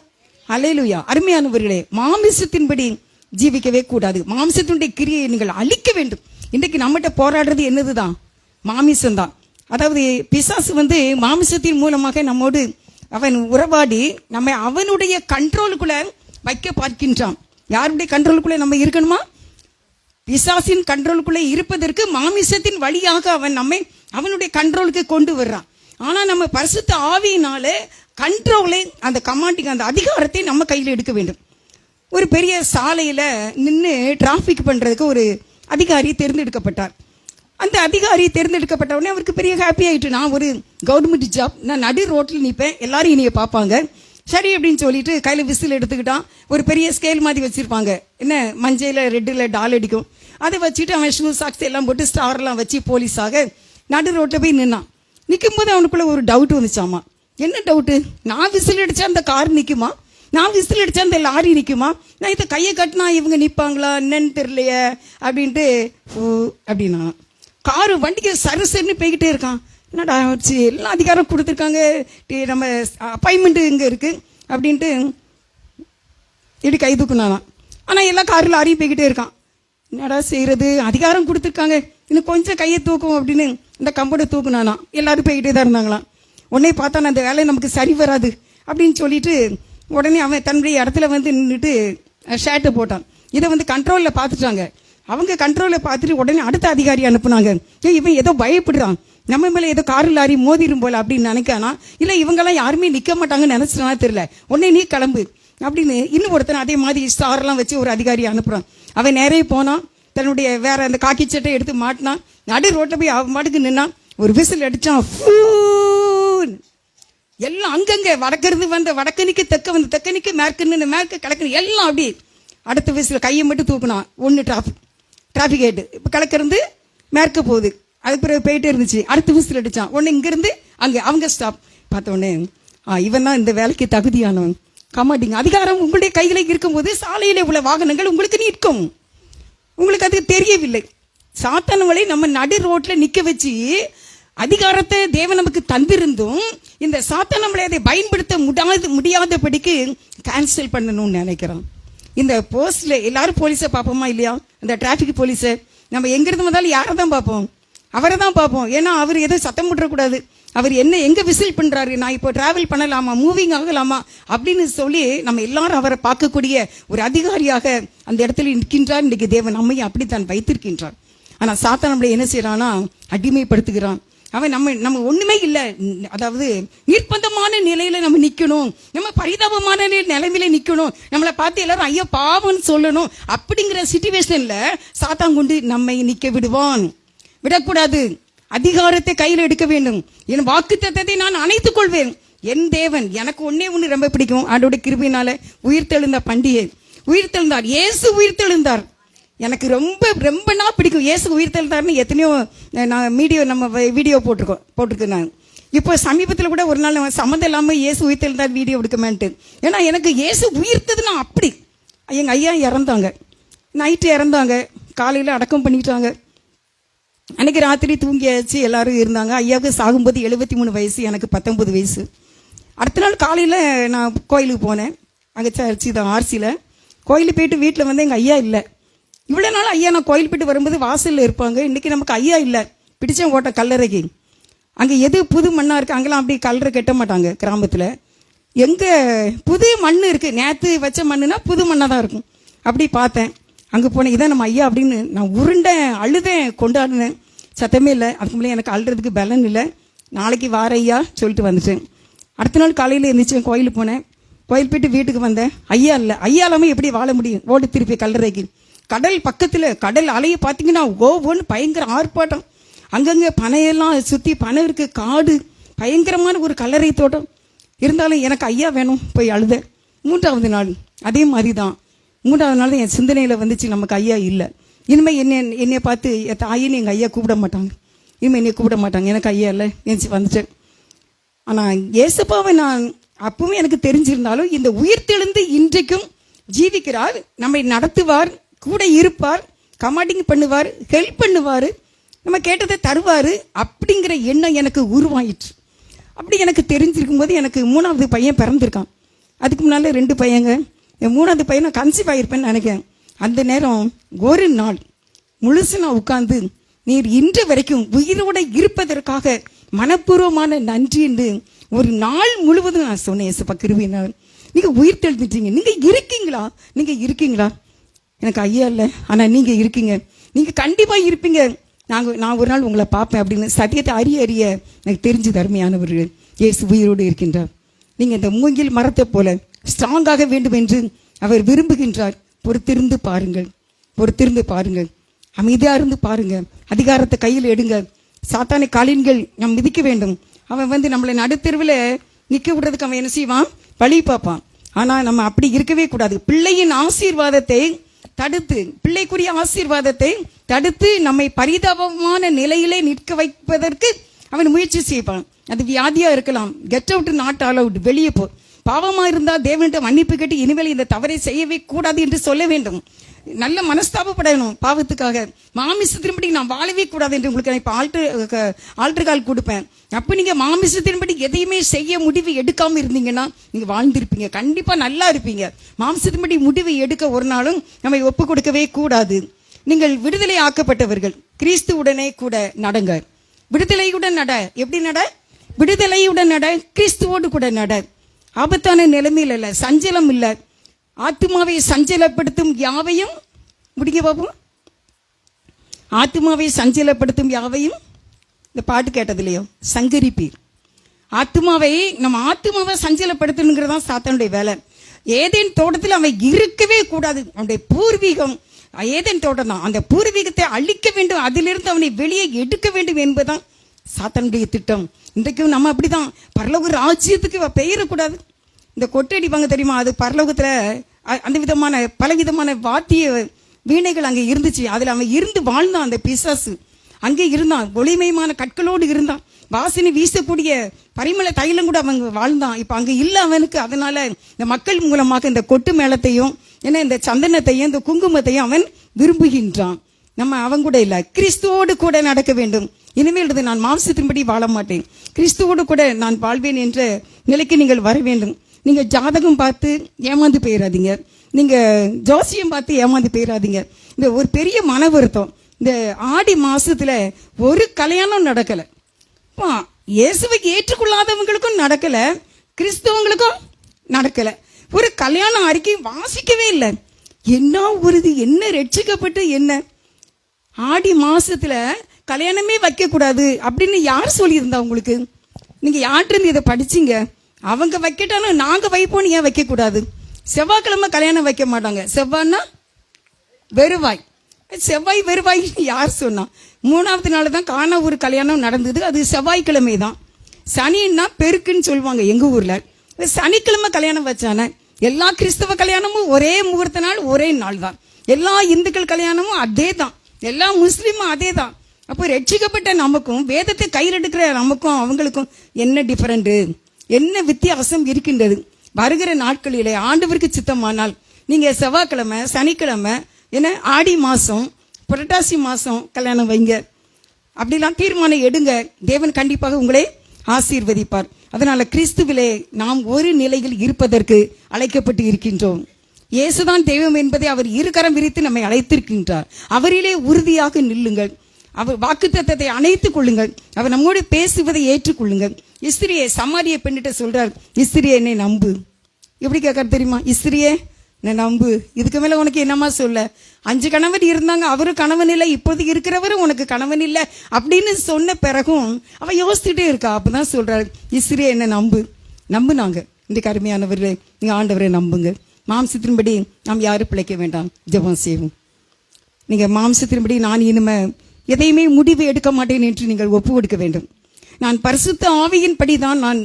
அல்லேலூயா. அருமையானவர்களே, மாமிசத்தின்படி ஜீவிக்கவே கூடாது. மாமிசத்தினுடைய கிரியை நீங்கள் அழிக்க வேண்டும். இன்றைக்கு நம்மகிட்ட போராடுறது என்னதுதான்? மாமிசம்தான். அதாவது பிசாசு மாமிசத்தின் மூலமாக நம்மோடு அவன் உறவாடி நம்ம அவனுடைய கண்ட்ரோலுக்குள்ள வைக்க பார்க்கின்றான். யாருடைய கண்ட்ரோலுக்குள்ள நம்ம இருக்கணுமா? பிசாசின் கண்ட்ரோலுக்குள்ளே இருப்பதற்கு மாமிசத்தின் வழியாக அவன் நம்மை அவனுடைய கண்ட்ரோலுக்கு கொண்டு வர்றான். ஆனா நம்ம பரிசுத்த ஆவியினாலே கண்ட்ரோலை, அந்த கமாண்டிங், அந்த அதிகாரத்தை நம்ம கையில் எடுக்க வேண்டும். ஒரு பெரிய சாலையில நின்று டிராபிக் பண்றதுக்கு ஒரு அதிகாரி தேர்ந்தெடுக்கப்பட்டார். அந்த அதிகாரி தேர்ந்தெடுக்கப்பட்ட உடனே அவருக்கு பெரிய ஹாப்பி ஆயிட்டு, நான் ஒரு கவர்மெண்ட் ஜாப், நான் நடு ரோட்டில் நிற்பேன், எல்லாரும் இனிய பார்ப்பாங்க, சரி அப்படின்னு சொல்லிட்டு கையில விசில் எடுத்துக்கிட்டான். ஒரு பெரிய ஸ்கேல் மாதிரி வச்சிருப்பாங்க, என்ன மஞ்சள் ரெட்டில் டால் அடிக்கும். அதை வச்சுட்டு அவன் ஷூ சாக்ஸ் எல்லாம் போட்டு ஸ்டார்லாம் வச்சு போலீஸாக நடு ரோட்டில் போய் நின்னான். நிற்கும் போது அவனுக்குள்ள ஒரு டவுட் வந்துச்சாமா. என்ன டவுட்டு? நான் விசில் அடிச்சா அந்த கார் நிற்குமா? நான் விசில் அடிச்சா அந்த லாரி நிற்குமா? நான் இதை கையை கட்டினா இவங்க நிற்பாங்களா என்னன்னு தெரியலையே அப்படின்ட்டு அப்படின்னா காரு வண்டிக்கு சருசருன்னு போய்கிட்டே இருக்கான். என்னடா வச்சு எல்லாம் அதிகாரம் கொடுத்துருக்காங்க, நம்ம அப்பாயின்மெண்ட் இங்கே இருக்கு அப்படின்ட்டு இப்படி கை தூக்குனாலாம். ஆனால் எல்லா காரில் அறிய போய்கிட்டே இருக்கான். என்னடா செய்யறது, அதிகாரம் கொடுத்துருக்காங்க, இன்னும் கொஞ்சம் கையை தூக்கும் அப்படின்னு இந்த கம்பெனி தூக்குனானா. எல்லாரும் போய்கிட்டே தான் இருந்தாங்களாம். உடனே பார்த்தா அந்த வேலை நமக்கு சரி வராது அப்படின்னு சொல்லிட்டு உடனே அவன் தன்னுடைய இடத்துல நின்றுட்டு ஷர்ட்டை போட்டான். இதை கண்ட்ரோலில் பார்த்துட்டாங்க. அவங்க கண்ட்ரோலில் பார்த்துட்டு உடனே அடுத்த அதிகாரி அனுப்புனாங்க. இவன் ஏதோ பயப்படுறான், நம்ம மேலே ஏதோ காரு லாரி மோதிரும் போல அப்படின்னு நினைக்கானா, இல்லை இவங்கெல்லாம் யாருமே நிற்க மாட்டாங்கன்னு நினைச்சிட்டானா தெரியல. உடனே நீ கிளம்பு அப்படின்னு இன்னும் ஒருத்தன் அதே மாதிரி ஸ்டார்லாம் வச்சு ஒரு அதிகாரி அனுப்புறான். அவன் நேரே போனான், தன்னுடைய வேற அந்த காக்கி சட்டை எடுத்து மாட்டினான், நடு ரோட்டில் போய் அவன் மாட்டுக்கு நின்னான், ஒரு விசில் அடிச்சான். எல்லாம் அங்கங்க வடக்கிருந்து வந்த வடக்கணிக்கு, தெக்கணிக்கு, மேற்கு மேற்கு, கிழக்கு எல்லாம் அப்படி அடுத்த விசில் கையை மட்டும் தூக்குனான். ஒன்று டிராஃபிக் ஆயிட்டு இப்போ கிழக்கிருந்து மேற்கு போகுது, அதுக்கு பிறகு போயிட்டே இருந்துச்சு. அடுத்த விசில் அடிச்சான். ஒன்று இங்கிருந்து அங்கே அவங்க ஸ்டாப். பார்த்த உடனே இவன் தான் இந்த வேலைக்கு தகுதியானவன். கமாண்டிங் அதிகாரம் உங்களுடைய கையில இருக்கும்போது சாலையிலே உள்ள வாகனங்கள் உங்களுக்கு நிற்கும். உங்களுக்கு அது தெரியவில்லை. சாத்தானவளை நம்ம நடு ரோட்ல நிக்க வச்சு அதிகாரத்தை தேவன் நமக்கு தந்திருந்தும் இந்த சாத்தானவளை அதை பயன்படுத்த முடியாதபடிக்கு கேன்சல் பண்ணணும்னு நினைக்கிறான். இந்த போஸ்ட்ல எல்லாரும் போலீஸை பார்ப்போமா இல்லையா? இந்த டிராபிக் போலீஸை நம்ம எங்கிருந்து வந்தாலும் யாரை தான் பார்ப்போம்? அவரை தான் பார்ப்போம். ஏன்னா அவர் எதுவும் சத்தம் போட்டுறக்கூடாது, அவர் என்ன எங்க விசில் பண்றாரு, நான் இப்போ டிராவல் பண்ணலாமா, மூவிங் ஆகலாமா அப்படின்னு சொல்லி நம்ம எல்லாரும் அவரை பார்க்கக்கூடிய ஒரு அதிகாரியாக அந்த இடத்துல நிற்கின்றார். இன்னைக்கு தேவன் நம்மையும் அப்படித்தான் வைத்திருக்கின்றார். ஆனா சாத்தான் நம்மளை என்ன செய்யறான்னா அடிமைப்படுத்துகிறான். அவன் நம்ம ஒண்ணுமே இல்லை, அதாவது நிர்பந்தமான நிலையில நம்ம நிக்கணும், நம்ம பரிதாபமான நிலைமையில நிக்கணும், நம்மளை பார்த்து எல்லாரும் ஐயோ பாவம்னு சொல்லணும் அப்படிங்கிற சிச்சுவேஷன்ல சாத்தான் கொண்டு நம்மை நிக்க விடக்கூடாது. அதிகாரத்தை கையில் எடுக்க வேண்டும். என் வாக்குத்தத்தத்தை நான் அணைத்துக் கொள்வேன். என் தேவன் எனக்கு ஒண்ணு ரொம்ப பிடிக்கும். ஆண்டோட கிருபையினால உயிர்த்தெழுந்த பண்டிகை, உயிர்த்தெழுந்தார், இயேசு உயிர்த்தெழுந்தார். எனக்கு ரொம்ப ரொம்ப நாள் பிடிக்கும். இயேசு உயிர்த்தெழுந்தாருன்னு எத்தனையோ நான் வீடியோ போட்டிருக்கேன் நான். இப்போ சமீபத்தில் கூட ஒரு நாள் சம்மந்தம் இல்லாமல் இயேசு உயிர்த்தெழுந்தார் வீடியோ எடுக்கமேன்ட்டு. ஏன்னா எனக்கு இயேசு உயிர்த்ததுன்னா அப்படி. எங்கள் ஐயா இறந்தாங்க, நைட்டு இறந்தாங்க, காலையில் அடக்கம் பண்ணிட்டாங்க. அன்றைக்கி ராத்திரி தூங்கியாச்சு, எல்லாரும் இருந்தாங்க. ஐயாவுக்கு சாகும்போது 73 வயசு, எனக்கு 19 வயசு. அடுத்த நாள் காலையில் நான் கோயிலுக்கு போனேன். அங்கே சர்ச்சு தான் ஆர்சியில். கோயிலுக்கு போயிட்டு வீட்டில் வந்து எங்கள் ஐயா இல்லை. இவ்வளோ நாள் ஐயா நான் கோயில் போயிட்டு வரும்போது வாசலில் இருப்பாங்க. இன்றைக்கி நமக்கு ஐயா இல்லை. பிடிச்சேன் ஓட்ட கல்லறைக்கு. அங்கே எது புது மண்ணாக இருக்குது, அங்கெல்லாம் அப்படி கல்லறை கட்ட மாட்டாங்க கிராமத்தில். எங்கே புது மண் இருக்குது, நேற்று வச்ச மண்ணுனா புது மண்ணாக தான் இருக்கும். அப்படி பார்த்தேன். அங்கே போனேன், இதான் நம்ம ஐயா அப்படின்னு நான் உருண்டேன், அழுதேன், கொண்டாடினேன். சத்தமே இல்லை. அதுக்கு முன்னாடி எனக்கு அழுறதுக்கு பலன் இல்லை. நாளைக்கு வார ஐயா சொல்லிட்டு வந்துட்டேன். அடுத்த நாள் காலையில் எழுந்திரிச்சேன், கோயிலுக்கு போனேன். கோயில் போயிட்டு வீட்டுக்கு வந்தேன். ஐயா இல்லை. ஐயா இல்லாமல் எப்படி வாழ முடியும்? ஓடி திருப்பி கல்லறைக்கு. கடல் பக்கத்தில், கடல் அலையை பார்த்தீங்கன்னா ஒவ்வொன்று பயங்கர ஆர்ப்பாட்டம். அங்கங்கே பனையெல்லாம் சுற்றி பனை இருக்குது, காடு, பயங்கரமான ஒரு கல்லறை தோட்டம். இருந்தாலும் எனக்கு ஐயா வேணும், போய் அழுதேன். 3வது நாள் அதே மாதிரி தான். 3வது நாள் தான் என் சிந்தனையில் வந்துச்சு, நமக்கு ஐயா இல்லை. இனிமேல் என்னை பார்த்து என் தாயின்னு எங்கள் ஐயா கூப்பிட மாட்டாங்க. இனிமேல் என்னை கூப்பிட மாட்டாங்க, எனக்கு ஐயா இல்லை, எந்திச்சு வந்துட்டேன். ஆனால் ஏசப்பாவை நான் அப்பவும் எனக்கு தெரிஞ்சிருந்தாலும், இந்த உயிர்த்தெழுந்து இன்றைக்கும் ஜீவிக்கிறார், நம்மை நடத்துவார், கூட இருப்பார், கமாண்டிங் பண்ணுவார், ஹெல்ப் பண்ணுவார், நம்ம கேட்டதை தருவார் அப்படிங்கிற எண்ணம் எனக்கு உருவாயிற்று. அப்படி எனக்கு தெரிஞ்சிருக்கும் போது எனக்கு 3வது பையன் பிறந்திருக்கான். அதுக்கு முன்னால் 2 பையங்க. என் 3வது பையன் நான் கன்சீவ் ஆகிருப்பேன்னு நினைக்கிறேன். அந்த நேரம் ஒரு நாள் முழுசு நான் உட்கார்ந்து, நீர் இன்று வரைக்கும் உயிரோடு இருப்பதற்காக மனப்பூர்வமான நன்றி என்று ஒரு நாள் முழுவதும் நான் சொன்னேன். ஏசப்பா கிருபையினால் நீங்கள் உயிர் தெழுந்துட்டீங்க, நீங்கள் இருக்கீங்களா? எனக்கு ஐயா இல்லை, ஆனால் நீங்கள் இருக்கீங்க, நீங்கள் கண்டிப்பாக இருப்பீங்க, நான் ஒரு நாள் உங்களை பார்ப்பேன் அப்படின்னு சத்தியத்தை அறிய எனக்கு தெரிஞ்சது. அருமையானவர்கள், இயேசு உயிரோடு இருக்கின்றார். நீங்கள் இந்த மூங்கில் மரத்தை போல ஸ்ட்ராங்காக வேண்டும் என்று அவர் விரும்புகின்றார். பொறுத்திருந்து பாருங்கள், அமைதியாக இருந்து பாருங்கள், அதிகாரத்தை கையில் எடுங்க. சாத்தானை காலின்கள் நாம் மிதிக்க வேண்டும். அவன் நம்மளை நடுத்தெருவில் நிற்க விடுறதுக்கு அவன் என்ன செய்வான்? வழி பார்ப்பான். ஆனால் நம்ம அப்படி இருக்கவே கூடாது. பிள்ளையின் ஆசீர்வாதத்தை தடுத்து, பிள்ளைக்குரிய ஆசீர்வாதத்தை தடுத்து நம்மை பரிதாபமான நிலையிலே நிற்க வைப்பதற்கு அவன் முயற்சி செய்வான். அது வியாதியாக இருக்கலாம். Get out, not all out, வெளியே போ. பாவமாக இருந்தால் தேவன்கிட்ட மன்னிப்பு கேட்டு இனிமேல் இந்த தவறை செய்யவே கூடாது என்று சொல்ல வேண்டும். நல்ல மனஸ்தாபப்படணும் பாவத்துக்காக. மாமிசத்தின்படி நான் வாழவே கூடாது என்று உங்களுக்கு நான் இப்போ ஆல்டர் கால் கொடுப்பேன். அப்போ நீங்கள் மாமிசத்தின்படி எதையுமே செய்ய முடிவு எடுக்காமல் இருந்தீங்கன்னா நீங்கள் வாழ்ந்திருப்பீங்க, கண்டிப்பாக நல்லா இருப்பீங்க. மாமிசத்தின்படி முடிவு எடுக்க ஒரு நாளும் நம்ம ஒப்பு கொடுக்கவே கூடாது. நீங்கள் விடுதலை ஆக்கப்பட்டவர்கள், கிறிஸ்துவுடனே கூட நடங்க. விடுதலையுடன் நட. எப்படி நட? விடுதலையுடன் நட, கிறிஸ்துவோடு கூட நட. ஆபத்தான நிலைமையில் இல்லை, சஞ்சலம் இல்லை. ஆத்துமாவை சஞ்சலப்படுத்தும் யாவையும் முடிக்க பார்ப்போம். ஆத்துமாவை சஞ்சலப்படுத்தும் யாவையும், இந்த பாட்டு கேட்டதுலையோ, சங்கரிப்பீர். நம்ம ஆத்துமாவை சஞ்சலப்படுத்தணுங்கிறதான் சாத்தானுடைய வேலை. ஏதேன் தோட்டத்தில் அவன் இருக்கவே கூடாது. அவனுடைய பூர்வீகம் ஏதேன் தோட்டம் தான். அந்த பூர்வீகத்தை அழிக்க வேண்டும், அதிலிருந்து அவனை வெளியே எடுக்க வேண்டும் என்பதுதான் சாத்தானுடைய திட்டம். இன்றைக்கும் நம்ம அப்படிதான். பரலோக ராஜ்யத்துக்கு பெயரக்கூடாது. இந்த கொட்டடிப்பாங்க தெரியுமா, அது பரலோகத்தில் அந்த விதமான பல விதமான வாத்திய வீணைகள் அங்கே இருந்துச்சு. அதில் அவன் இருந்து வாழ்ந்தான். அந்த பிசாசு அங்கே இருந்தான், ஒளிமயமான கற்களோடு இருந்தான். வாசனை வீசக்கூடிய பரிமள தைலம் கூட அவன் வாழ்ந்தான். இப்போ அங்கே இல்லை அவனுக்கு. அதனால இந்த மக்கள் மூலமாக இந்த கொட்டு மேளத்தையும் இந்த சந்தனத்தையும் இந்த குங்குமத்தையும் அவன் விரும்புகின்றான். நம்ம அவன் கூட இல்லை, கிறிஸ்துவோடு கூட நடக்க வேண்டும். இனிமேல் நான் மாம்சத்தின்படி வாழ மாட்டேன், கிறிஸ்துவோடு கூட நான் வாழ்வேன் என்ற நிலைக்கு நீங்கள் வர வேண்டும். நீங்கள் ஜாதகம் பார்த்து ஏமாந்து போயிடாதீங்க, நீங்கள் ஜோசியம் பார்த்து ஏமாந்து போயிடாதீங்க. இந்த ஒரு பெரிய மன வருத்தம், இந்த ஆடி மாசத்துல ஒரு கல்யாணம் நடக்கலை. இயேசுவை ஏற்றுக்கொள்ளாதவங்களுக்கும் நடக்கலை, கிறிஸ்தவங்களுக்கும் நடக்கலை. ஒரு கல்யாண அறிக்கை வாசிக்கவே இல்லை. என்ன உறுதி, என்ன ரட்சிக்கப்பட்டு என்ன? ஆடி மாசத்துல கல்யாணமே வைக்கக்கூடாது அப்படின்னு யார் சொல்லியிருந்தா உங்களுக்கு? நீங்கள் யார்கிட்ட இதை படிச்சிங்க? அவங்க வைக்கட்டாலும் நாங்கள் வைப்போன்னு ஏன் வைக்கக்கூடாது? செவ்வாய்க்கிழமை கல்யாணம் வைக்க மாட்டாங்க. செவ்வாய்னா வெறுவாய், செவ்வாய் வெறுவாய் யார் சொன்னா? 3வது நாள் தான் காண ஒரு கல்யாணம் நடந்தது, அது செவ்வாய்க்கிழமை தான். சனின்னா பெருக்குன்னு சொல்லுவாங்க எங்கள் ஊரில். சனிக்கிழமை கல்யாணம் வச்சானே. எல்லா கிறிஸ்தவ கல்யாணமும் ஒரே முகூர்த்த நாள், ஒரே நாள் தான். எல்லா இந்துக்கள் கல்யாணமும் அதே தான், எல்லா முஸ்லீமும் அதே தான். அப்போ ரட்சிக்கப்பட்ட நமக்கும் வேதத்தை கையில் எடுக்கிற நமக்கும் அவங்களுக்கும் என்ன டிஃபரெண்ட், என்ன வித்தியாசம் இருக்கின்றது? வருகிற நாட்களிலே ஆண்டவருக்கு சித்தமானால் நீங்க செவ்வாய்க்கிழமை, சனிக்கிழமை, என்ன ஆடி மாசம், புரட்டாசி மாசம் கல்யாணம் வைங்க. அப்படிலாம் தீர்மானம் எடுங்க. தேவன் கண்டிப்பாக உங்களை ஆசீர்வதிப்பார். அதனால கிறிஸ்துவிலே நாம் ஒரு நிலையில் இருப்பதற்கு அழைக்கப்பட்டு இருக்கின்றோம். இயேசுதான் தெய்வம் என்பதை அவர் இருகரம் விரித்து நம்மை அழைத்திருக்கின்றார். அவரிலே உறுதியாக நில்லுங்கள். அவர் வாக்குத்தத்தத்தை அணைத்துக் கொள்ளுங்கள். அவர் நம்மோடு பேசுவதை ஏற்றுக்கொள்ளுங்கள். இஸ்திரியே சமாரிய பெண்ணிட்ட சொல்றார், இஸ்திரியே என்னை நம்பு. எப்படி கேட்கறது தெரியுமா? இஸ்திரியே என்னை நம்பு, இதுக்கு மேல உனக்கு என்னமா சொல்ல? 5 கணவன் இருந்தாங்க, அவரும் கணவன் இல்லை, இப்போது இருக்கிறவரும் உனக்கு கணவன் இல்லை அப்படின்னு சொன்ன பிறகும் அவ யோசிச்சுட்டே இருக்கா. அப்பதான் சொல்றாரு, இஸ்திரியே என்னை நம்பு. நம்புனாங்க. இன்றைக்கு அருமையானவர்களே, நீங்க ஆண்டவரை நம்புங்க. மாம்சத்தின்படி நாம் யாரும் பிழைக்க வேண்டாம், ஜெபம் செய்வோம். நீங்க மாம்சத்தின்படி நான் இனிமே எதையுமே முடிவு எடுக்க மாட்டேன் என்று நீங்கள் ஒப்பு கொடுக்க வேண்டும். நான் பரிசுத்த ஆவியின்படி தான் நான்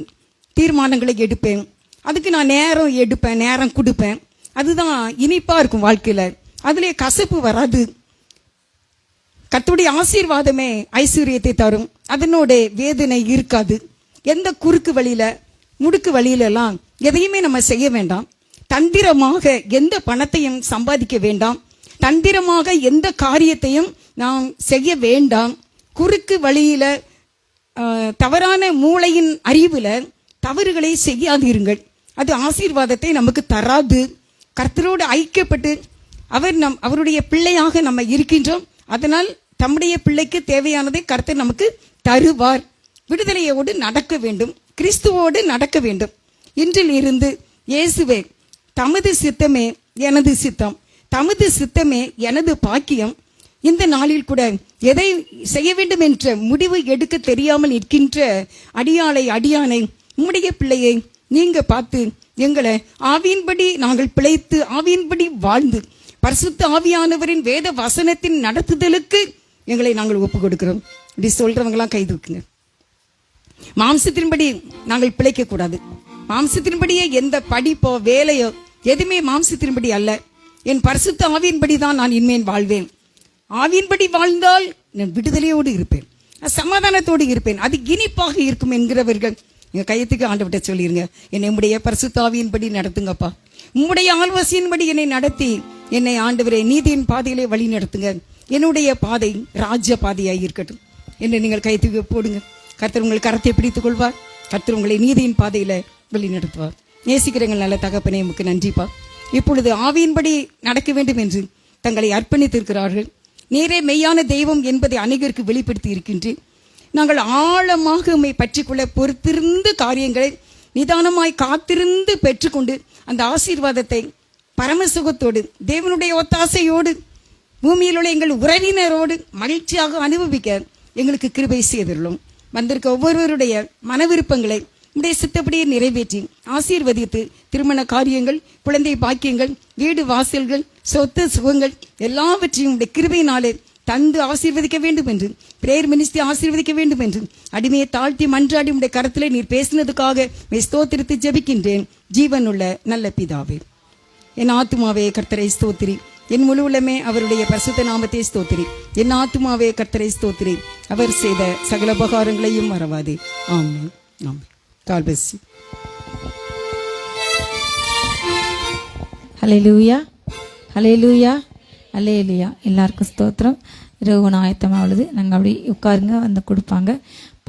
தீர்மானங்களை எடுப்பேன். அதுக்கு நான் நேரம் எடுப்பேன், நேரம் கொடுப்பேன். அதுதான் இனிப்பா இருக்கும் வாழ்க்கையில. அதிலே கசப்பு வராது. கர்த்தருடைய ஆசீர்வாதமே ஐஸ்வர்யத்தை தரும். அதனோட வேதனை இருக்காது. எந்த குறுக்கு வழியில முடுக்கு வழியில எல்லாம் எதையுமே நம்ம செய்ய வேண்டாம். தந்திரமாக எந்த பணத்தையும் சம்பாதிக்க வேண்டாம். தந்திரமாக எந்த காரியத்தையும் நாம் செய்ய வேண்டாம். குறுக்கு வழியில தவறான மூளையின் அறிவுல தவறுகளை செய்யாதிருங்கள். அது ஆசீர்வாதத்தை நமக்கு தராது. கர்த்தரோடு ஐக்கியப்பட்டு அவருடைய பிள்ளையாக நம்ம இருக்கின்றோம். அதனால் தம்முடைய பிள்ளைக்கு தேவையானதை கர்த்தர் நமக்கு தருவார். விடுதலையோடு நடக்க வேண்டும், கிறிஸ்துவோடு நடக்க வேண்டும். இன்றில் இருந்து இயேசுவே தமது சித்தமே எனது சித்தம், தமது சித்தமே எனது பாக்கியம். இந்த நாளில் கூட எதை செய்ய வேண்டும் என்ற முடிவு எடுக்க தெரியாமல் நிற்கின்ற அடியானை உம்முடைய பிள்ளையை நீங்க பார்த்து எங்களை ஆவியின்படி நாங்கள் பிழைத்து ஆவியின்படி வாழ்ந்து பரிசுத்த ஆவியானவரின் வேத வசனத்தின் நடத்துதலுக்கு எங்களை நாங்கள் ஒப்பு கொடுக்கிறோம். இப்படி சொல்றவங்களாம் கை தூக்குங்க. மாம்சத்தின்படி நாங்கள் பிழைக்க கூடாது. மாம்சத்தின்படியே எந்த படிப்போ வேலையோ எதுவுமே மாம்சத்தின்படி அல்ல. என் பரிசுத்த ஆவியின்படி தான் நான் இனிமேல் வாழ்வேன். ஆவியின்படி வாழ்ந்தால் நான் விடுதலையோடு இருப்பேன், சமாதானத்தோடு இருப்பேன், அது இனிப்பாக இருக்கும் என்கிறவர்கள் எங்க கையத்துக்கு ஆண்டவர்கிட்ட சொல்லிருங்க, என்னை உம்முடைய பரிசுத்த ஆவியின்படி நடத்துங்கப்பா. உம்முடைய ஆலோசனையின்படி என்னை நடத்தி என்னை ஆண்டவரே நீதியின் பாதையிலே வழி நடத்துங்க. என்னுடைய பாதை ராஜ்ய பாதையாய் இருக்கட்டும் என்று நீங்கள் கையத்துக்கு போடுங்க. கர்த்தர் உங்கள் கரத்தை பிடித்துக் கொள்வார். கர்த்தர் உங்களை நீதியின் பாதையில வழி நடத்துவார். நேசிக்கிறவங்கள் நல்ல தகப்பனே, உமக்கு நன்றிப்பா. இப்பொழுது ஆவியின்படி நடக்க வேண்டும் என்று தங்களை அர்ப்பணித்திருக்கிறார்கள். நீரே மெய்யான தெய்வம் என்பதை அநேகருக்கு வெளிப்படுத்தி இருக்கின்றேன். நாங்கள் ஆழமாக உம்மை பற்றிக்கொள்ள பொறுத்திருந்து காரியங்களை நிதானமாய் காத்திருந்து பெற்றுக்கொண்டு அந்த ஆசீர்வாதத்தை பரமசுகத்தோடு தேவனுடைய ஒத்தாசையோடு பூமியில் உள்ள எங்கள் உறவினரோடு மகிழ்ச்சியாக அனுபவிக்க எங்களுக்கு கிருபை செய்துள்ளோம். வந்திருக்க ஒவ்வொருவருடைய மனவிருப்பங்களை உடைய சித்தப்படியே நிறைவேற்றி ஆசீர்வதித்து திருமண காரியங்கள், குழந்தை பாக்கியங்கள், வீடு வாசல்கள், சொத்து சுகங்கள் எல்லாவற்றையும் உடைய கிருபையினாலே தந்து ஆசீர்வதிக்க வேண்டும் என்று, பிரேயர் மினிஸ்ட்ரி ஆசீர்வதிக்க வேண்டும் என்று அடிமையை தாழ்த்தி மன்றாடி உடைய கரத்திலே நீர் பேசினதுக்காக ஸ்தோத்திரித்து ஜெபிக்கின்றேன். ஜீவனுள்ள நல்ல பிதாவே, என் ஆத்துமாவே கர்த்தரை ஸ்தோத்திரி, என் முழு உள்ளமே அவருடைய பரிசுத்த நாமத்தை ஸ்தோத்திரி. என் ஆத்துமாவே கர்த்தரை ஸ்தோத்திரி, அவர் செய்த சகல உபகாரங்களையும் மறவாதே. ஆமென், ஆமென். God bless you. ஹல்லேலூயா, ஹல்லேலூயா, ஹல்லேலூயா. எல்லாருக்கும் ஸ்தோத்திரம். இரவு ஆயத்தமாக உள்ளது. நாங்கள் அப்படி உட்காருங்க, வந்து கொடுப்பாங்க.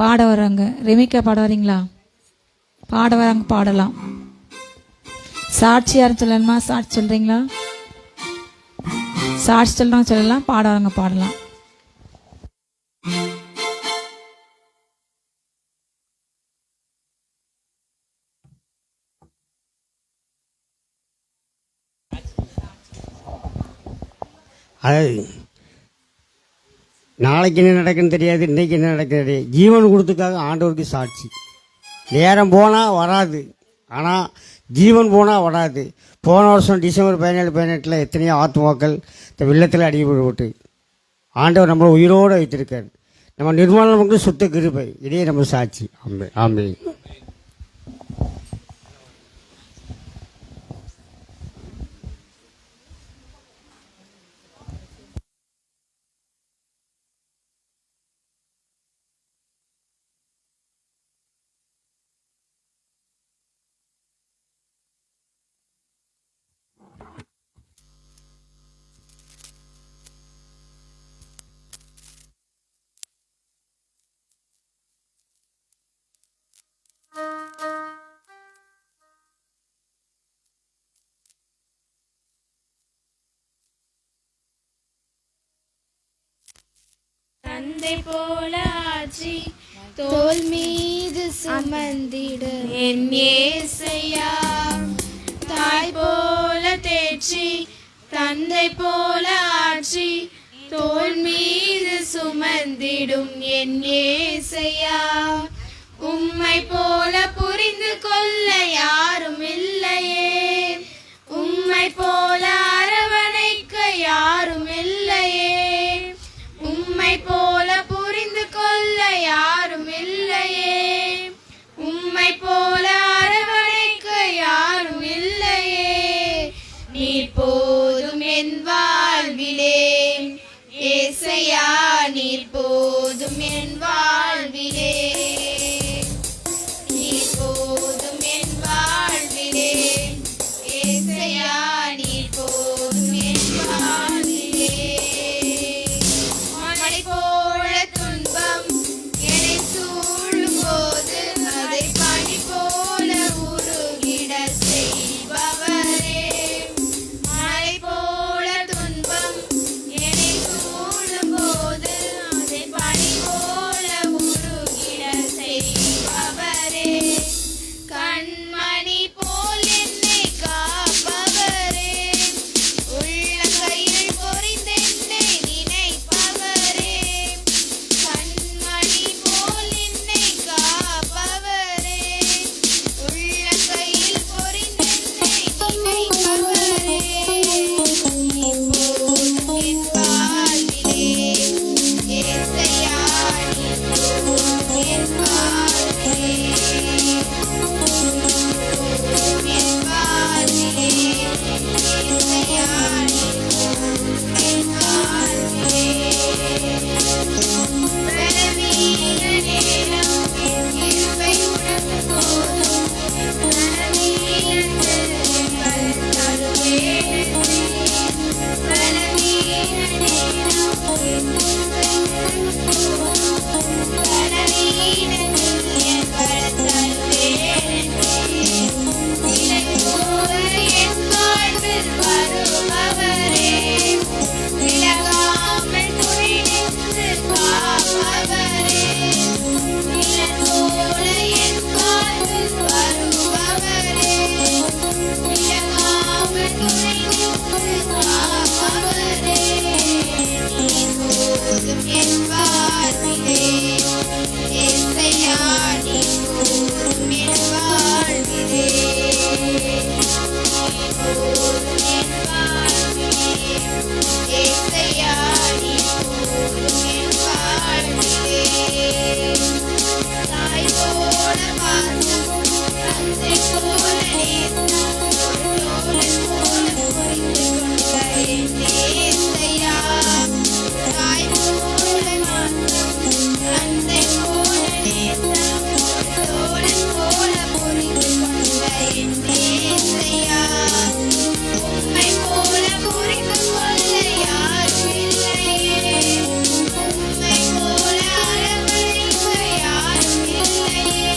பாட வராங்க. ரெமிகா பாட வரீங்களா? பாட வராங்க, பாடலாம். சாட்சி யாரும் சொல்லணுமா? சாட்சி சொல்றீங்களா? சாட்சி சொல்றாங்க, சொல்லலாம். பாட வராங்க, பாடலாம். அது நாளைக்கு என்ன நடக்குன்னு தெரியாது, இன்றைக்கி என்ன நடக்குன்னு தெரியாது. ஜீவன் கொடுத்துக்காக ஆண்டவருக்கு சாட்சி. நேரம் போனால் வராது, ஆனால் ஜீவன் போனால் வராது. போன வருஷம் டிசம்பர் 17 எத்தனையோ ஆத்மாக்கள் இந்த வெள்ளத்தில் அடிபட்டு ஆண்டவர் நம்மளை உயிரோடு வைத்திருக்கார். நம்ம நிர்மலம் நமக்கு சுத்த கிருபை. இதே நம்ம சாட்சி. ஆமென், ஆமென். தந்தை போல ஆட்சி தோள் மீது சுமந்திட என் ஏசையா. தாய் போல தேற்றி தந்தை போல ஆட்சி தோள் மீது சுமந்திடும் என் ஏசையா. உம்மை போல புரிந்து கொள்ள யாரும் இல்லையே, உம்மை போல அரவணைக்க யாரும் இல்லையே, உம்மை போல புரிந்து கொள்ள யாரும் இல்லையே, உம்மை போல அரவணைக்க யாரும் இல்லையே. நீர் போதும் என் வாழ்விலே ஏசையா, நீர் போதும் என் வாழ்விலே, நீர் போதும் என் வாழ்விலே ஏசையா, நீர் போதும் என் வாழ்விலே. மழை போல துன்பம் என்னை சூழும் போது அதை பனி போல உருகிட செய்பவரே. மழை போல துன்பம் என்னை சூழும் போது அதை பனி போல உருகிட செய்பவரே. கண்மணி போல் என்னை காப்பவரே, உள்ளங்கையில் பொறிந்தென்னை நினைப்பவரே. கண்மணி போல் என்னை காப்பவரே, உள்ளங்கையில் பொறிந்தென்னை நினைப்பவரே. இப்போதும் என் வாழ்விலே ஏசையா, இப்போதும் என் வாழ்விலே, இப்போதும் என் வாழ்விலே ஏசையா, இப்போதும் என் வாழ்விலே. பலவீன நேரம் என் கிருபை உனக்கு போதும், பலவீனத்தில் என் பலன் தருவேன். பலவீன நேரம் என் கிருபை உனக்கு போதும், பலவீனத்தில் என் பலன் தருவேன். இலை போல என் வாழ்வில் வருபவரே, விலகாமல் துணை நின்று காப்பவரே. இலை போல என் வாழ்வில் வருபவரே, விலகாமல் துணை நின்று காப்பவரே. நீர் போதும் என் வாழ்விலே ஏசையா, நீர் போதும் என் வாழ்விலே, நீர் போதும் என் வாழ்விலே ஏசையா, நீர் போதும் என் வாழ்விலே. தாய் போல பாசம் தந்தை போல நேசம் தோழன் போல புரிந்து கொண்ட என் ஏசையா. தாய் போல பாசம் தந்தை போல நேசம் தோழன் போல புரிந்து கொண்ட என் ஏசையா. உம்மை போல புரிந்து கொள்ள யாரும் இல்லையே, உம்மை போல அரவணைக்க யாரும் இல்லையே,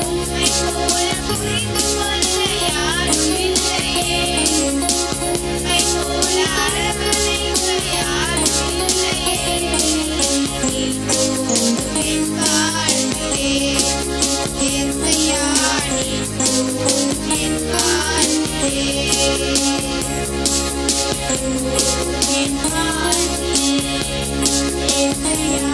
உம்மை போல புரிந்து கொள்ள யாரும் இல்லையே, உம்மை போல அரவணைக்க யாரும் இல்லையே. நீர் போதும் என் வாழ்விலே ஏசையா, நீர் போதும் என் வாழ்விலே, நீர் போதும் என் வாழ்விலே ஏசையா.